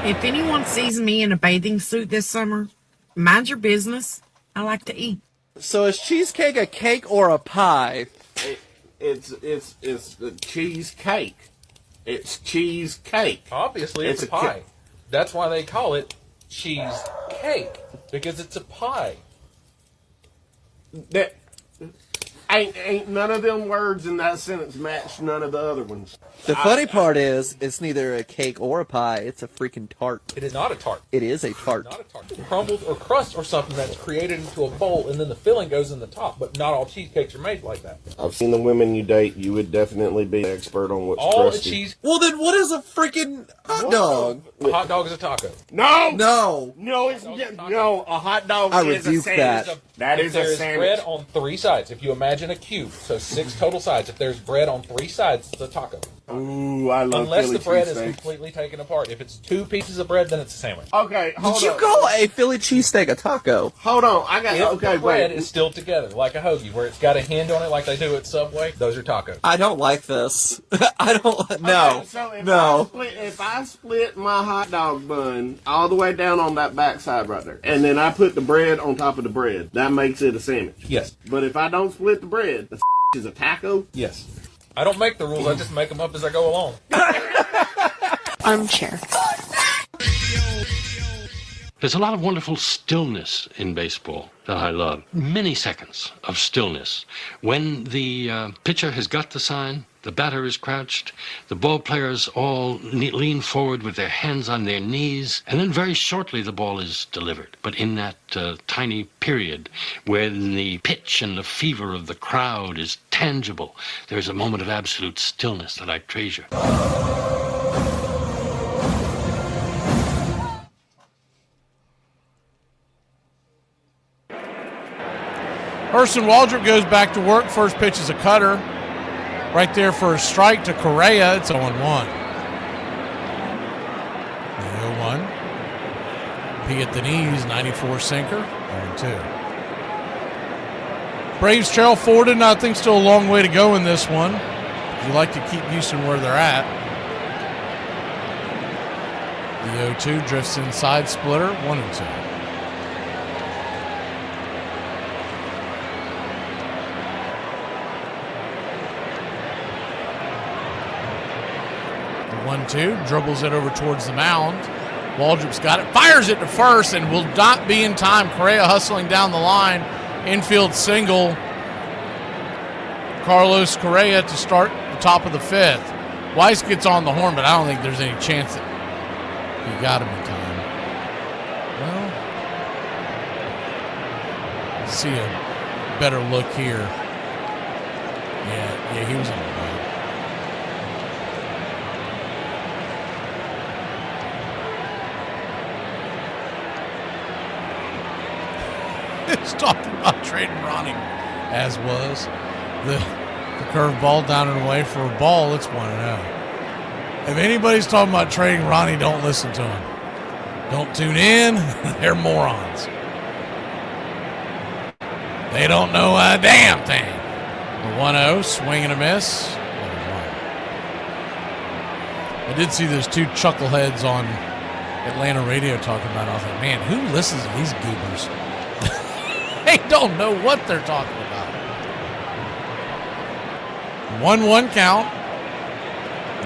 Speaker 10: If anyone sees me in a bathing suit this summer, mind your business. I like to eat.
Speaker 1: So is cheesecake a cake or a pie?
Speaker 8: It's the cheesecake. It's cheesecake.
Speaker 11: Obviously, it's a pie. That's why they call it cheesecake, because it's a pie.
Speaker 8: That ain't none of them words in that sentence match none of the other ones.
Speaker 1: The funny part is, it's neither a cake or a pie. It's a freaking tart.
Speaker 11: It is not a tart.
Speaker 1: It is a tart.
Speaker 11: Not a tart. Crumbles or crust or something that's created into a bowl, and then the filling goes in the top. But not all cheesecakes are made like that.
Speaker 8: I've seen the women you date. You would definitely be an expert on what's
Speaker 11: all
Speaker 8: crusty.
Speaker 11: the cheese.
Speaker 1: Well, then what is a freaking hot dog?
Speaker 11: A hot dog is a taco.
Speaker 8: No,
Speaker 11: it's
Speaker 8: no. A hot dog
Speaker 1: I
Speaker 8: is a
Speaker 1: rebuke
Speaker 8: sandwich.
Speaker 1: that.
Speaker 8: That is a
Speaker 11: There's
Speaker 8: sandwich.
Speaker 11: bread on 3 sides. If you imagine a cube, so 6 total sides. If there's bread on 3 sides, it's a taco.
Speaker 8: Ooh, I love
Speaker 11: Unless
Speaker 8: Philly
Speaker 11: the bread is
Speaker 8: cheesesteak.
Speaker 11: completely taken apart. If it's 2 pieces of bread, then it's a sandwich.
Speaker 8: Okay, hold
Speaker 1: Did you
Speaker 8: on.
Speaker 1: call a Philly cheesesteak a taco?
Speaker 8: Hold on, I got
Speaker 11: If
Speaker 8: okay.
Speaker 11: the bread
Speaker 8: Wait,
Speaker 11: is still together, like a hoagie, where it's got a hinge on it, like they do at Subway. Those are tacos.
Speaker 1: I don't like this. I don't. No.
Speaker 8: Okay, so
Speaker 1: No.
Speaker 8: if I split my hot dog bun all the way down on that back side right there, and then I put the bread on top of the bread, that makes it a sandwich.
Speaker 11: Yes.
Speaker 8: But if I don't split the bread, the is a taco.
Speaker 11: Yes. I don't make the rules. I just make them up as I go along.
Speaker 17: Armchair.
Speaker 3: There's a lot of wonderful stillness in baseball that I love. Milliseconds of stillness. When the pitcher has got the sign, the batter is crouched, the ball players all lean forward with their hands on their knees, and then very shortly the ball is delivered. But in that tiny period when the pitch and the fever of the crowd is tangible, there's a moment of absolute stillness that I treasure.
Speaker 2: Hurston Waldrop goes back to work. First pitch is a cutter. Right there for a strike to Correa. It's 0-1. The 0-1. P at the knees, 94 sinker. 0-2. Braves trail 4-0. Still a long way to go in this one. You like to keep Houston where they're at. The 0-2 drifts inside, splitter, 1-2. The 1-2 dribbles it over towards the mound. Waldrop's got it, fires it to first, and will not be in time. Correa hustling down the line. Infield single. Carlos Correa to start the top of the fifth. Weiss gets on the horn, but I don't think there's any chance that he got him in time. Well, let's see a better look here. Yeah, he was on the ball. It's talking about trading Ronnie, as was the curveball down and away for a ball. It's 1-0. If anybody's talking about trading Ronnie, don't listen to him. Don't tune in. They're morons. They don't know a damn thing. The 1-0, swing and a miss. 1-1. I did see those two chuckleheads on Atlanta radio talking about it. I was like, man, who listens to these goobers? They don't know what they're talking about. 1-1 count.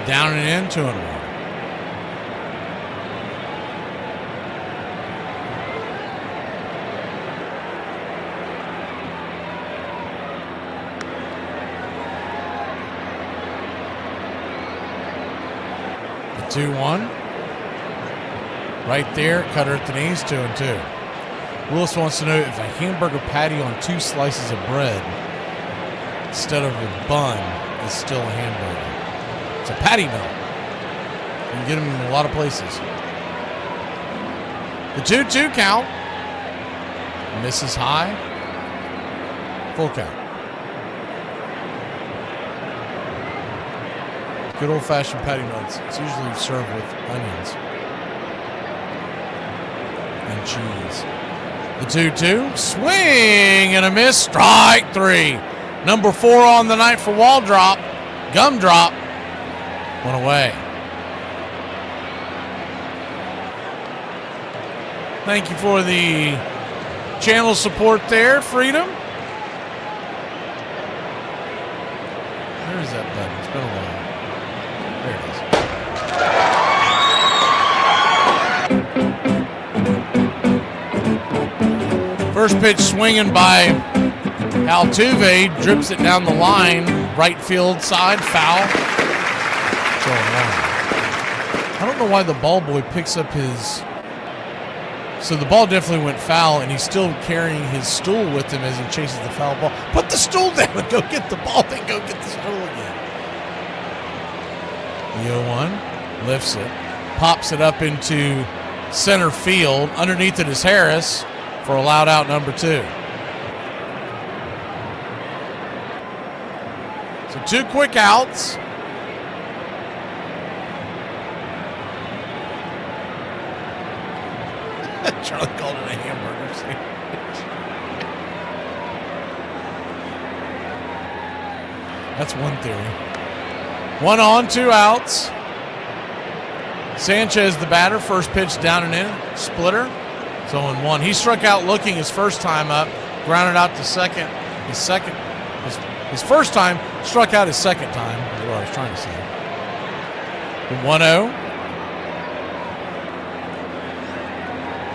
Speaker 2: Down and in, 2-1. The 2-1. Right there, cutter at the knees, 2-2. Willis wants to know if a hamburger patty on 2 slices of bread instead of a bun is still a hamburger. It's a patty melt. You can get them in a lot of places. The 2-2 count. Misses high. Full count. Good old-fashioned patty melts. It's usually served with onions and cheese. The 2-2, swing and a miss, strike 3. Number 4 on the night for Waldrop. Gumdrop went away. Thank you for the channel support there, Freedom. Where is that button? It's been a while. There it is. First pitch swinging by Altuve, drips it down the line, right field side, foul. I don't know why the ball boy picks up his... So the ball definitely went foul, and he's still carrying his stool with him as he chases the foul ball. Put the stool down and go get the ball, then go get the stool again. The 0-1 lifts it, pops it up into center field. Underneath it is Harris for a loud out number 2. So 2 quick outs. Charlie called it a hamburger sandwich. That's one theory. 1 on, 2 outs. Sanchez, the batter, first pitch down and in, splitter. It's 0-1. He struck out looking his first time up, grounded out to second. His His first time, struck out his second time. That's what I was trying to say. The 1-0.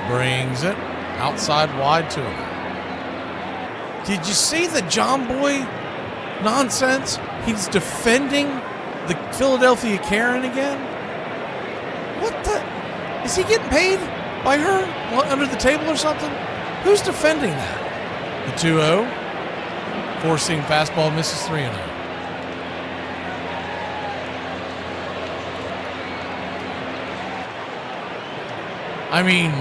Speaker 2: Brings it outside wide to him. Did you see the John Boy nonsense? He's defending the Philadelphia Karen again? What the? Is he getting paid by her under the table or something? Who's defending that? The 2-0. Four-seam fastball misses 3-0. I mean,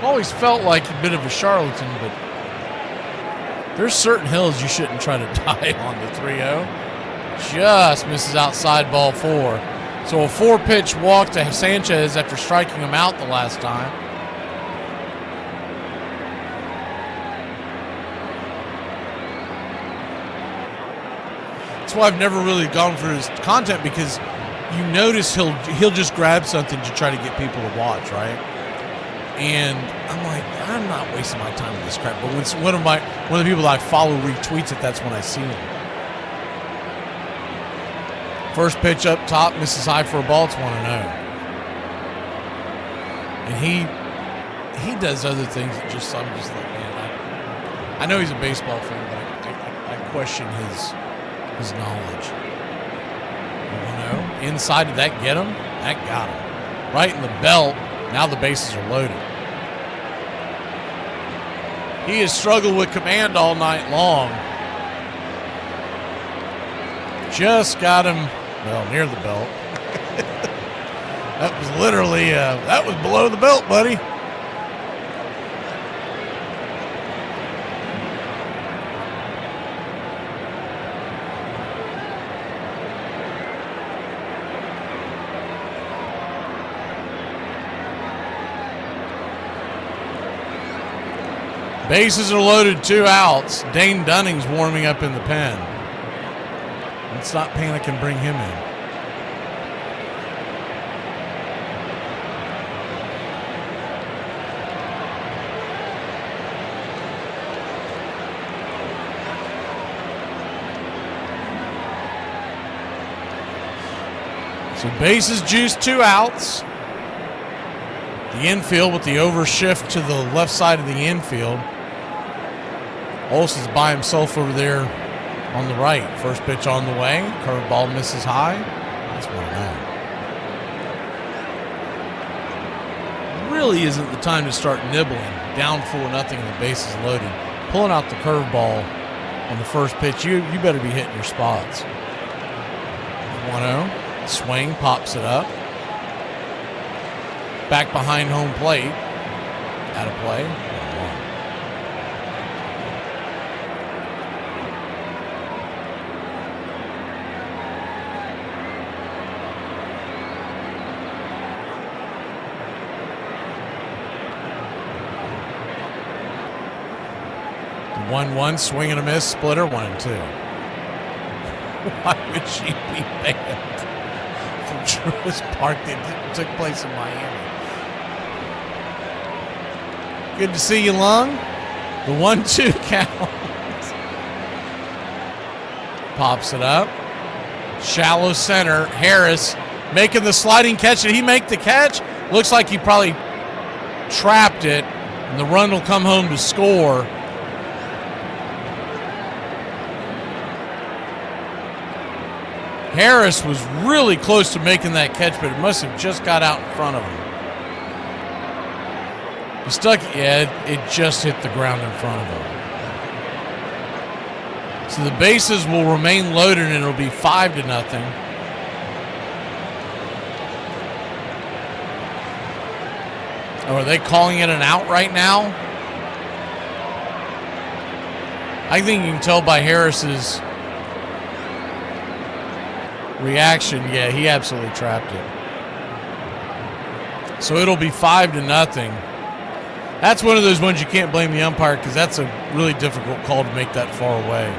Speaker 2: always felt like a bit of a charlatan, but there's certain hills you shouldn't try to die on. The 3-0. Just misses outside ball 4. So a 4-pitch walk to Sanchez after striking him out the last time. That's why I've never really gone for his content, because you notice he'll just grab something to try to get people to watch, right? And I'm like, I'm not wasting my time with this crap. But when one of the people that I follow retweets it, that's when I see him. First pitch up top, misses high for a ball. It's 1-0. And he does other things that I'm just like, man, I know he's a baseball fan, but I question his knowledge. 1-0. Inside, did that get him? That got him. Right in the belt. Now the bases are loaded. He has struggled with command all night long. Just got him, well, near the belt. That was literally, that was below the belt, buddy. Bases are loaded, 2 outs. Dane Dunning's warming up in the pen. Let's not panic and bring him in. So bases juiced, 2 outs. The infield with the overshift to the left side of the infield. Olson's by himself over there on the right. First pitch on the way. Curveball misses high. That's 1-0. Really isn't the time to start nibbling. Down 4-0 and the bases loaded. Pulling out the curveball on the first pitch, you better be hitting your spots. 1-0. Swing, pops it up. Back behind home plate. Out of play. 1-1, swing and a miss, splitter, 1-2. Why would she be banned from Truist Park that took place in Miami? Good to see you, Lung. The 1-2 count. Pops it up. Shallow center. Harris making the sliding catch. Did he make the catch? Looks like he probably trapped it, and the run will come home to score. Harris was really close to making that catch, but it must have just got out in front of him. He stuck, yeah, it just hit the ground in front of him. So the bases will remain loaded, and it'll be 5-0. Oh, are they calling it an out right now? I think you can tell by Harris's reaction. Yeah, he absolutely trapped it. So it'll be 5-0. That's one of those ones you can't blame the umpire, because that's a really difficult call to make that far away.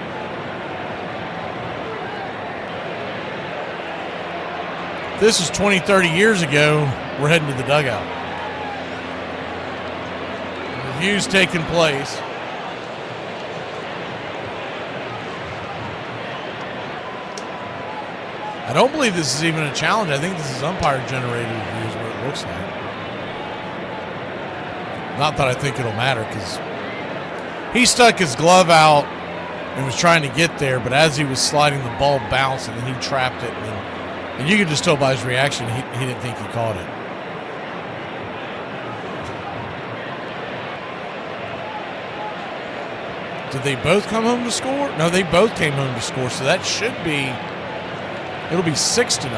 Speaker 2: This is 20, 30 years ago. We're heading to the dugout. The review's taking place. I don't believe this is even a challenge. I think this is umpire-generated review is what it looks like. Not that I think it'll matter, because he stuck his glove out and was trying to get there, but as he was sliding, the ball bounced, and then he trapped it. And you could just tell by his reaction he didn't think he caught it. Did they both come home to score? No, they both came home to score, so that should be... It'll be 6-0.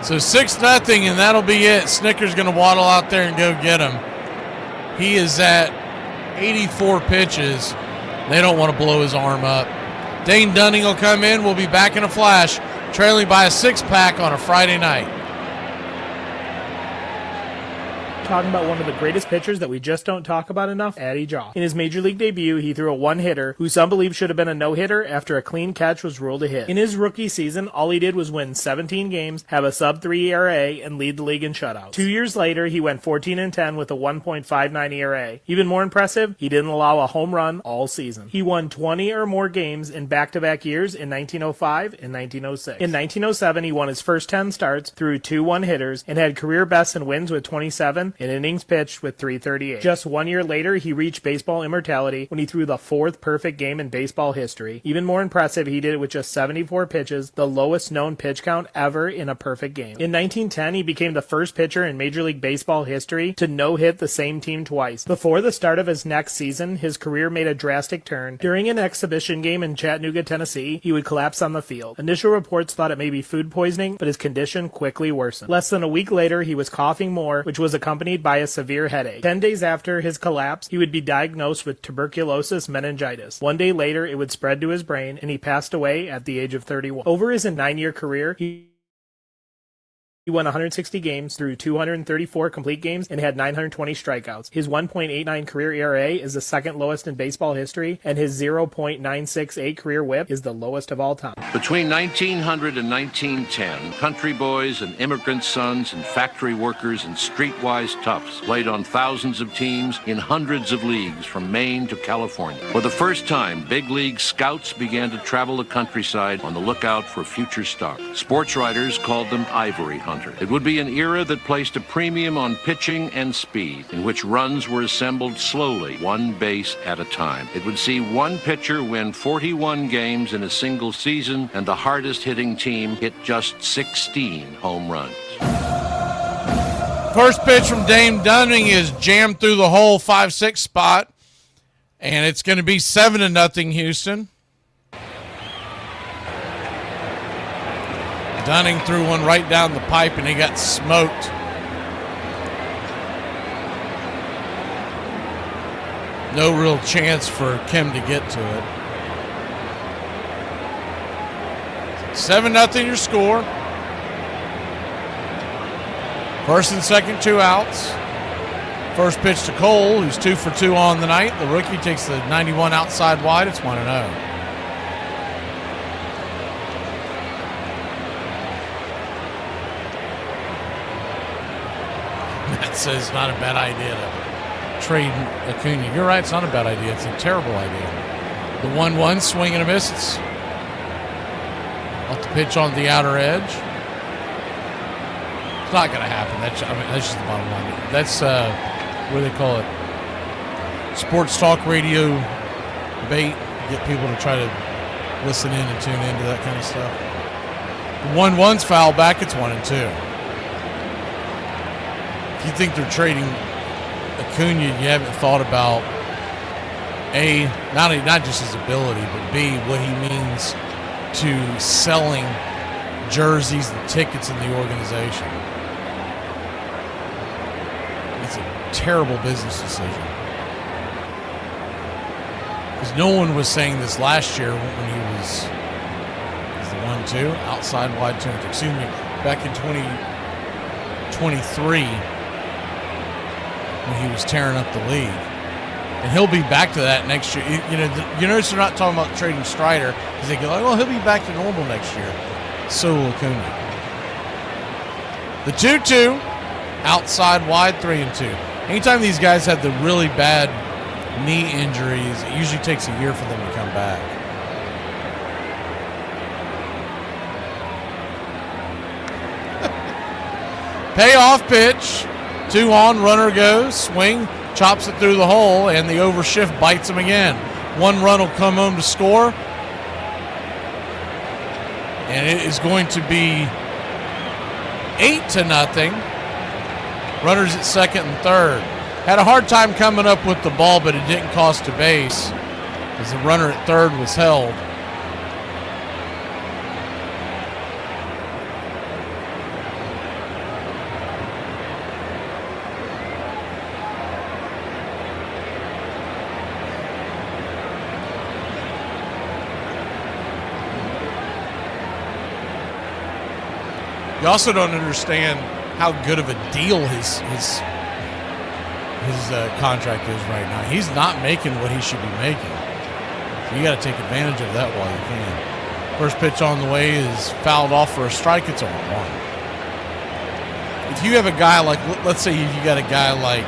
Speaker 2: So 6-0, and that'll be it. Snicker's going to waddle out there and go get him. He is at 84 pitches. They don't want to blow his arm up. Dane Dunning will come in. We'll be back in a flash, trailing by a 6-pack on a Friday night.
Speaker 6: Talking about one of the greatest pitchers that we just don't talk about enough, Addie Jaw. In his major league debut, he threw a one-hitter, who some believe should have been a no-hitter after a clean catch was ruled a hit. In his rookie season, all he did was win 17 games, have a sub-3 ERA, and lead the league in shutouts. 2 years later, he went 14-10 with a 1.59 ERA. Even more impressive, he didn't allow a home run all season. He won 20 or more games in back-to-back years in 1905 and 1906. In 1907, he won his first 10 starts, threw 2 one-hitters, and had career bests in wins with 27 and innings pitched with 338. Just 1 year later, he reached baseball immortality when he threw the 4th perfect game in baseball history. Even more impressive, he did it with just 74 pitches, the lowest known pitch count ever in a perfect game. In 1910, he became the first pitcher in Major League Baseball history to no-hit the same team twice. Before the start of his next season, his career made a drastic turn. During an exhibition game in Chattanooga, Tennessee, he would collapse on the field. Initial reports thought it may be food poisoning, but his condition quickly worsened. Less than a week later, he was coughing more, which was accompanied by a severe headache. 10 days after his collapse, he would be diagnosed with tuberculosis meningitis. 1 day later, it would spread to his brain, and he passed away at the age of 31. Over his 9-year career, he won 160 games, threw 234 complete games, and had 920 strikeouts. His 1.89 career ERA is the second lowest in baseball history, and his 0.968 career whip is the lowest of all time.
Speaker 12: Between 1900 and 1910, country boys and immigrant sons and factory workers and streetwise toughs played on thousands of teams in hundreds of leagues from Maine to California. For the first time, big league scouts began to travel the countryside on the lookout for future stars. Sports writers called them ivory hunters. It would be an era that placed a premium on pitching and speed, in which runs were assembled slowly, one base at a time. It would see one pitcher win 41 games in a single season, and the hardest hitting team hit just 16 home runs.
Speaker 2: First pitch from Dane Dunning is jammed through the hole, 5-6 spot, and it's going to be 7-0 Houston. Dunning threw one right down the pipe, and he got smoked. No real chance for Kim to get to it. 7-0 your score. First and second, 2 outs. First pitch to Cole, who's 2 for 2 on the night. The rookie takes the 91 outside wide. It's 1-0. Matt says not a bad idea to trade Acuna. You're right, it's not a bad idea. It's a terrible idea. The 1-1, swing and a miss. It's off the pitch on the outer edge. It's not going to happen. That's just the bottom line. That's, what do they call it? Sports talk radio bait. Get people to try to listen in and tune into that kind of stuff. The 1-1's foul back. It's 1-2. If you think they're trading Acuna, you haven't thought about A, not just his ability, but B, what he means to selling jerseys and tickets in the organization. It's a terrible business decision. Because no one was saying this last year when he was the 1-2, outside wide 2. Excuse me, back in 2023. When he was tearing up the league. And he'll be back to that next year. You notice they're not talking about trading Strider because they go, oh, he'll be back to normal next year. So will Acuna. The 2-2, outside wide, 3-2. Anytime these guys have the really bad knee injuries, it usually takes a year for them to come back. Payoff pitch. 2 on, runner goes, swing, chops it through the hole, and the overshift bites him again. 1 run will come home to score. And it is going to be 8-0. Runners at second and third. Had a hard time coming up with the ball, but it didn't cost a base as the runner at third was held. You also don't understand how good of a deal his contract is right now. He's not making what he should be making. So you got to take advantage of that while you can. First pitch on the way is fouled off for a strike. It's on 1. If you have a guy like, let's say you got a guy like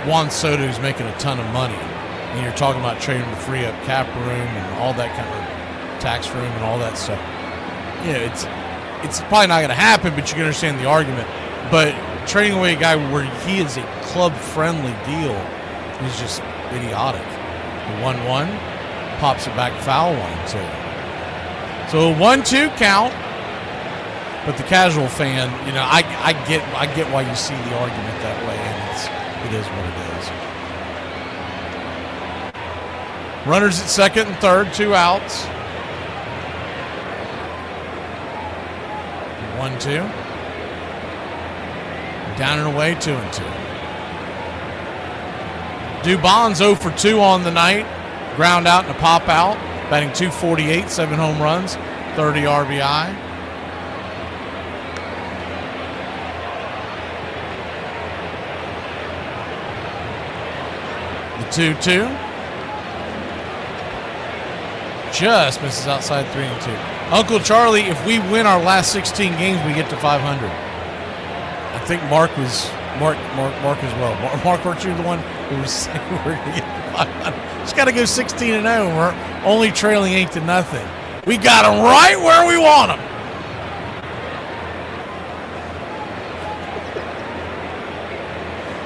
Speaker 2: Juan Soto who's making a ton of money, and you're talking about trading to free up cap room and all that kind of tax room and all that stuff. It's probably not going to happen, but you can understand the argument. But trading away a guy where he is a club-friendly deal is just idiotic. The 1-1 pops it back foul 1-2. So a 1-2 count. But the casual fan, I get why you see the argument that way, and it is what it is. Runners at second and third, 2 outs. 1-2. Down and away, 2-2. Dubon's 0 for 2 on the night. Ground out and a pop out. Batting .248, 7 home runs, 30 RBI. The 2-2. Just misses outside 3-2. Uncle Charlie, if we win our last 16 games, we get to 500. I think Mark as well. Mark, weren't you the one who was saying we're going to get to 500? Just got to go 16-0. We're only trailing 8-0. We got them right where we want them.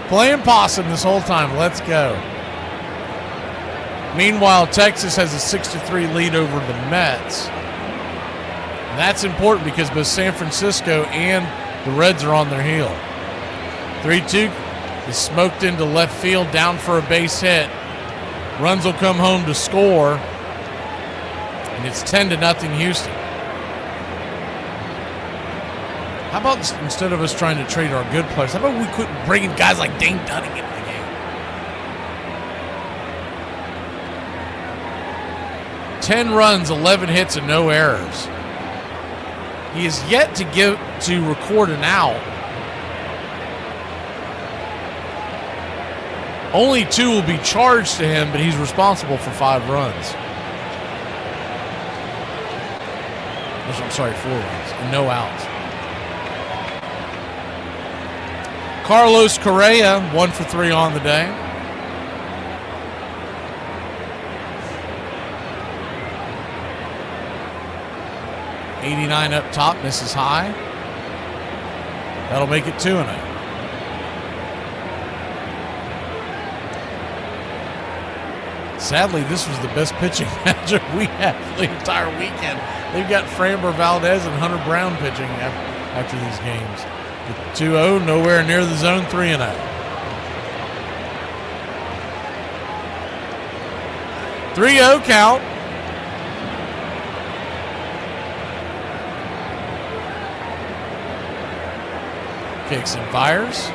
Speaker 2: Playing possum this whole time. Let's go. Meanwhile, Texas has a 6-3 lead over the Mets. And that's important because both San Francisco and the Reds are on their heel. 3-2 is smoked into left field, down for a base hit. Runs will come home to score. And it's 10-0 Houston. How about instead of us trying to trade our good players, how about we quit bringing guys like Dane Dunning into the game? Ten runs, 11 hits, and no errors. He is yet to record an out. Only 2 will be charged to him, but he's responsible for 5 runs. I'm sorry, 4 runs and no outs. Carlos Correa, 1 for 3 on the day. '89 up top, misses high. That'll make it 2-0. Sadly, this was the best pitching matchup we had for the entire weekend. They've got Framber Valdez and Hunter Brown pitching after these games. The 2-0, nowhere near the zone, 3-0. .3-0 count. Kicks and fires.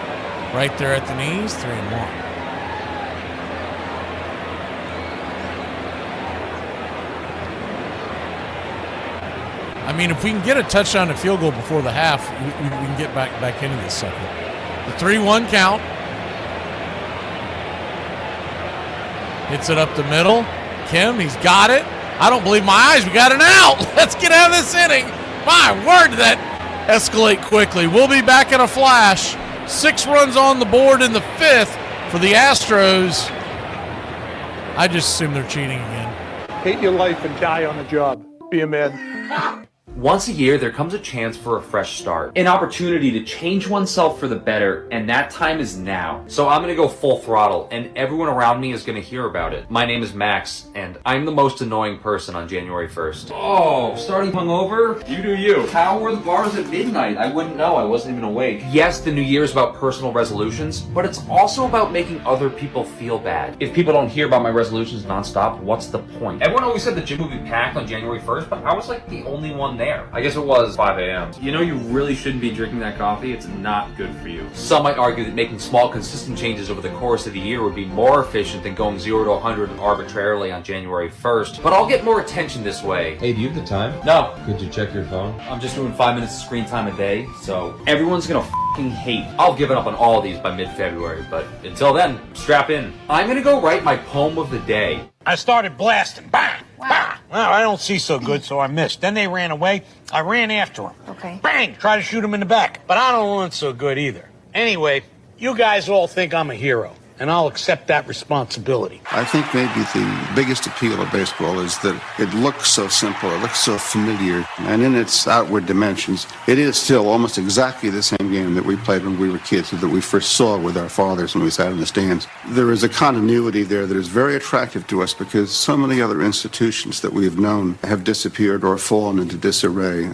Speaker 2: Right there at the knees, 3-1. I mean, if we can get a touchdown and field goal before the half, we can get back into this sucker. The 3-1 count. Hits it up the middle. Kim, he's got it. I don't believe my eyes. We got an out. Let's get out of this inning. My word, that escalate quickly. We'll be back in a flash. 6 runs on the board in the 5th for the Astros. I just assume they're cheating again.
Speaker 15: Hate your life and die on the job. Be a man.
Speaker 16: Once a year, there comes a chance for a fresh start. An opportunity to change oneself for the better, and that time is now. So I'm gonna go full throttle, and everyone around me is gonna hear about it. My name is Max, and I'm the most annoying person on January 1st. Oh, starting hungover? You do you. How were the bars at midnight? I wouldn't know, I wasn't even awake. Yes, the new year is about personal resolutions, but it's also about making other people feel bad. If people don't hear about my resolutions nonstop, what's the point? Everyone always said the gym would be packed on January 1st, but I was like the only one there. I guess it was 5 a.m. You know you really shouldn't be drinking that coffee. It's not good for you. Some might argue that making small, consistent changes over the course of the year would be more efficient than going 0 to 100 arbitrarily on January 1st. But I'll get more attention this way.
Speaker 21: Hey, do you have the time?
Speaker 16: No.
Speaker 21: Could you check your phone?
Speaker 16: I'm just doing 5 minutes of screen time a day, so everyone's gonna f***ing hate. I'll give it up on all of these by mid-February, but until then, strap in. I'm gonna go write my poem of the day.
Speaker 23: I started blasting. Bang! Bang! Well, I don't see so good, so I missed. Then they ran away. I ran after them.
Speaker 17: Okay.
Speaker 23: Bang! Try to shoot him in the back. But I don't want so good either. Anyway, you guys all think I'm a hero, and I'll accept that responsibility.
Speaker 24: I think maybe the biggest appeal of baseball is that it looks so simple, it looks so familiar, and in its outward dimensions, it is still almost exactly the same game that we played when we were kids, or that we first saw with our fathers when we sat in the stands. There is a continuity there that is very attractive to us because so many other institutions that we have known have disappeared or fallen into disarray.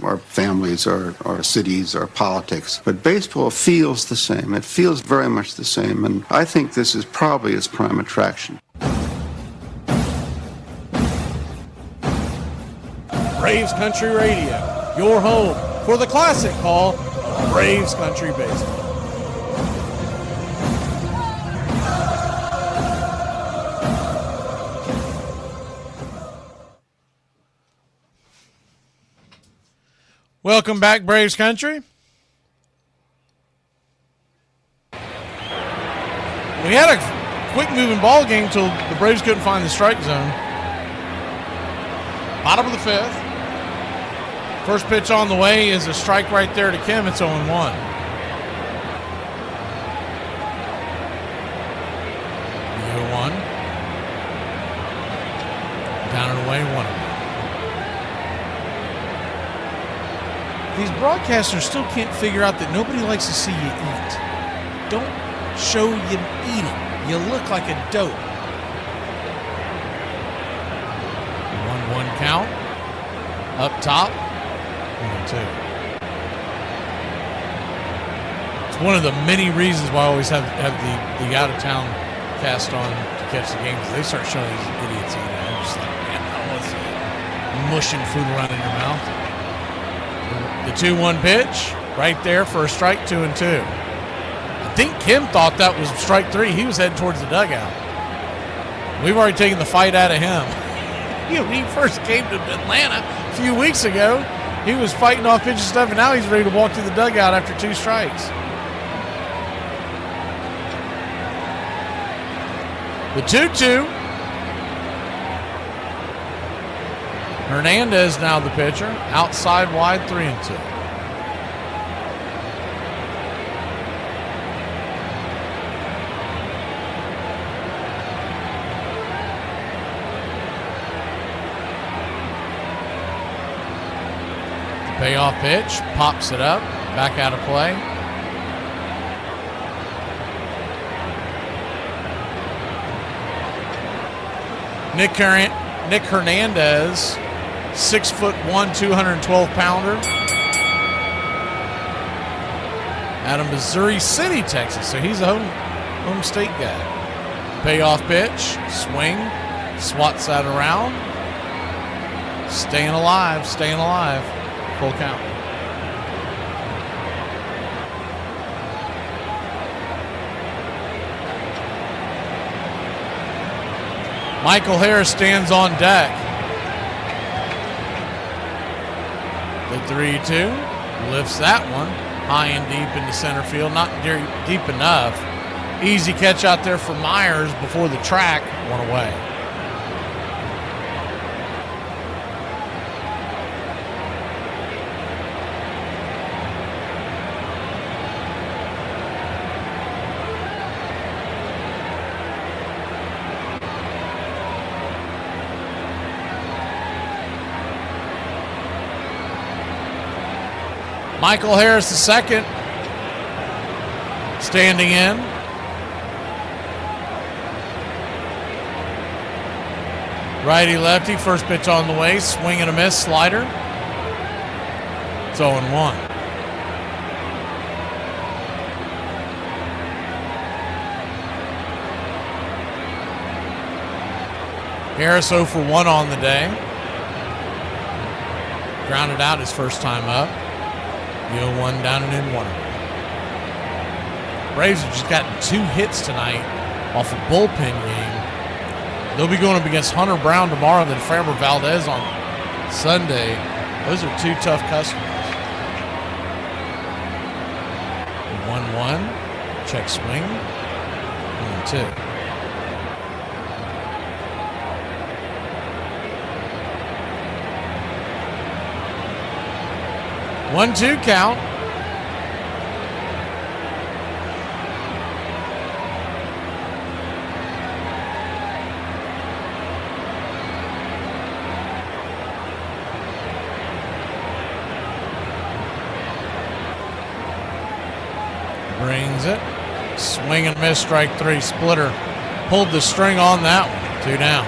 Speaker 24: Our families, our cities, our politics. But baseball feels the same. It feels very much the same, and I think this is probably its prime attraction.
Speaker 2: Braves Country Radio, your home for the classic call, Braves Country Baseball. Welcome back, Braves Country. We had a quick-moving ball game until the Braves couldn't find the strike zone. Bottom of the 5th. First pitch on the way is a strike right there to Kim. It's 0-1. The 0-1. Down and away, 1-1. These broadcasters still can't figure out that nobody likes to see you eat. Don't show you eating. You look like a dope. 1-1 count. Up top. 1-2. It's one of the many reasons why I always have the out-of-town cast on to catch the game, because they start showing these idiots eating. I'm just like, man, I want to see you mushing food around in your mouth. The 2-1 pitch. Right there for a strike, 2-2. I think Kim thought that was strike 3. He was heading towards the dugout. We've already taken the fight out of him. When he first came to Atlanta a few weeks ago, he was fighting off pitch and stuff, and now he's ready to walk to the dugout after 2 strikes. The 2-2. Hernandez now the pitcher. Outside wide, 3-2. Payoff pitch, pops it up, back out of play. Nick Hernandez, 6'1", 212-pounder. Out of Missouri City, Texas, so he's a home state guy. Payoff pitch, swing, swats that around. Staying alive. Full count. Michael Harris stands on deck. The 3-2 lifts that one high and deep into center field. Not deep enough. Easy catch out there for Myers before the track. One away. Michael Harris II standing in. Righty lefty, first pitch on the way, swing and a miss, slider. It's 0-1. Harris 0 for 1 on the day. Grounded out his first time up. The 0-1 down and in 1. Braves have just gotten 2 hits tonight off a bullpen game. They'll be going up against Hunter Brown tomorrow and then Framber Valdez on Sunday. Those are 2 tough customers. 1-1. Check swing. 1-2. One-two count. Brings it. Swing and miss, strike 3. Splitter pulled the string on that one. 2 down.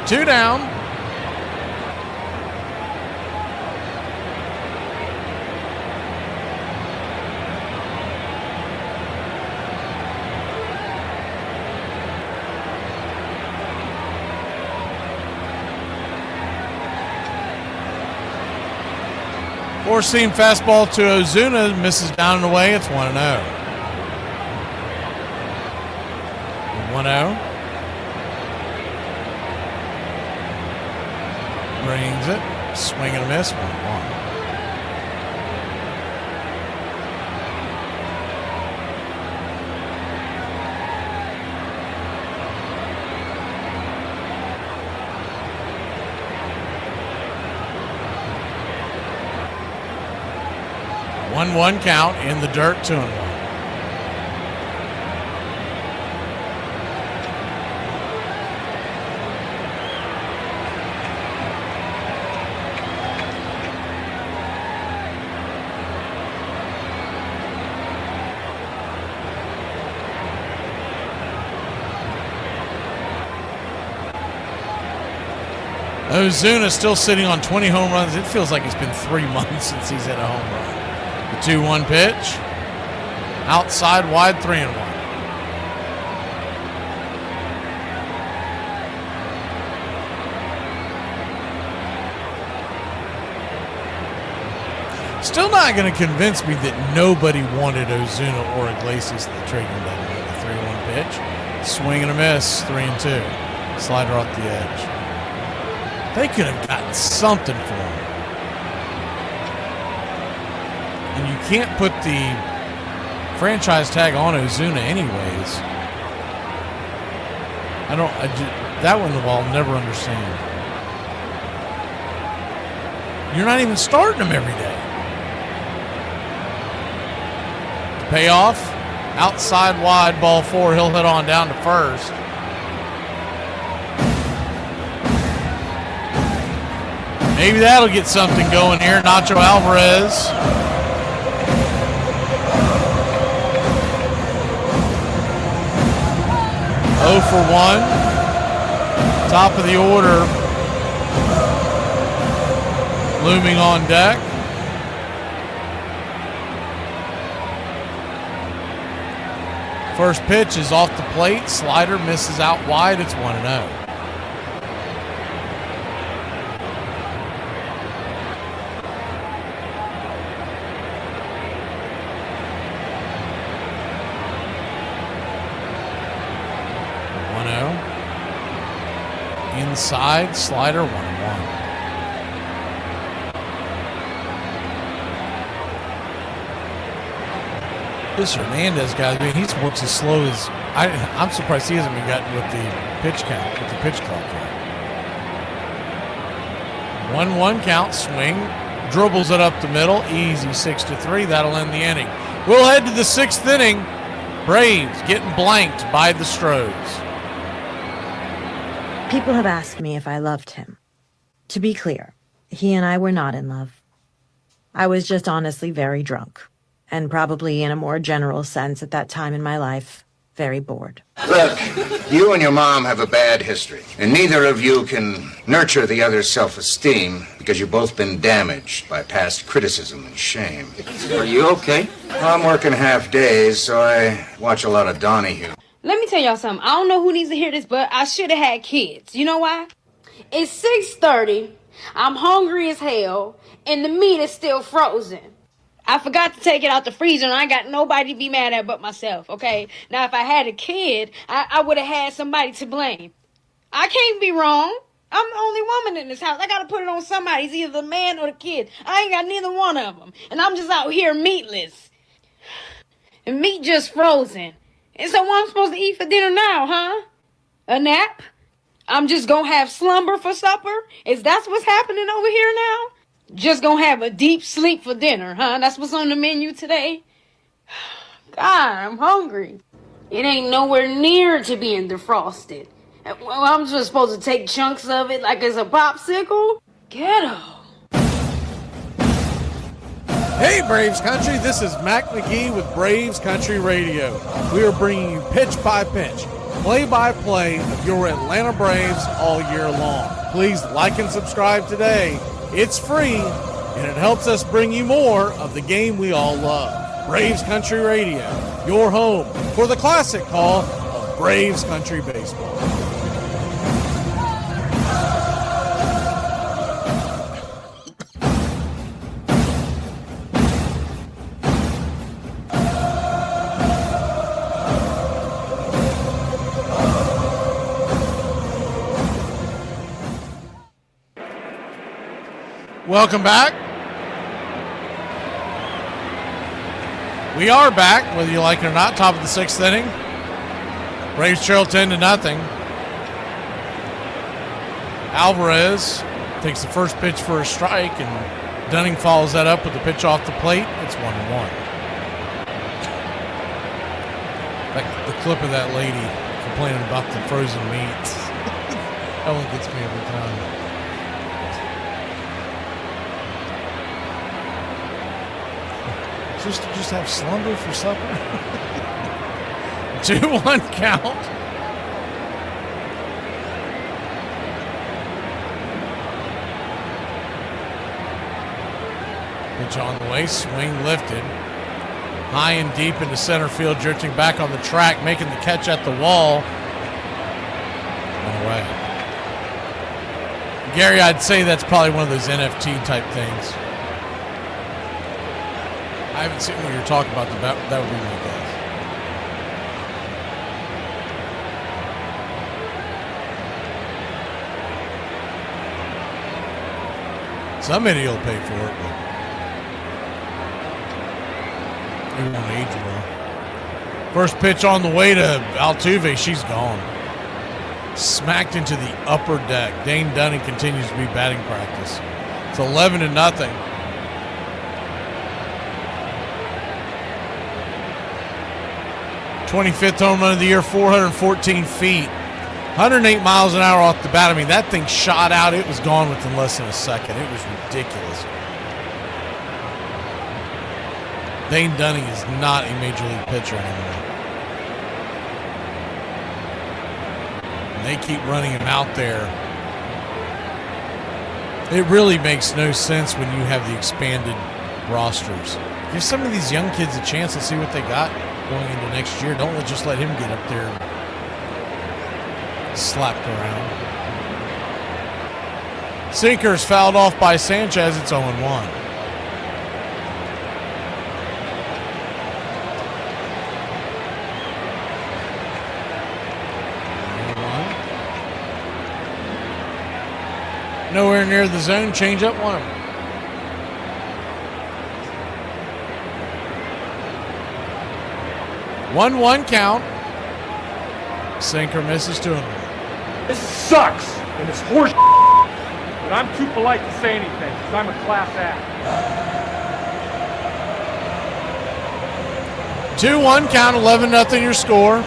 Speaker 2: Two down. Four-seam fastball to Ozuna, misses down and away. It's 1-0. 1-0. Brings it. Swing and a miss. 1-1. One count in the dirt, 2-1. Ozuna still sitting on 20 home runs. It feels like it's been 3 months since he's hit a home run. The 2-1 pitch. Outside wide, 3-1. Still not going to convince me that nobody wanted Ozuna or Iglesias at the trading deadline. The 3-1 pitch. Swing and a miss, 3-2. Slider off the edge. They could have gotten something for him. And you can't put the franchise tag on Ozuna anyways. That one I'll never understand. You're not even starting him every day. Payoff, outside wide, ball 4. He'll hit on down to first. Maybe that'll get something going here. Nacho Alvarez. Oh for 1. Top of the order. Looming on deck. First pitch is off the plate. Slider misses out wide. It's 1-0. Inside, slider, 1-1. This Hernandez guy, I mean, he works as slow as I'm surprised he hasn't been gotten with the pitch count, with the pitch clock count. 1-1 count, swing, dribbles it up the middle, easy 6-3. That'll end the inning. We'll head to the 6th inning. Braves getting blanked by the Astros.
Speaker 4: People have asked me if I loved him. To be clear, he and I were not in love. I was just honestly very drunk, and probably in a more general sense at that time in my life, very bored.
Speaker 14: Look, you and your mom have a bad history, and neither of you can nurture the other's self-esteem because you've both been damaged by past criticism and shame. Are you okay? I'm working half days, so I watch a lot of Donahue.
Speaker 18: Let me tell y'all something. I don't know who needs to hear this, but I should have had kids. You know why? It's 6:30. I'm hungry as hell, and the meat is still frozen. I forgot to take it out the freezer, and I got nobody to be mad at but myself, okay? Now, if I had a kid, I would have had somebody to blame. I can't be wrong. I'm the only woman in this house. I got to put it on somebody. It's either the man or the kid. I ain't got neither one of them. And I'm just out here meatless. And meat just frozen. And so what I'm supposed to eat for dinner now, huh? A nap? I'm just going to have slumber for supper? Is that what's happening over here now? Just gonna have a deep sleep for dinner, huh? That's what's on the menu today? God, I'm hungry. It ain't nowhere near to being defrosted. Well, I'm just supposed to take chunks of it like it's a popsicle? Ghetto.
Speaker 2: Hey, Braves Country, this is Mac McGee with Braves Country Radio. We are bringing you pitch by pitch, play-by-play of your Atlanta Braves all year long. Please like and subscribe today. It's free, and it helps us bring you more of the game we all love. Braves Country Radio, your home for the classic call of Braves Country Baseball. Welcome back. We are back, whether you like it or not, top of the 6th inning. Braves trail 10-0. Alvarez takes the first pitch for a strike, and Dunning follows that up with the pitch off the plate. It's 1-1. Like the clip of that lady complaining about the frozen meats. That one gets me every time. Just have slumber for supper. 2-1 count. Pitch on the way, swing lifted. High and deep into center field, drifting back on the track, making the catch at the wall. Away. Gary, I'd say that's probably one of those NFT type things. I haven't seen what you're talking about. That would be my guess. Some idiot will pay for it, but he won't age well. First pitch on the way to Altuve. She's gone. Smacked into the upper deck. Dane Dunning continues to be batting practice. It's 11-0. 25th home run of the year, 414 feet, 108 miles an hour off the bat. I mean, that thing shot out. It was gone within less than a second. It was ridiculous. Dane Dunning is not a major league pitcher anymore. And they keep running him out there. It really makes no sense when you have the expanded rosters. Give some of these young kids a chance to see what they got going into next year. Don't just let him get up there and slapped around. Sinker's fouled off by Sanchez. It's 0-1. Nowhere near the zone. Change up one. 1-1 count. Sinker misses to him.
Speaker 15: This sucks, and it's horse but I'm too polite to say anything, because I'm a class act.
Speaker 2: 2-1 count, 11-0 your score.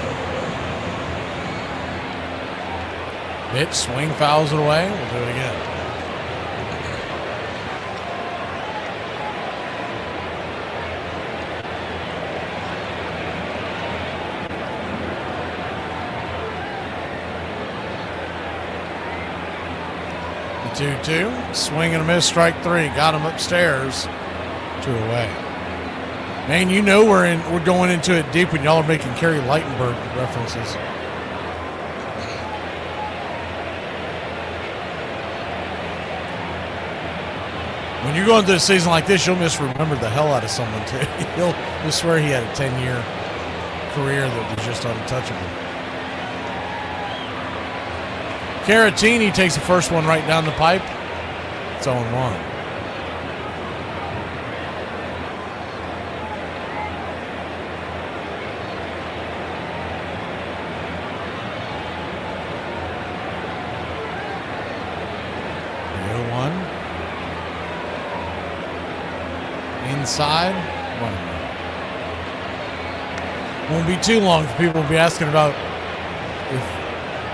Speaker 2: Pitch, swing, fouls it away. We'll do it again. The 2-2. Swing and a miss, strike three. Got him upstairs. 2 away. Man, you know we're going into it deep when y'all are making Kerry Lightenberg references. When you go into a season like this, you'll misremember the hell out of someone, too. You'll swear he had a 10-year career that was just untouchable. Caratini takes the first one right down the pipe. It's 0-1. Inside. Won't be too long for people to be asking about if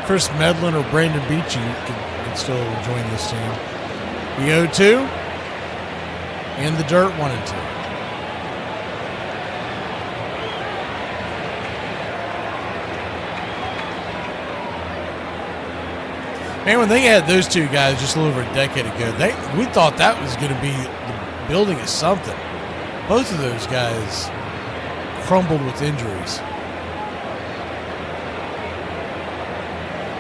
Speaker 2: Chris Medlin or Brandon Beachy can still join this team. The 0-2 and the dirt 1-2. Man, when they had those two guys just a little over a decade ago, we thought that was going to be the building of something. Both of those guys crumbled with injuries.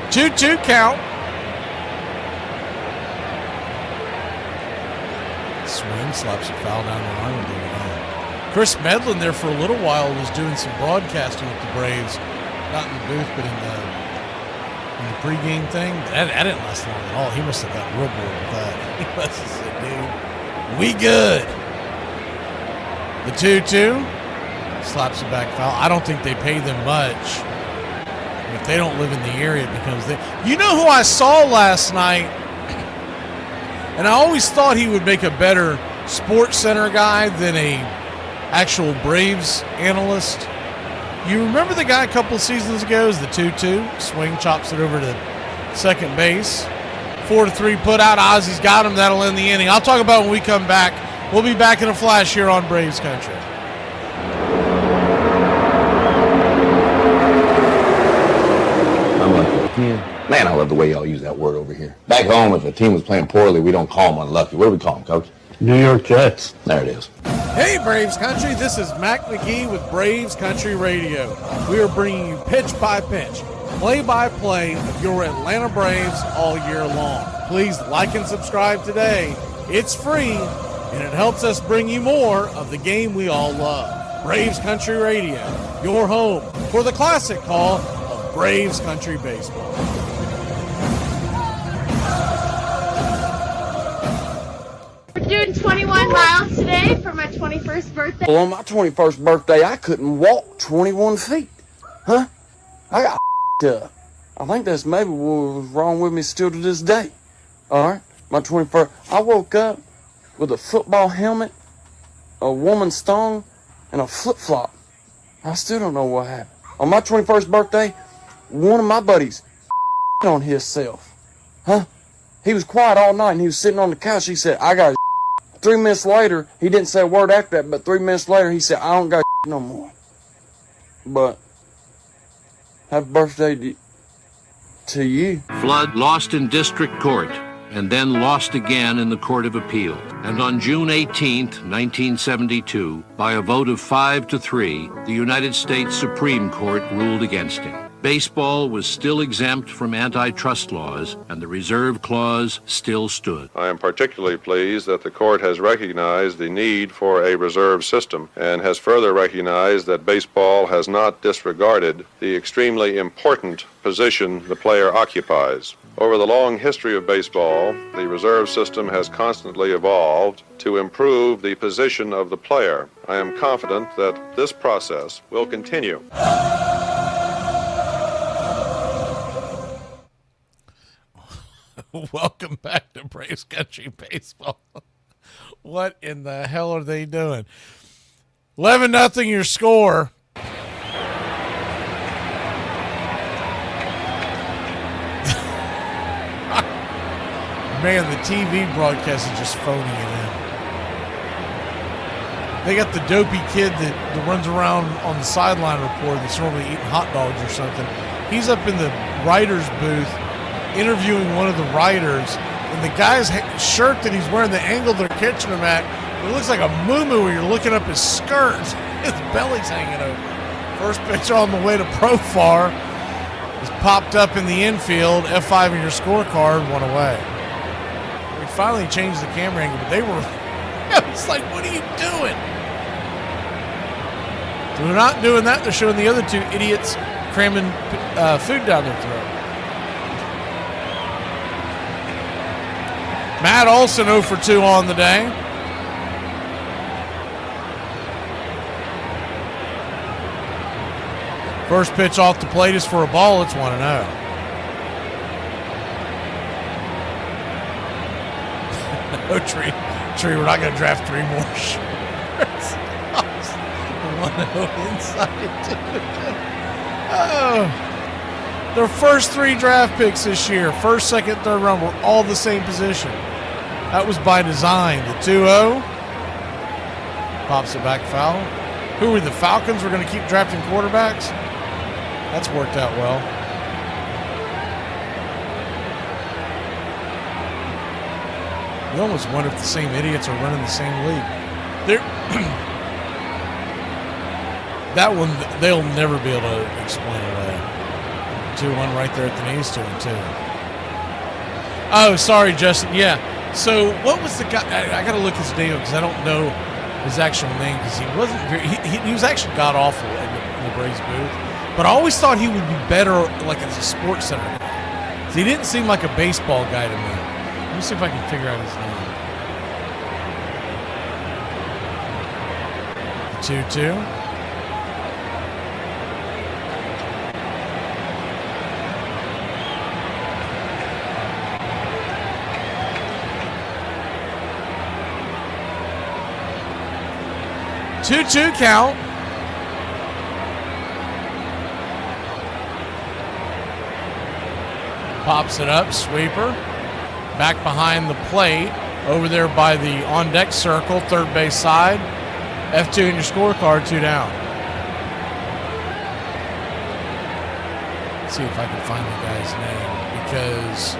Speaker 2: 2-2 count. Swing, slaps a foul down the line. We'll do it again. Chris Medlin there for a little while was doing some broadcasting with the Braves. Not in the booth, but in the pregame thing. That didn't last long at all. He must have got real bored with that. He must have said, dude, we good. The 2-2 slaps a back foul. I don't think they pay them much. If they don't live in the area, it becomes you know who I saw last night, and I always thought he would make a better Sports Center guy than a actual Braves analyst. You remember the guy a couple of seasons ago? Is the 2-2 swing, chops it over to second base. 4-3 put out. Ozzy's got him. That'll end the inning. I'll talk about it when we come back. We'll be back in a flash here on Braves Country.
Speaker 5: I'm lucky. Man, I love the way y'all use that word over here. Back home, if a team was playing poorly, we don't call them unlucky. What do we call them, Coach? New York Jets. There it is.
Speaker 2: Hey, Braves Country. This is Mac McGee with Braves Country Radio. We are bringing you pitch by pitch, play-by-play of your Atlanta Braves all year long. Please like and subscribe today. It's free, and it helps us bring you more of the game we all love. Braves Country Radio, your home for the classic call of Braves Country Baseball.
Speaker 9: We're doing 21 miles today for my 21st birthday.
Speaker 20: Well, on my 21st birthday, I couldn't walk 21 feet. Huh? I got up. I think that's maybe what was wrong with me still to this day. All right? My 21st, I woke up with a football helmet, a woman's thong, and a flip-flop. I still don't know what happened. On my 21st birthday, one of my buddies on himself. Huh? He was quiet all night, and he was sitting on the couch. He said, I got 3 minutes later, he didn't say a word after that, but 3 minutes later, he said, I don't got no more. But happy birthday to you.
Speaker 12: Flood lost in district court and then lost again in the Court of Appeal. And on June 18, 1972, by a vote of 5-3, the United States Supreme Court ruled against him. Baseball was still exempt from antitrust laws, and the reserve clause still stood.
Speaker 21: I am particularly pleased that the court has recognized the need for a reserve system and has further recognized that baseball has not disregarded the extremely important position the player occupies. Over the long history of baseball, the reserve system has constantly evolved to improve the position of the player. I am confident that this process will continue.
Speaker 2: Welcome back to Braves Country Baseball. What in the hell are they doing? 11-0 your score. Man, the TV broadcast is just phoning it in. They got the dopey kid that runs around on the sideline report that's normally eating hot dogs or something. He's up in the writer's booth interviewing one of the writers, and the guy's shirt that he's wearing, the angle they're catching him at, it looks like a moo-moo when you're looking up his skirt. His belly's hanging over. First pitch on the way to Profar is popped up in the infield. F5 in your scorecard, one away. We finally changed the camera angle, but they were, it's like, what are you doing? So they're not doing that. They're showing the other two idiots cramming food down their throat. Matt Olson 0 for 2 on the day. First pitch off the plate is for a ball. It's 1-0. No, Tree, we're not going to draft 3 more shirts. 1-0 inside, dude. Oh. Their first 3 draft picks this year, first, second, third round, were all the same position. That was by design. The 2-0 pops it back foul. Who were the Falcons? We're going to keep drafting quarterbacks? That's worked out well. You almost wonder if the same idiots are running the same league. That one, they'll never be able to explain away. 2-1 right there at the knees, 2-2. Oh, sorry, Justin. Yeah. So what was the guy? I got to look his name because I don't know his actual name because he wasn't very. He was actually god awful in the Braves booth. But I always thought he would be better, like as a sports center guy. So he didn't seem like a baseball guy to me. Let me see if I can figure out his name. 2-2. Two count. Pops it up, sweeper. Back behind the plate, over there by the on-deck circle, third base side. F2 in your scorecard, 2 down. Let's see if I can find the guy's name, because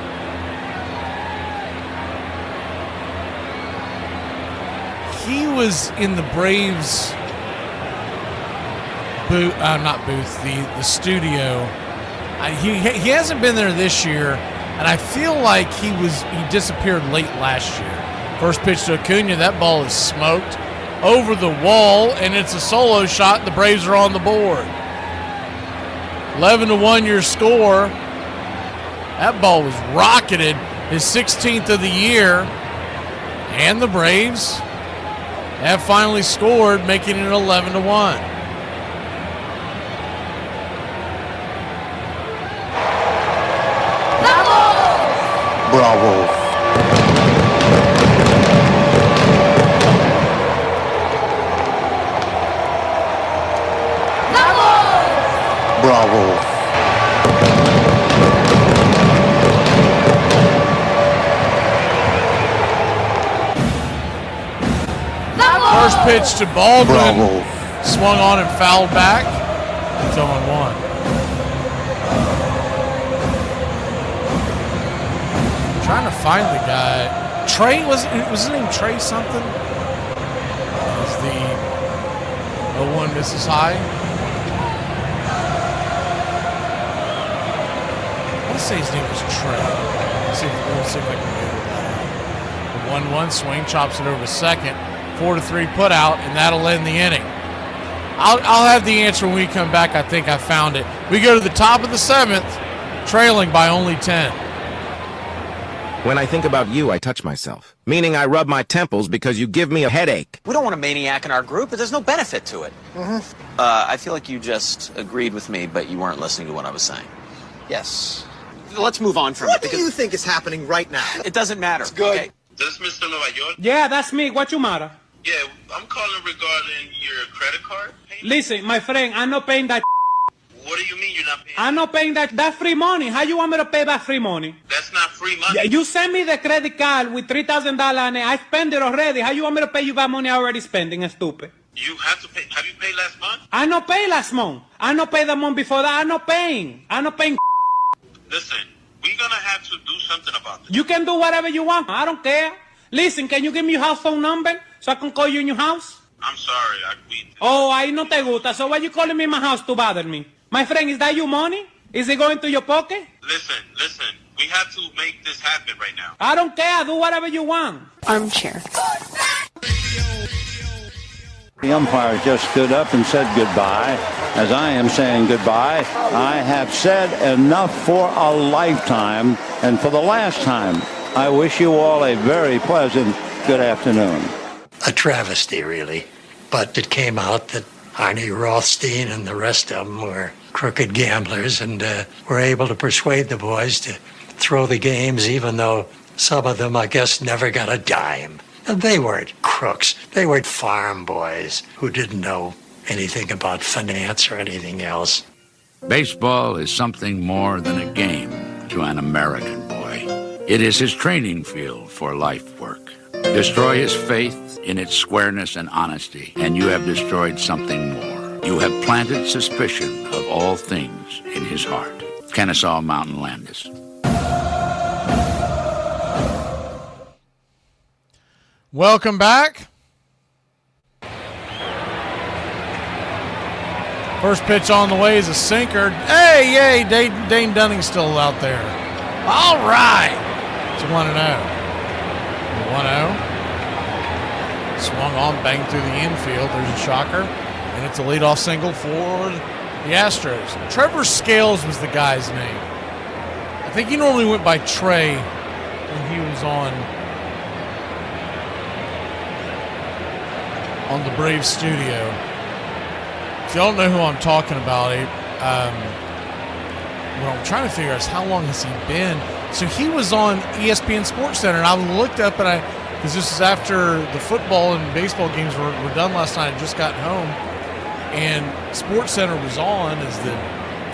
Speaker 2: he was in the Braves booth, not booth, the studio. He hasn't been there this year, and I feel like he disappeared late last year. First pitch to Acuna, that ball is smoked over the wall, and it's a solo shot. The Braves are on the board. 11-1 your score. That ball was rocketed, his 16th of the year, and the Braves have finally scored, making it 11-1.
Speaker 24: Bravo. Bravo.
Speaker 2: First pitch to Baldwin.
Speaker 24: Bravo.
Speaker 2: Swung on and fouled back. It's 0-1. Trying to find the guy. Trey, was his name Trey something? Was the 0-1 misses high? I want to say his name was Trey. Let's see if I can figure that out. The 1-1 swing, chops it over to second. 4-3 put out, and that'll end the inning. I'll have the answer when we come back. I think I found it. We go to the top of the 7th, trailing by only 10.
Speaker 7: When I think about you, I touch myself. Meaning I rub my temples because you give me a headache.
Speaker 13: We don't want a maniac in our group, but there's no benefit to it. I feel like you just agreed with me, but you weren't listening to what I was saying. Yes. Let's move on from it. What do you think is happening right now? It doesn't matter. It's good. Okay?
Speaker 19: This Mr. Nueva York?
Speaker 22: Yeah, that's me. What you matter?
Speaker 19: Yeah, I'm calling regarding your credit card payment.
Speaker 22: Listen, my friend, I'm not paying that.
Speaker 19: What do you mean you're not paying?
Speaker 22: I'm not paying that free money. How you want me to pay that free money?
Speaker 19: That's not free money.
Speaker 22: Yeah, you send me the credit card with $3,000 on it. I spend it already. How you want me to pay you back money I already spending? Stupid.
Speaker 19: You have to pay. Have you paid last month?
Speaker 22: I no pay last month. I no pay the month before that. I no paying.
Speaker 19: Listen, we're gonna have to do something about this.
Speaker 22: You can do whatever you want. I don't care. Listen, can you give me your house phone number so I can call you in your house?
Speaker 19: I'm sorry.
Speaker 22: Oh, ahí no te gusta. So why you calling me in my house to bother me? My friend, is that your money? Is it going to your pocket?
Speaker 19: Listen. We have to make this happen right now.
Speaker 22: I don't care. Do whatever you want.
Speaker 17: Armchair.
Speaker 1: The umpire just stood up and said goodbye. As I am saying goodbye, I have said enough for a lifetime. And for the last time, I wish you all a very pleasant good afternoon.
Speaker 8: A travesty, really. But it came out that Arnie Rothstein and the rest of them were crooked gamblers and were able to persuade the boys to throw the games, even though some of them, I guess, never got a dime. And they weren't crooks. They weren't farm boys who didn't know anything about finance or anything else.
Speaker 10: Baseball is something more than a game to an American boy. It is his training field for life work. Destroy his faith in its squareness and honesty, and you have destroyed something more. You have planted suspicion of all things in his heart. Kennesaw Mountain Landis.
Speaker 2: Welcome back. First pitch on the way is a sinker. Hey, Dane Dunning's still out there. All right. It's 1-0. 1-0. Swung on, banged through the infield. There's a shocker. And it's a leadoff single for the Astros. Trevor Scales was the guy's name. I think he normally went by Trey when he was on the Braves studio. If y'all don't know who I'm talking about, what I'm trying to figure out is how long has he been? So he was on ESPN Sports Center, and I looked up, because this is after the football and baseball games were done last night. I just got home, and Sports Center was on as the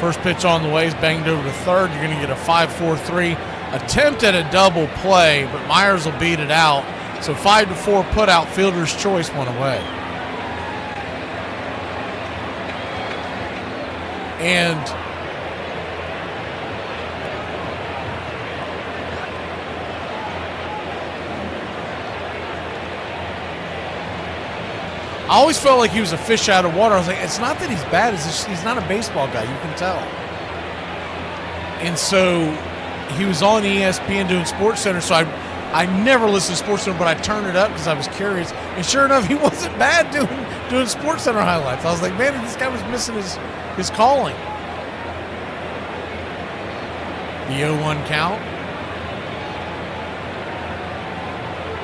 Speaker 2: first pitch on the way is banged over to third. You're going to get a 5-4-3 attempt at a double play, but Myers will beat it out. So 5-4 put out, fielder's choice, one away. And I always felt like he was a fish out of water. I was like, it's not that he's bad, it's just he's not a baseball guy, you can tell. And so he was on ESPN doing Sports Center, so I never listened to Sports Center, but I turned it up because I was curious. And sure enough, he wasn't bad doing Sports Center highlights. I was like, man, this guy was missing his calling. The 0-1 count.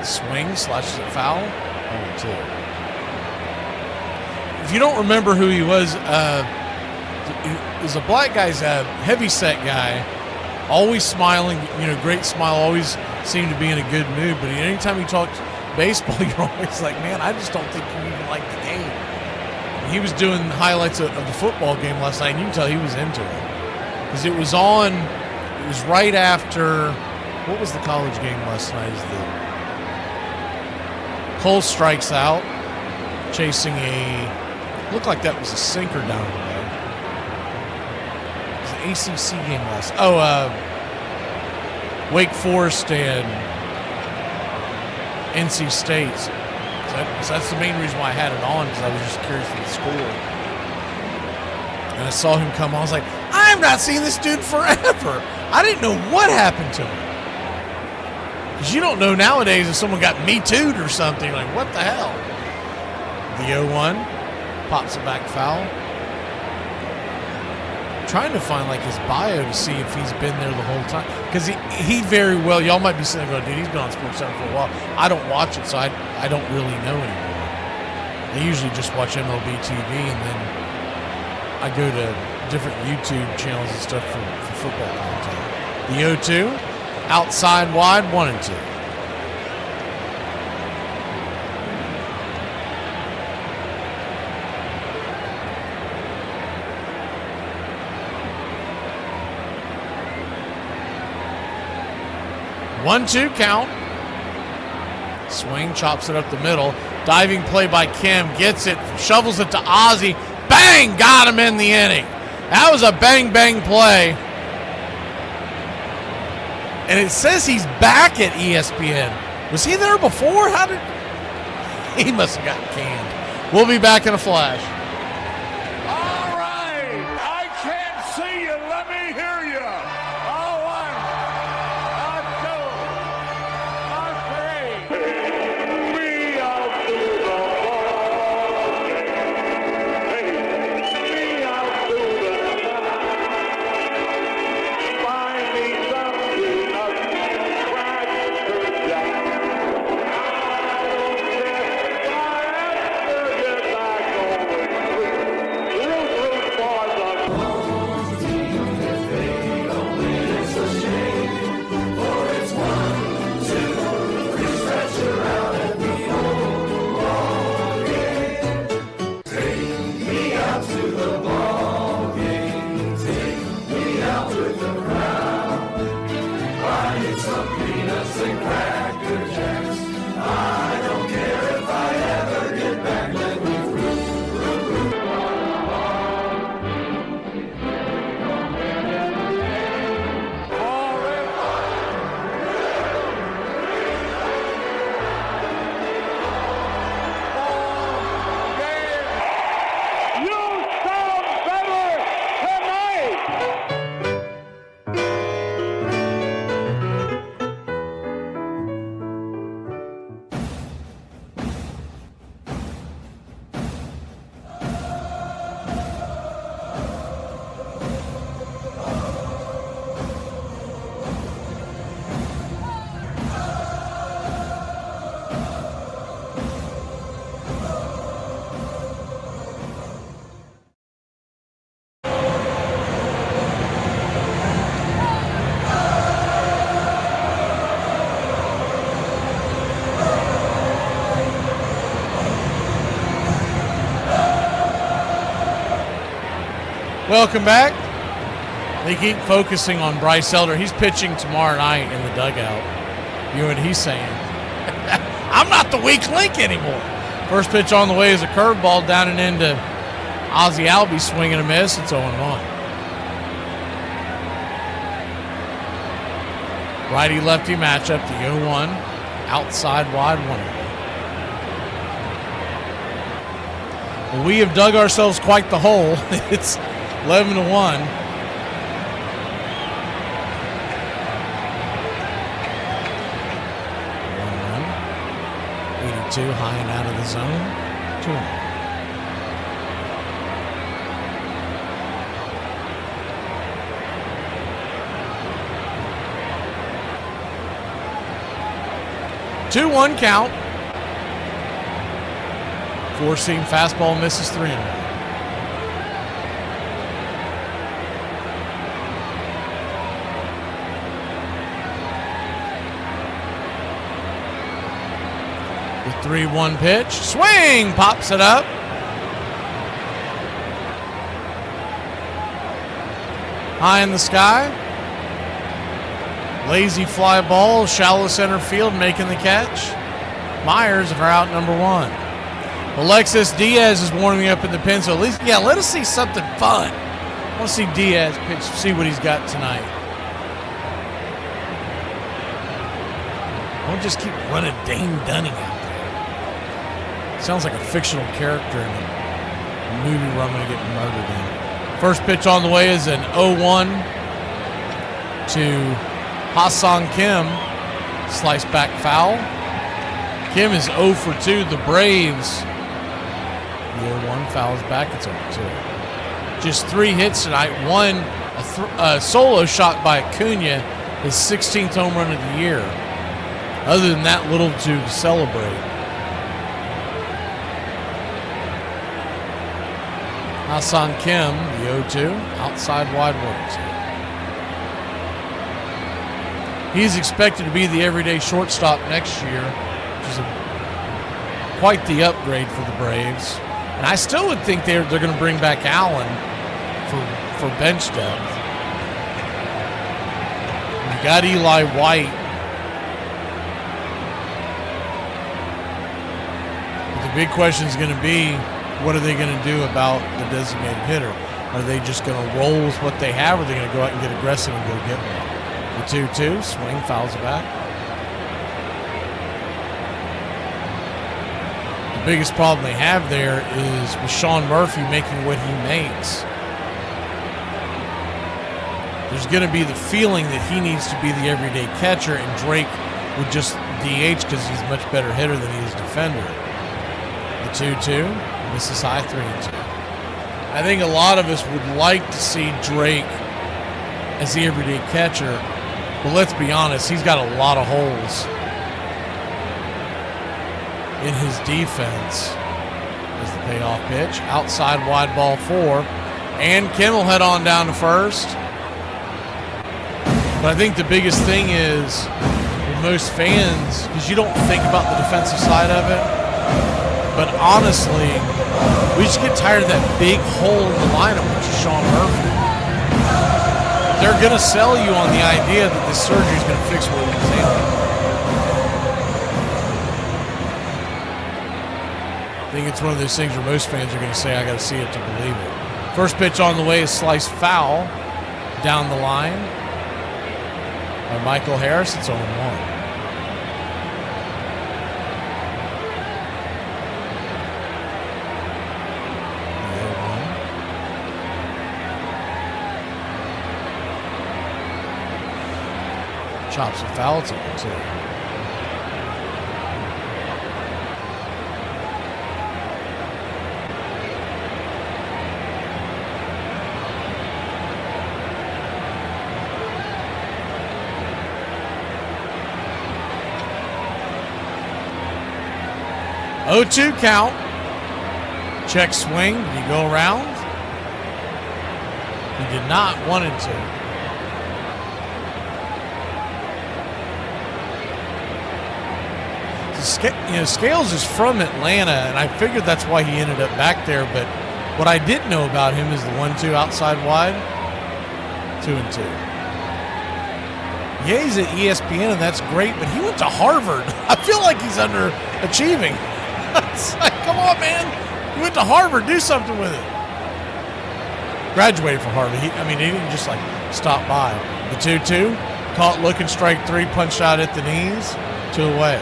Speaker 2: Swing, slashes it foul. 0-2. If you don't remember who he was a black guy's a heavy-set guy, always smiling, great smile, always seemed to be in a good mood. But anytime he talked baseball, you're always like, man, I just don't think you even like the game. And he was doing highlights of the football game last night, and you can tell he was into it. Because it was right after, what was the college game last night? Cole strikes out, chasing looked like that was a sinker down the way. It was an ACC game last. Wake Forest and NC State. So that's the main reason why I had it on, because I was just curious for the score. And I saw him come on. I was like, I've not seen this dude forever. I didn't know what happened to him. Because you don't know nowadays if someone got Me Too'd or something. Like, what the hell? The 0-1 pops it back foul. Trying to find his bio to see if he's been there the whole time, because he very well, y'all might be sitting there going, dude, he's been on Sports Center for a while. I don't watch it, so I don't really know anymore. I usually just watch MLB TV, and then I go to different YouTube channels and stuff for football content. The 0-2 outside wide, 1-2. 1-2 count. Swing, chops it up the middle. Diving play by Kim. Gets it, shovels it to Ozzie. Bang! Got him in the inning. That was a bang play. And it says he's back at ESPN. Was he there before? He must have gotten canned. We'll be back in a flash.
Speaker 15: All right. I can't see you. Let me hear you. A one, a two, a three. Me out to the ball game. Me out to the top. Find me something to crack down.
Speaker 2: Welcome back. They keep focusing on Bryce Elder. He's pitching tomorrow night in the dugout. You know what he's saying? I'm not the weak link anymore. First pitch on the way is a curveball down and into Ozzie Albies, swing and a miss. It's 0-1. Righty-lefty matchup, the 0-1. Outside wide 1. Well, we have dug ourselves quite the hole. It's 11-1. High and out of the zone. 2-1 count. Four-seam fastball misses 3-0. The 3-1 pitch. Swing! Pops it up. High in the sky. Lazy fly ball, shallow center field, making the catch. Myers are out number 1. Alexis Diaz is warming up in the pen, so at least, let us see something fun. I want to see Diaz pitch, see what he's got tonight. Don't just keep running Dane Dunning out there. Sounds like a fictional character in a movie where I'm going to get murdered in. First pitch on the way is an 0-1 to Ha-Seong Kim. Slice back foul. Kim is 0 for 2. The Braves. The 0-1 fouls back. It's 0-2. Just 3 hits tonight. One, a solo shot by Acuna, his 16th home run of the year. Other than that, little to celebrate. Ha-Seong Kim, the 0-2, outside wide 1-2. He's expected to be the everyday shortstop next year, which is quite the upgrade for the Braves. And I still would think they're going to bring back Allen for bench depth. You got Eli White The big question is going to be, what are they going to do about the designated hitter? Are they just going to roll with what they have, or are they going to go out and get aggressive and go get one? The 2-2, swing, fouls it back. The biggest problem they have there is with Sean Murphy making what he makes. There's going to be the feeling that he needs to be the everyday catcher, and Drake would just DH because he's a much better hitter than he is defender. The 2-2, misses high, 3-2. I think a lot of us would like to see Drake as the everyday catcher, but let's be honest, he's got a lot of holes in his defense. As the payoff pitch, outside wide ball 4, and Kim will head on down to first. But I think the biggest thing is, with most fans, because you don't think about the defensive side of it, but honestly, we just get tired of that big hole in the lineup, which is Sean Murphy. They're going to sell you on the idea that this surgery is going to fix Williams ankle. I think it's one of those things where most fans are going to say, I got to see it to believe it. First pitch on the way is sliced foul down the line by Michael Harris. It's 0-1. Chops and fouls it too. Oh, 2 count. Check swing. Did he go around? He did not. 1-2. Scales is from Atlanta, and I figured that's why he ended up back there. But what I didn't know about him is the 1-2 outside wide, 2-2. Yeah, he's at ESPN, and that's great. But he went to Harvard. I feel like he's underachieving. It's like, come on, man! You went to Harvard. Do something with it. Graduated from Harvard. He didn't just like stop by. The 2-2, caught looking, strike 3, punched out at the knees, 2 away.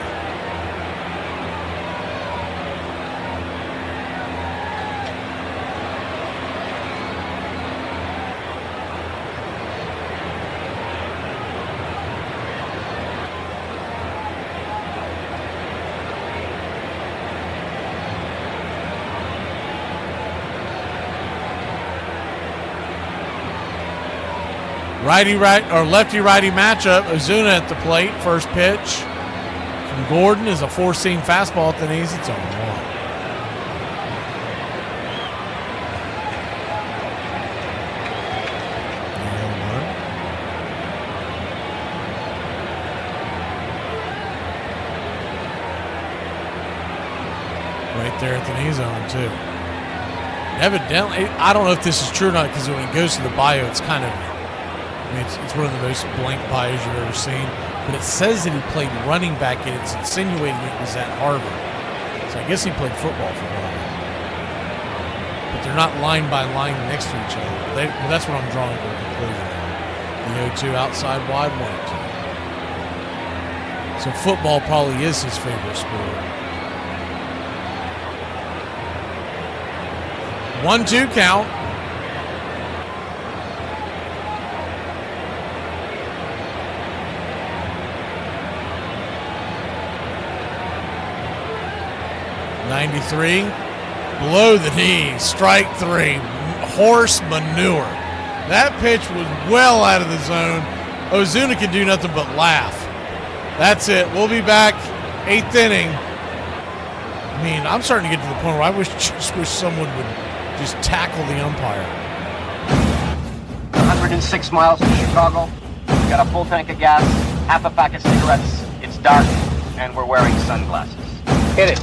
Speaker 2: Lefty-righty matchup. Ozuna at the plate. First pitch from Gordon is a 4-seam fastball at the knees. It's 0-1. Right there at the knee zone too. Evidently, I don't know if this is true or not, because when it goes to the bio, it's kind of, it's one of the most blank bios you've ever seen. But it says that he played running back, and it's insinuating it was at Harvard. So I guess he played football for a while. But they're not line by line next to each other. Well, that's what I'm drawing to a conclusion. The 0-2 outside wide, 1-2. So football probably is his favorite sport. 1-2 count. '93, below the knee, strike 3, horse manure. That pitch was well out of the zone. Ozuna can do nothing but laugh. That's it. We'll be back, 8th inning. I mean, I'm starting to get to the point where I just wish someone would just tackle the umpire.
Speaker 3: 106 miles from Chicago. We've got a full tank of gas, half a pack of cigarettes. It's dark, and we're wearing sunglasses. Hit it.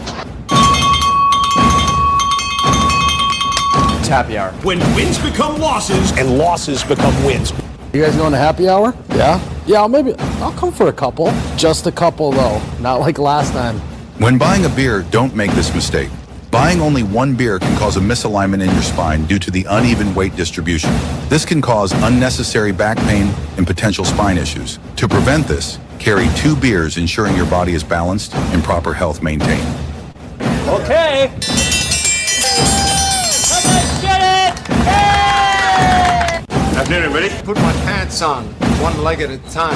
Speaker 6: It's happy hour. When wins become losses and losses become wins.
Speaker 11: You guys going to happy hour? Yeah? Yeah, I'll come for a couple. Just a couple, though. Not like last time.
Speaker 4: When buying a beer, don't make this mistake. Buying only one beer can cause a misalignment in your spine due to the uneven weight distribution. This can cause unnecessary back pain and potential spine issues. To prevent this, carry 2 beers, ensuring your body is balanced and proper health maintained.
Speaker 15: Okay.
Speaker 22: Let's get it! Hey!
Speaker 15: Afternoon, everybody.
Speaker 11: Put my pants on, one leg at a time.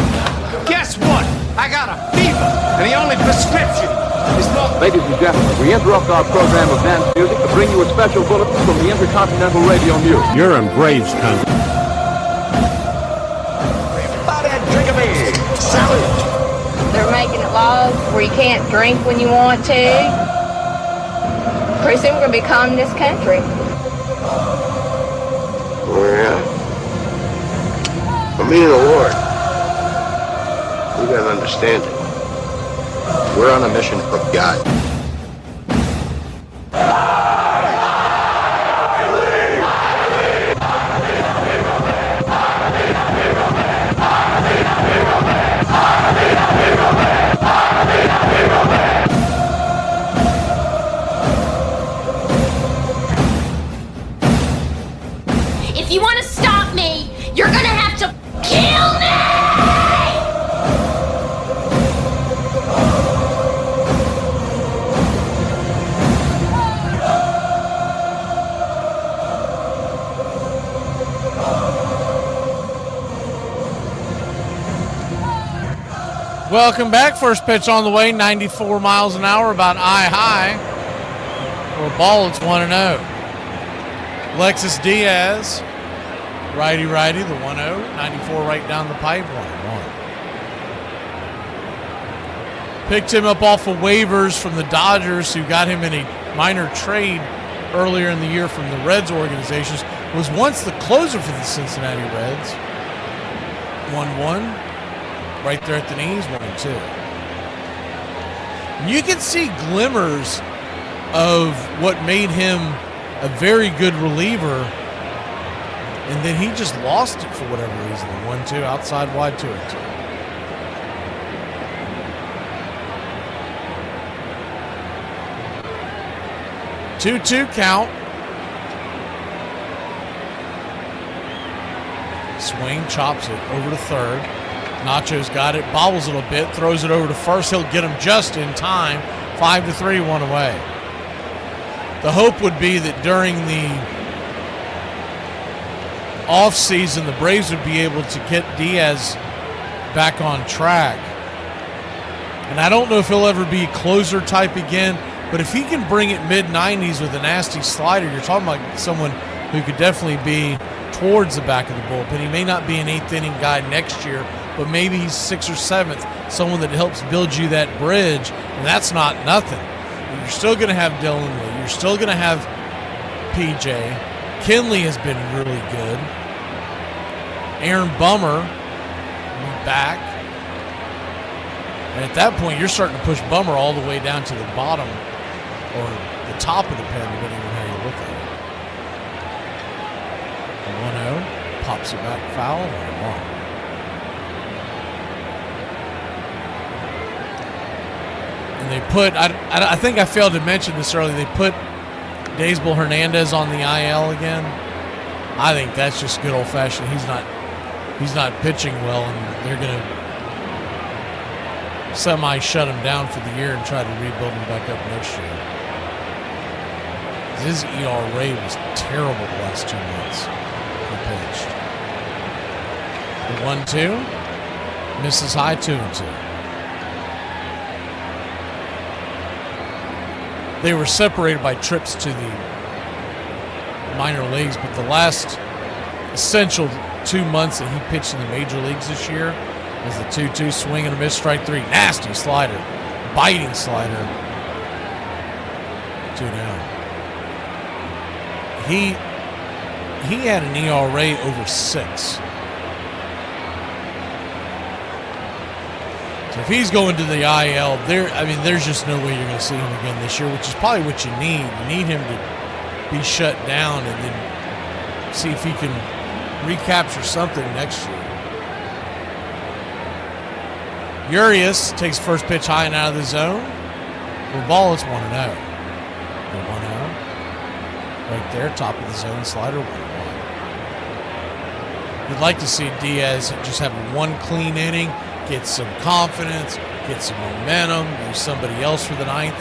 Speaker 15: Guess what? I got a fever, and the only prescription is for...
Speaker 16: Ladies and gentlemen, we interrupt our program of dance music to bring you a special bulletin from the Intercontinental Radio News.
Speaker 15: You're in Braves country.
Speaker 11: Everybody drink a beer. Salute.
Speaker 17: They're making it laws where you can't drink when you want to. Pretty soon we're going to be communist country.
Speaker 14: Yeah. I mean, the Lord. You gotta understand it. We're on a mission from God.
Speaker 9: If you want to stop me, you're gonna have to kill me!
Speaker 2: Welcome back. First pitch on the way, 94 miles an hour, about eye high. For a ball, it's 1-0. Alexis Diaz, righty, the 1-0. 94 right down the pipe, 1-1. Picked him up off of waivers from the Dodgers, who got him in a minor trade earlier in the year from the Reds organizations. Was once the closer for the Cincinnati Reds. 1-1. Right there at the knees, 1-2. You can see glimmers of what made him a very good reliever, and then he just lost it for whatever reason. 1-2, outside wide, 2-2. Two count. Swing, chops it over to third. Nacho's got it, bobbles it a bit, throws it over to first. He'll get him just in time. 5-3, 1 away. The hope would be that during the offseason, the Braves would be able to get Diaz back on track. And I don't know if he'll ever be a closer type again, but if he can bring it mid-90s with a nasty slider, you're talking about someone who could definitely be towards the back of the bullpen. He may not be an 8th inning guy next year, but maybe he's 6th or 7th, someone that helps build you that bridge, and that's not nothing. You're still going to have Dylan Lee. You're still going to have PJ. Kinley has been really good. Aaron Bummer back. And at that point, you're starting to push Bummer all the way down to the bottom or the top of the pen, depending on how you look at it. 1-0. Pops it back foul. 1-1. And they put, I think I failed to mention this earlier, they put Daysbel Hernandez on the IL again. I think that's just good old-fashioned. He's not pitching well, and they're going to semi-shut him down for the year and try to rebuild him back up next year. His ERA was terrible the last 2 months he pitched. The 1-2, misses high, 2-2. They were separated by trips to the minor leagues, but the last essential 2 months that he pitched in the major leagues this year was the 2-2 swing and a miss, strike 3. Nasty slider, biting slider. 2 down. He had an ERA over 6. So if he's going to the IL, there's just no way you're going to see him again this year, which is probably what you need. You need him to be shut down and then see if he can recapture something next year. Urias takes first pitch high and out of the zone. For ball, it's 1-0. The 1-0. Right there, top of the zone, slider 1-1. You'd like to see Diaz just have one clean inning, get some confidence, get some momentum, use somebody else for the ninth.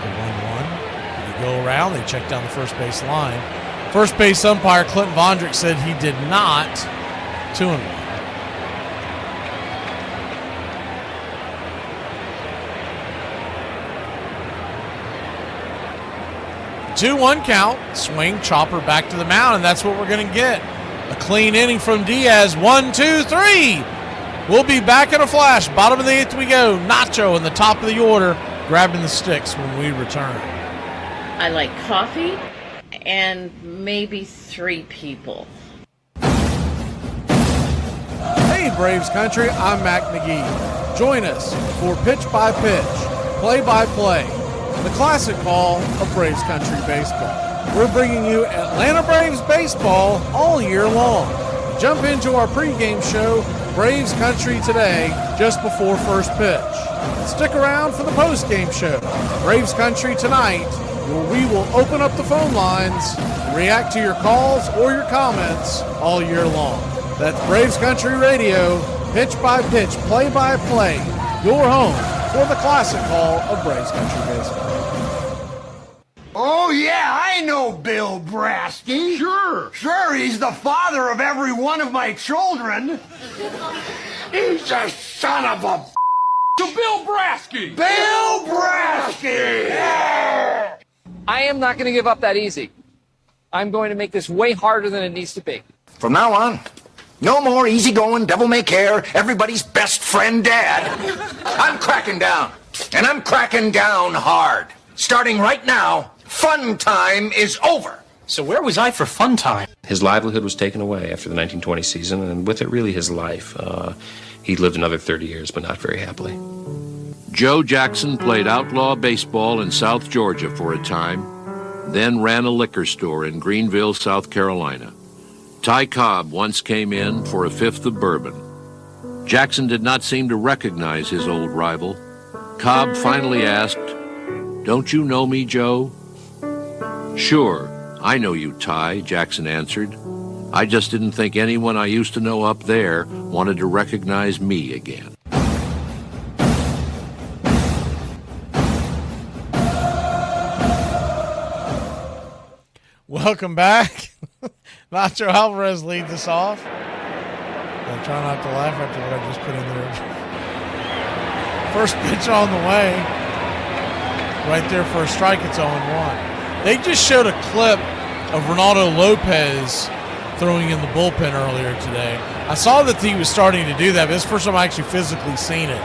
Speaker 2: The 1-1. They go around, they check down the first base line. First base umpire Clinton Vondrick said he did not. 2-1. 2-1 count. Swing, chopper back to the mound, and that's what we're going to get. A clean inning from Diaz. 1, 2, 3. We'll be back in a flash. Bottom of the 8th we go. Nacho in the top of the order, grabbing the sticks when we return.
Speaker 5: I like coffee and maybe 3 people.
Speaker 2: Hey, Braves Country, I'm Mac McGee. Join us for Pitch by Pitch, Play by Play, the classic call of Braves Country baseball. We're bringing you Atlanta Braves baseball all year long. Jump into our pregame show, Braves Country Today, just before first pitch. Stick around for the postgame show, Braves Country Tonight, where we will open up the phone lines and react to your calls or your comments all year long. That's Braves Country Radio, pitch by pitch, play by play, your home for the classic call of Braves Country baseball.
Speaker 18: Oh, yeah, I know Bill Brasky. Sure, he's the father of every one of my children. He's a son of a...
Speaker 15: To Bill Brasky!
Speaker 18: Bill Brasky! Yeah!
Speaker 20: I am not going to give up that easy. I'm going to make this way harder than it needs to be.
Speaker 14: From now on, no more easygoing, devil-may-care, everybody's best friend dad. I'm cracking down, and I'm cracking down hard. Starting right now, fun time is over.
Speaker 23: So where was I for fun time? His livelihood was taken away after the 1920 season, and with it, really, his life. He lived another 30 years, but not very happily.
Speaker 12: Joe Jackson played outlaw baseball in South Georgia for a time, then ran a liquor store in Greenville, South Carolina. Ty Cobb once came in for a fifth of bourbon. Jackson did not seem to recognize his old rival. Cobb finally asked, "Don't you know me, Joe?" "Sure, I know you, Ty," Jackson answered. "I just didn't think anyone I used to know up there wanted to recognize me again."
Speaker 2: Welcome back. Nacho Alvarez leads us off. I try not to laugh after what I just put in there. First pitch on the way. Right there for a strike, it's 0-1. They just showed a clip of Ronaldo Lopez throwing in the bullpen earlier today. I saw that he was starting to do that, but it's the first time I actually physically seen it.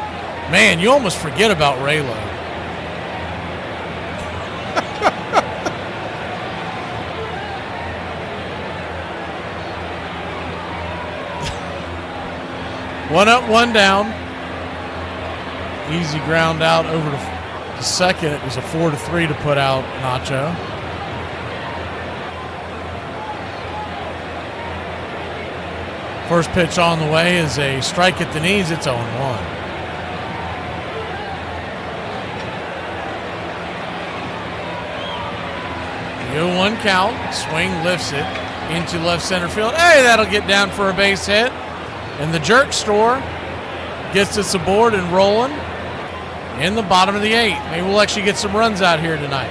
Speaker 2: Man, you almost forget about Raylo. One up, one down. Easy ground out over to second. It was a 4-3 to put out Nacho. First pitch on the way is a strike at the knees. It's 0-1. The 0-1 count. Swing lifts it into left center field. Hey, that'll get down for a base hit. And the jerk store gets us aboard and rolling in the bottom of the 8th. Maybe we'll actually get some runs out here tonight.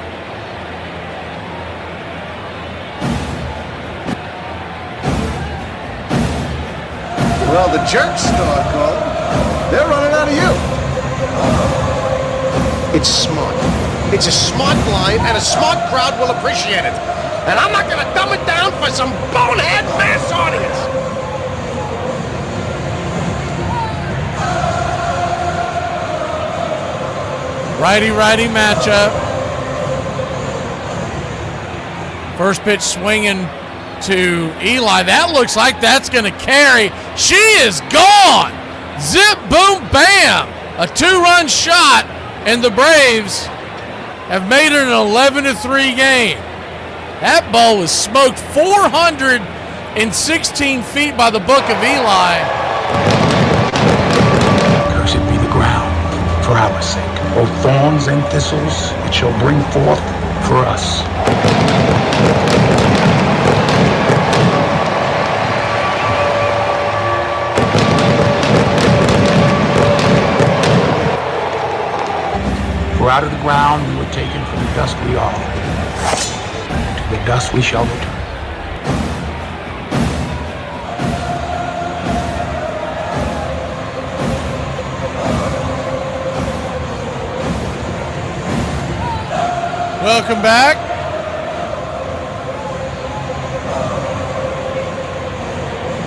Speaker 18: Well, the jerk store called. They're running out of you. It's smart. It's a smart line, and a smart crowd will appreciate it. And I'm not going to dumb it down for some bonehead mass audience.
Speaker 2: Righty-righty matchup. First pitch swinging to Eli. That looks like that's going to carry. She is gone. Zip, boom, bam. A 2-run shot, and the Braves have made it an 11-3 game. That ball was smoked 416 feet by the book of Eli.
Speaker 6: Cursed be the ground for our sake.
Speaker 18: both thorns and thistles it shall bring forth for us. For out of the ground we were taken, from the dust we are. To the dust we shall return.
Speaker 2: Welcome back.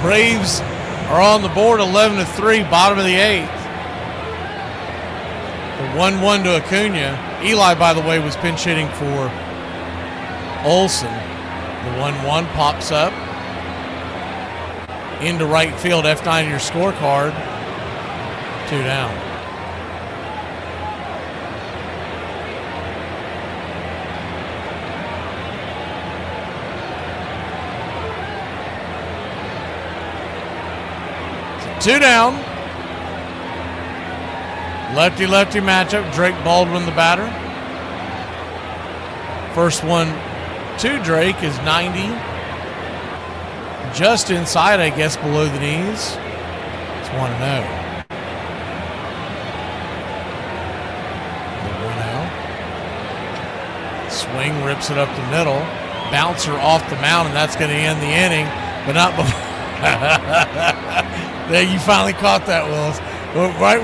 Speaker 2: Braves are on the board 11-3, bottom of the 8th. The 1-1 to Acuna. Eli, by the way, was pinch hitting for Olsen. The 1-1 pops up into right field. F9 your scorecard. 2 down. So 2 down. Lefty-lefty matchup. Drake Baldwin, the batter. First one to Drake is 90. Just inside, I guess, below the knees. It's 1-0. The 1-0. Swing, rips it up the middle. Bouncer off the mound, and that's going to end the inning, but not before. There, you finally caught that, Willis. Right,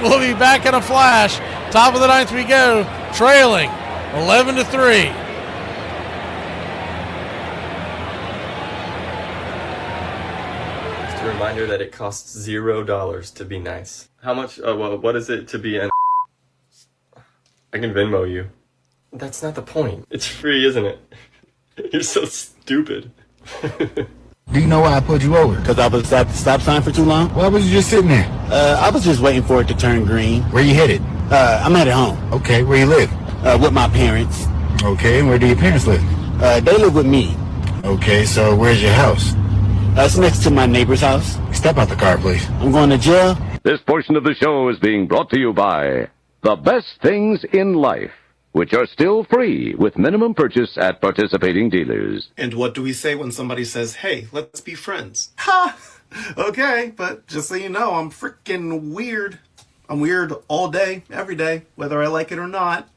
Speaker 2: we'll be back in a flash. Top of the 9th we go, trailing 11-3.
Speaker 7: Just a reminder that it costs $0 to be nice. How much? Well, what is it to be an? I can Venmo you. That's not the point. It's free, isn't it? You're so stupid.
Speaker 18: Do you know why I pulled you over?
Speaker 13: Because I was at the stop sign for too long?
Speaker 18: Why was you just sitting there?
Speaker 13: I was just waiting for it to turn green.
Speaker 18: Where you headed?
Speaker 13: I'm at home.
Speaker 18: Okay, where you live?
Speaker 13: With my parents.
Speaker 18: Okay, and where do your parents live?
Speaker 13: They live with me.
Speaker 18: Okay, so where's your house?
Speaker 13: It's next to my neighbor's house.
Speaker 18: Step out the car, please.
Speaker 13: I'm going to jail.
Speaker 21: This portion of the show is being brought to you by The Best Things in Life, which are still free with minimum purchase at participating dealers.
Speaker 24: And what do we say when somebody says, hey, let's be friends? Ha! Okay, but just so you know, I'm freaking weird. I'm weird all day, every day, whether I like it or not.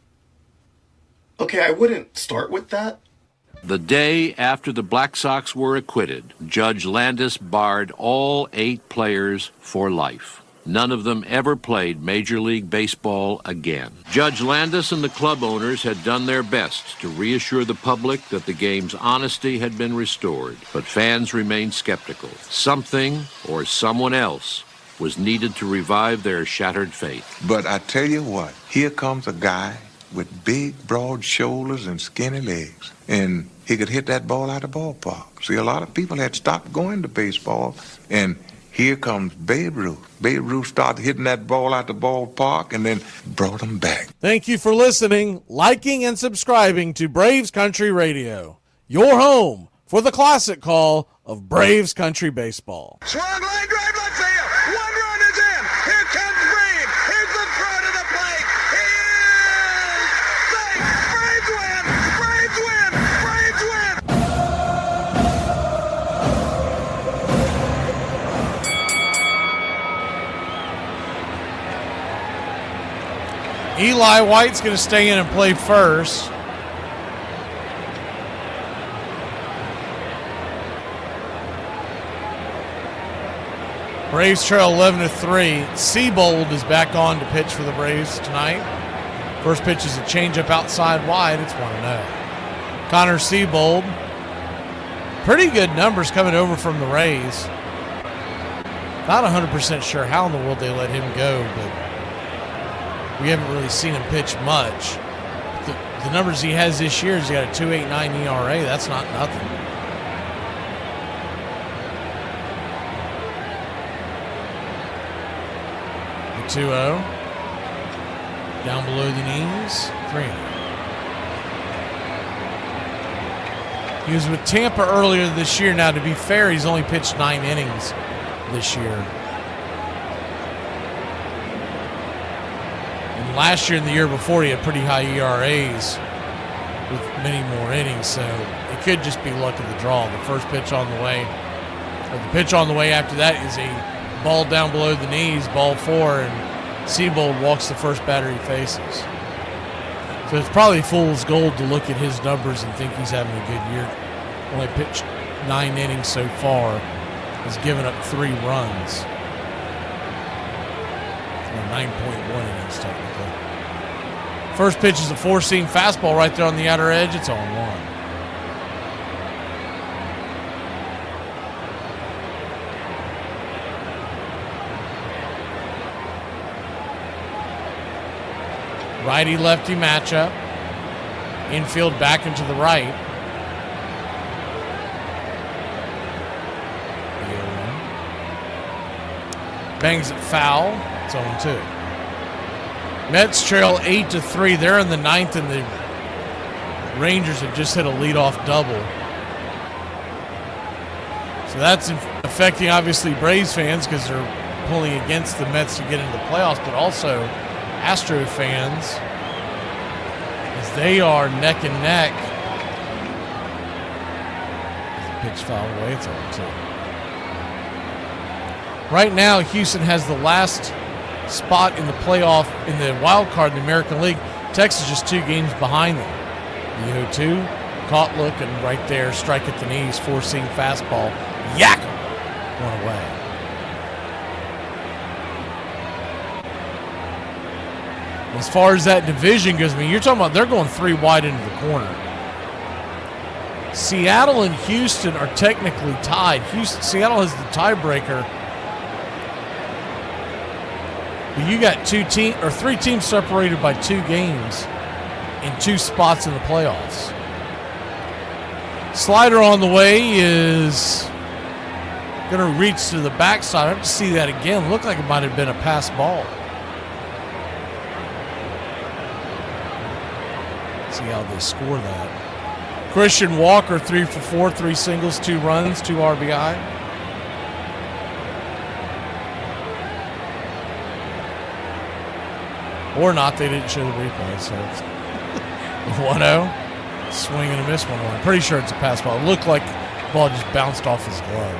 Speaker 24: Okay, I wouldn't start with that.
Speaker 12: The day after the Black Sox were acquitted, Judge Landis barred all 8 players for life. None of them ever played Major League Baseball again. Judge Landis and the club owners had done their best to reassure the public that the game's honesty had been restored, but fans remained skeptical. Something or someone else was needed to revive their shattered faith.
Speaker 25: But I tell you what, here comes a guy with big, broad shoulders and skinny legs, and he could hit that ball out of the ballpark. See, a lot of people had stopped going to baseball, and here comes Babe Ruth. Babe Ruth started hitting that ball out the ballpark and then brought him back.
Speaker 2: Thank you for listening, liking, and subscribing to Braves Country Radio, your home for the classic call of Braves Country Baseball.
Speaker 18: Swung line drive left field. 1 run is in. Here comes Brave. Here's the throw to the plate. He is safe. Braves win. Braves win. Braves win.
Speaker 2: Eli White's going to stay in and play first. Braves trail 11-3. Seabold is back on to pitch for the Braves tonight. First pitch is a changeup outside wide. It's 1-0. Connor Seabold. Pretty good numbers coming over from the Rays. Not 100% sure how in the world they let him go, but we haven't really seen him pitch much. The numbers he has this year is he got a 2.89 ERA. That's not nothing. The 2-0. Down below the knees. 3-0. He was with Tampa earlier this year. Now, to be fair, he's only pitched 9 innings this year. And last year and the year before, he had pretty high ERAs with many more innings, so it could just be luck of the draw. The first pitch on the way, or the pitch on the way after that is a ball down below the knees, ball 4, and Seabold walks the first batter he faces. So it's probably fool's gold to look at his numbers and think he's having a good year. Only pitched 9 innings so far, has given up 3 runs. 9.1 innings technically. First pitch is a 4-seam fastball right there on the outer edge. It's on 1. Righty-lefty matchup. Infield back into the right. Bangs it foul. It's 0-2. Mets trail 8-3. They're in the 9th, and the Rangers have just hit a leadoff double. So that's affecting, obviously, Braves fans because they're pulling against the Mets to get into the playoffs, but also Astros fans as they are neck and neck. Pitch foul away. It's 0-2. Right now, Houston has the last spot in the playoff in the wild card in the American League. Texas just 2 games behind them. The 0-2, caught looking right there, strike at the knees, 4-seam fastball, yak 1 away. As far as that division goes, I mean, you're talking about they're going 3 wide into the corner. Seattle and Houston are technically tied. Seattle has the tiebreaker. But you got 3 teams separated by 2 games in 2 spots in the playoffs. Slider on the way is going to reach to the backside. I have to see that again. Looked like it might have been a pass ball. See how they score that. Christian Walker 3 for 4, 3 singles, 2 runs, 2 RBI. Or not, they didn't show the replay, so 1-0. Swing and a miss 1-1. Pretty sure it's a pass ball. It looked like the ball just bounced off his glove.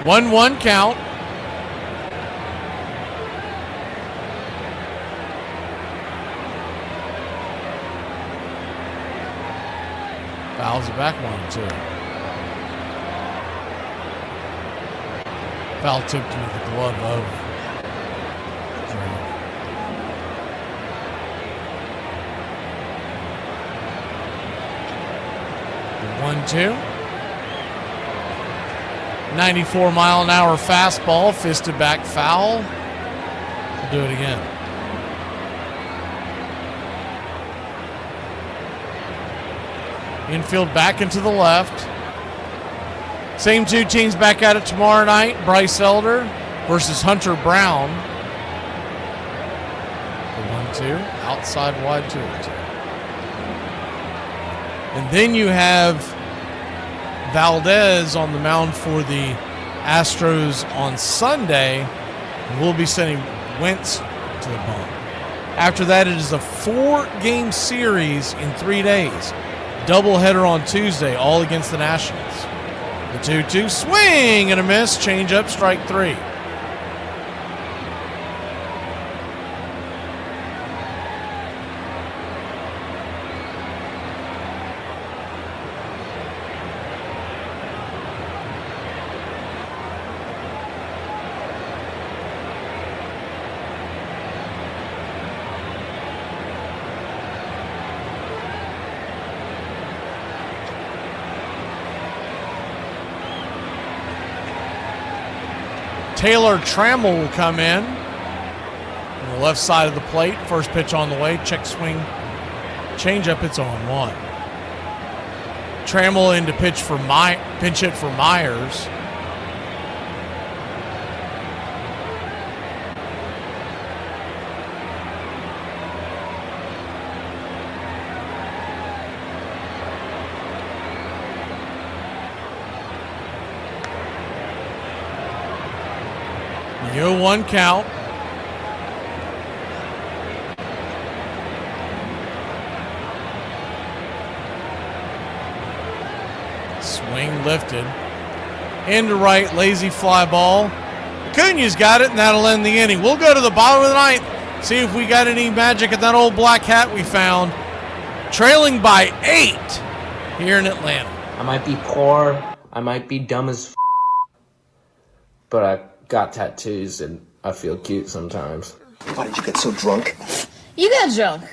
Speaker 2: One count. Fouls it back 1-2. Foul tipped into the glove of Drake. The 1-2. 94-mile-an-hour fastball, fisted back foul. We'll do it again. Infield back into the left. Same 2 teams back at it tomorrow night. Bryce Elder versus Hunter Brown. The 1-2. Outside wide 2-2. And then you have Valdez on the mound for the Astros on Sunday. And we'll be sending Wentz to the bump. After that, it is a 4-game series in 3 days. Doubleheader on Tuesday, all against the Nationals. The 2-2 swing and a miss. Change up, strike 3. Taylor Trammell will come in on the left side of the plate. First pitch on the way. Check swing. Changeup. It's on 1. Trammell in to pinch hit for Myers. 0-1 count. Swing lifted. Into right, lazy fly ball. Acuna's got it, and that'll end the inning. We'll go to the bottom of the ninth, see if we got any magic at that old black hat we found. Trailing by 8 here in Atlanta.
Speaker 1: I might be poor, I might be dumb as but I got tattoos and I feel cute sometimes.
Speaker 11: Why did you get so drunk?
Speaker 3: You got drunk.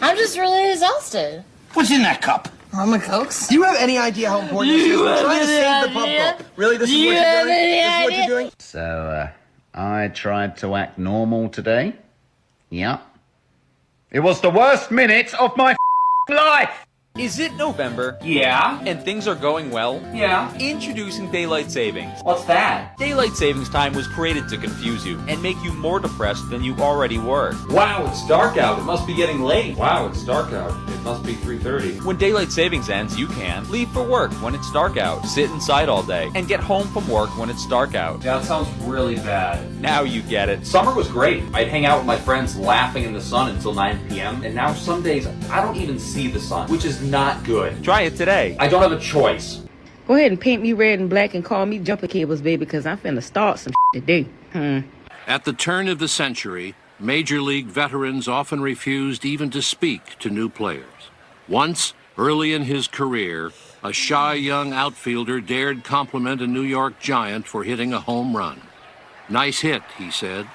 Speaker 3: I'm just really exhausted.
Speaker 11: What's in that cup?
Speaker 3: Rum and Cokes.
Speaker 11: Do you have any idea how important this is? We're trying to save the pub. Really, this is what you're doing? This is what you're doing?
Speaker 8: So, I tried to act normal today. Yep. It was the worst minute of my life!
Speaker 10: Is it November?
Speaker 19: Yeah.
Speaker 10: And things are going well?
Speaker 19: Yeah.
Speaker 10: Introducing Daylight Savings.
Speaker 19: What's that?
Speaker 10: Daylight Savings Time was created to confuse you and make you more depressed than you already were.
Speaker 19: Wow, it's dark out. It must be getting late. Wow, it's dark out. It must be 3:30.
Speaker 10: When Daylight Savings ends, you can leave for work when it's dark out, sit inside all day, and get home from work when it's dark out.
Speaker 19: Yeah, that sounds really bad.
Speaker 10: Now you get it.
Speaker 19: Summer was great. I'd hang out with my friends laughing in the sun until 9 p.m. And now some days I don't even see the sun, which is not good.
Speaker 10: Try it today.
Speaker 19: I don't have a choice.
Speaker 26: Go ahead and paint me red and black and call me Jumper Cables, baby, because I'm finna start some today.
Speaker 12: At the turn of the century, Major League veterans often refused even to speak to new players. Once, early in his career, a shy young outfielder dared compliment a New York Giant for hitting a home run. "Nice hit," he said.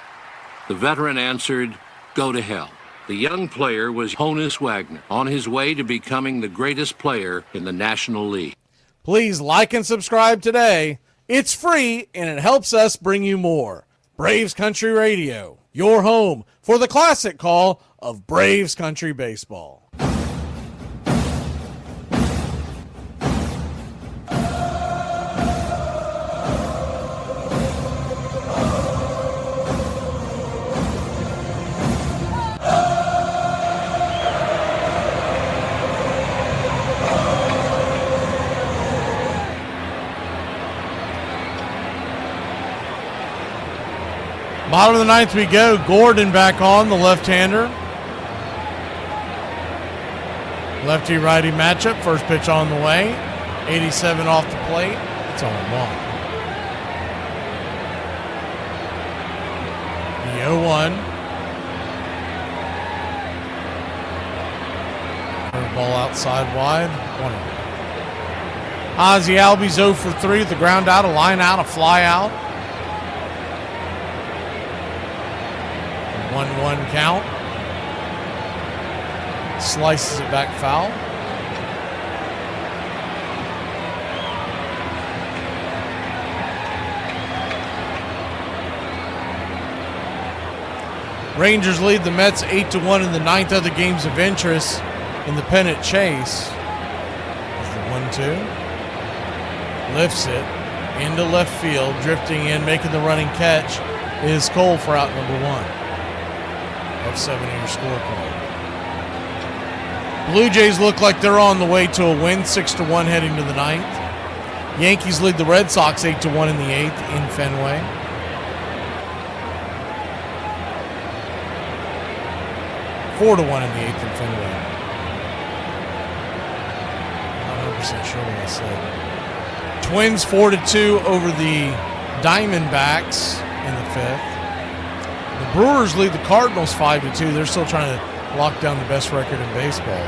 Speaker 12: The veteran answered, "Go to hell." The young player was Honus Wagner, on his way to becoming the greatest player in the National League.
Speaker 2: Please like and subscribe today. It's free, and it helps us bring you more. Braves Country Radio, your home for the classic call of Braves Country Baseball. Bottom of the ninth we go. Gordon back on, the left-hander. Lefty-righty matchup. First pitch on the way. 87 off the plate. It's on 1. The 0-1. Curveball outside wide. 1-0. Ozzie Albies 0 for 3 at the ground out, a line out, a fly out. 1-1 count. Slices it back foul. Rangers lead the Mets 8-1 in the 9th. Other games of interest in the pennant chase. The 1-2. Lifts it into left field. Drifting in, making the running catch is Cole for out number 1. F7 in your scorecard. Blue Jays look like they're on the way to a win, 6-1 heading to the 9th. Yankees lead the Red Sox 8-1 in the 8th in Fenway. $4-1 in the 8th in Fenway. Not 100% sure what I said. Twins 4-2 over the Diamondbacks in the 5th. The Brewers lead the Cardinals 5-2. They're still trying to lock down the best record in baseball.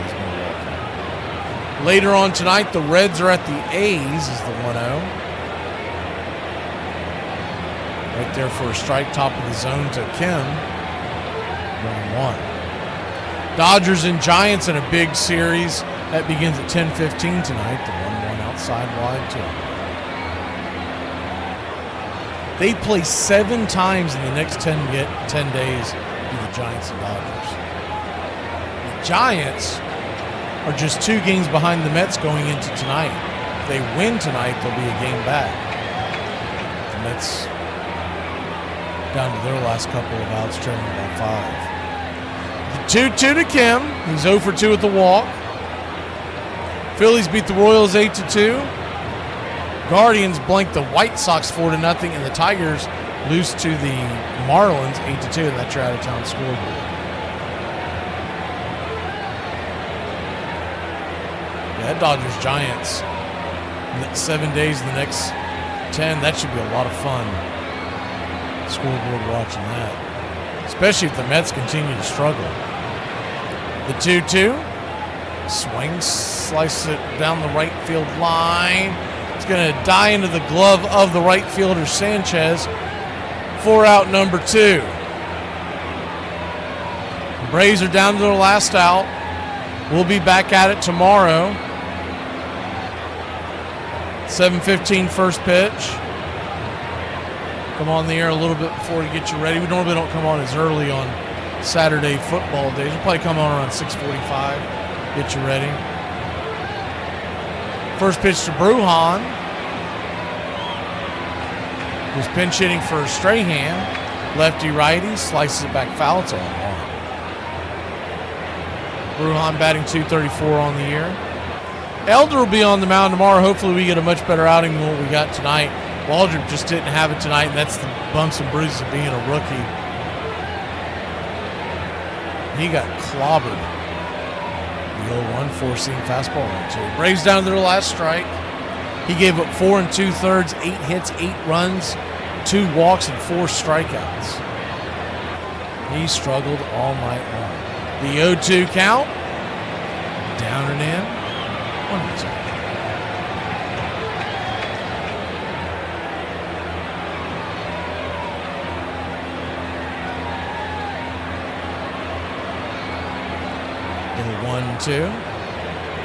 Speaker 2: Later on tonight, the Reds are at the A's is the 1-0. Right there for a strike, top of the zone to Kim. 1-1. Dodgers and Giants in a big series. That begins at 10:15 tonight. The 1-1 outside wide too. They play 7 times in the next 10 days to the Giants and Dodgers. The Giants are just 2 games behind the Mets going into tonight. If they win tonight, they'll be a game back. The Mets down to their last couple of outs, trailing by 5. The 2-2 to Kim. He's 0 for 2 at the walk. Phillies beat the Royals 8-2. Guardians blanked the White Sox 4-0, and the Tigers lose to the Marlins 8-2, and that's your out-of-town scoreboard. Yeah, Dodgers-Giants, 7 days, the next 10, that should be a lot of fun. Scoreboard watching that, especially if the Mets continue to struggle. The 2-2, swings, slices it down the right field line. It's going to die into the glove of the right fielder Sanchez. 4-out number 2. The Braves are down to their last out. We'll be back at it tomorrow. 7:15 first pitch. Come on the air a little bit before to get you ready. We normally don't come on as early on Saturday football days. We'll probably come on around 6:45. Get you ready. First pitch to Brujan. Who's pinch hitting for Strahan. Lefty-righty. Slices it back foul. It's on one. Brujan batting .234 on the year. Elder will be on the mound tomorrow. Hopefully we get a much better outing than what we got tonight. Waldrop just didn't have it tonight, and that's the bumps and bruises of being a rookie. He got clobbered. The 0-1 four-seam fastball on 2. Braves down to their last strike. He gave up 4 2/3, 8 hits, 8 runs, 2 walks, and 4 strikeouts. He struggled all night long. The 0-2 count. Down and in. 1-2. Little 1-2.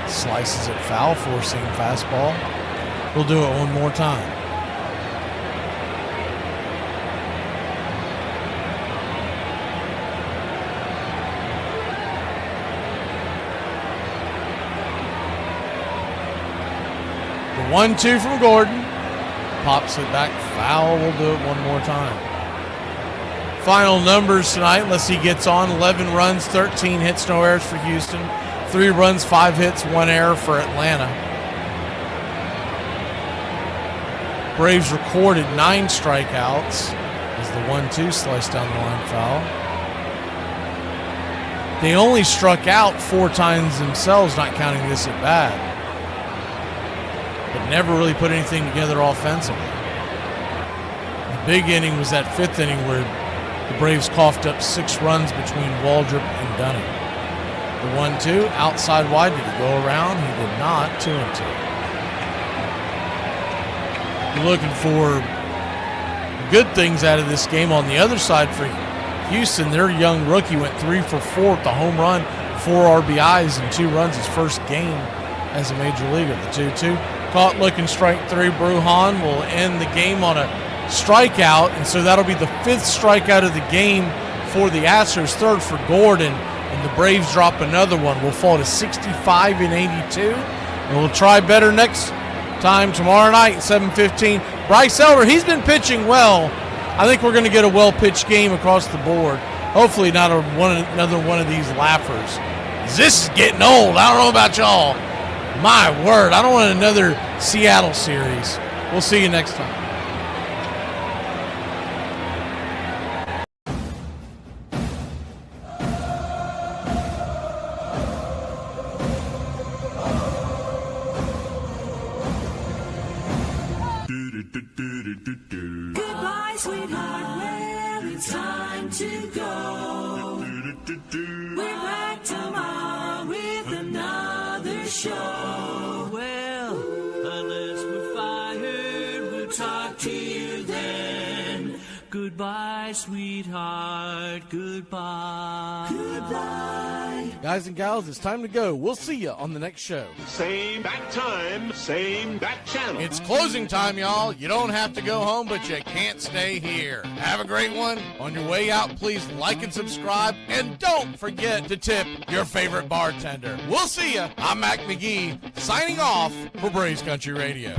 Speaker 2: Slices it foul, four-seam fastball. We'll do it one more time. The 1-2 from Gordon. Pops it back foul. We'll do it one more time. Final numbers tonight, unless he gets on. 11 runs, 13 hits, no errors for Houston. 3 runs, 5 hits, 1 error for Atlanta. Braves recorded 9 strikeouts as the 1-2 sliced down the line foul. They only struck out 4 times themselves, not counting this at bat. But never really put anything together offensively. The big inning was that 5th inning where the Braves coughed up 6 runs between Waldrop and Dunning. The 1-2, outside wide. Did he go around? He did not. 2-2. You're looking for good things out of this game. On the other side for Houston, their young rookie went 3 for 4 with the home run, 4 RBIs and 2 runs his first game as a major leaguer. The 2-2. Caught looking strike 3. Brujan will end the game on a strikeout, and so that'll be the 5th strikeout of the game for the Astros, 3rd for Gordon, and the Braves drop another one. We'll fall to 65-82, and we'll try better next time tomorrow night at 7:15. Bryce Elder, he's been pitching well. I think we're going to get a well-pitched game across the board. Hopefully not another one of these laughers. This is getting old. I don't know about y'all. My word, I don't want another Seattle series. We'll see you next time.
Speaker 18: Goodbye, sweetheart, well, it's time to go. We're back tomorrow with another show. Well, unless we're fired, we'll talk to you then. Goodbye, sweetheart, goodbye. Goodbye.
Speaker 2: Guys and gals, it's time to go. We'll see you on the next show.
Speaker 6: Same bat time, same bat channel.
Speaker 2: It's closing time, y'all. You don't have to go home, but you can't stay here. Have a great one. On your way out, please like and subscribe. And don't forget to tip your favorite bartender. We'll see you. I'm Mac McGee, signing off for Braves Country Radio.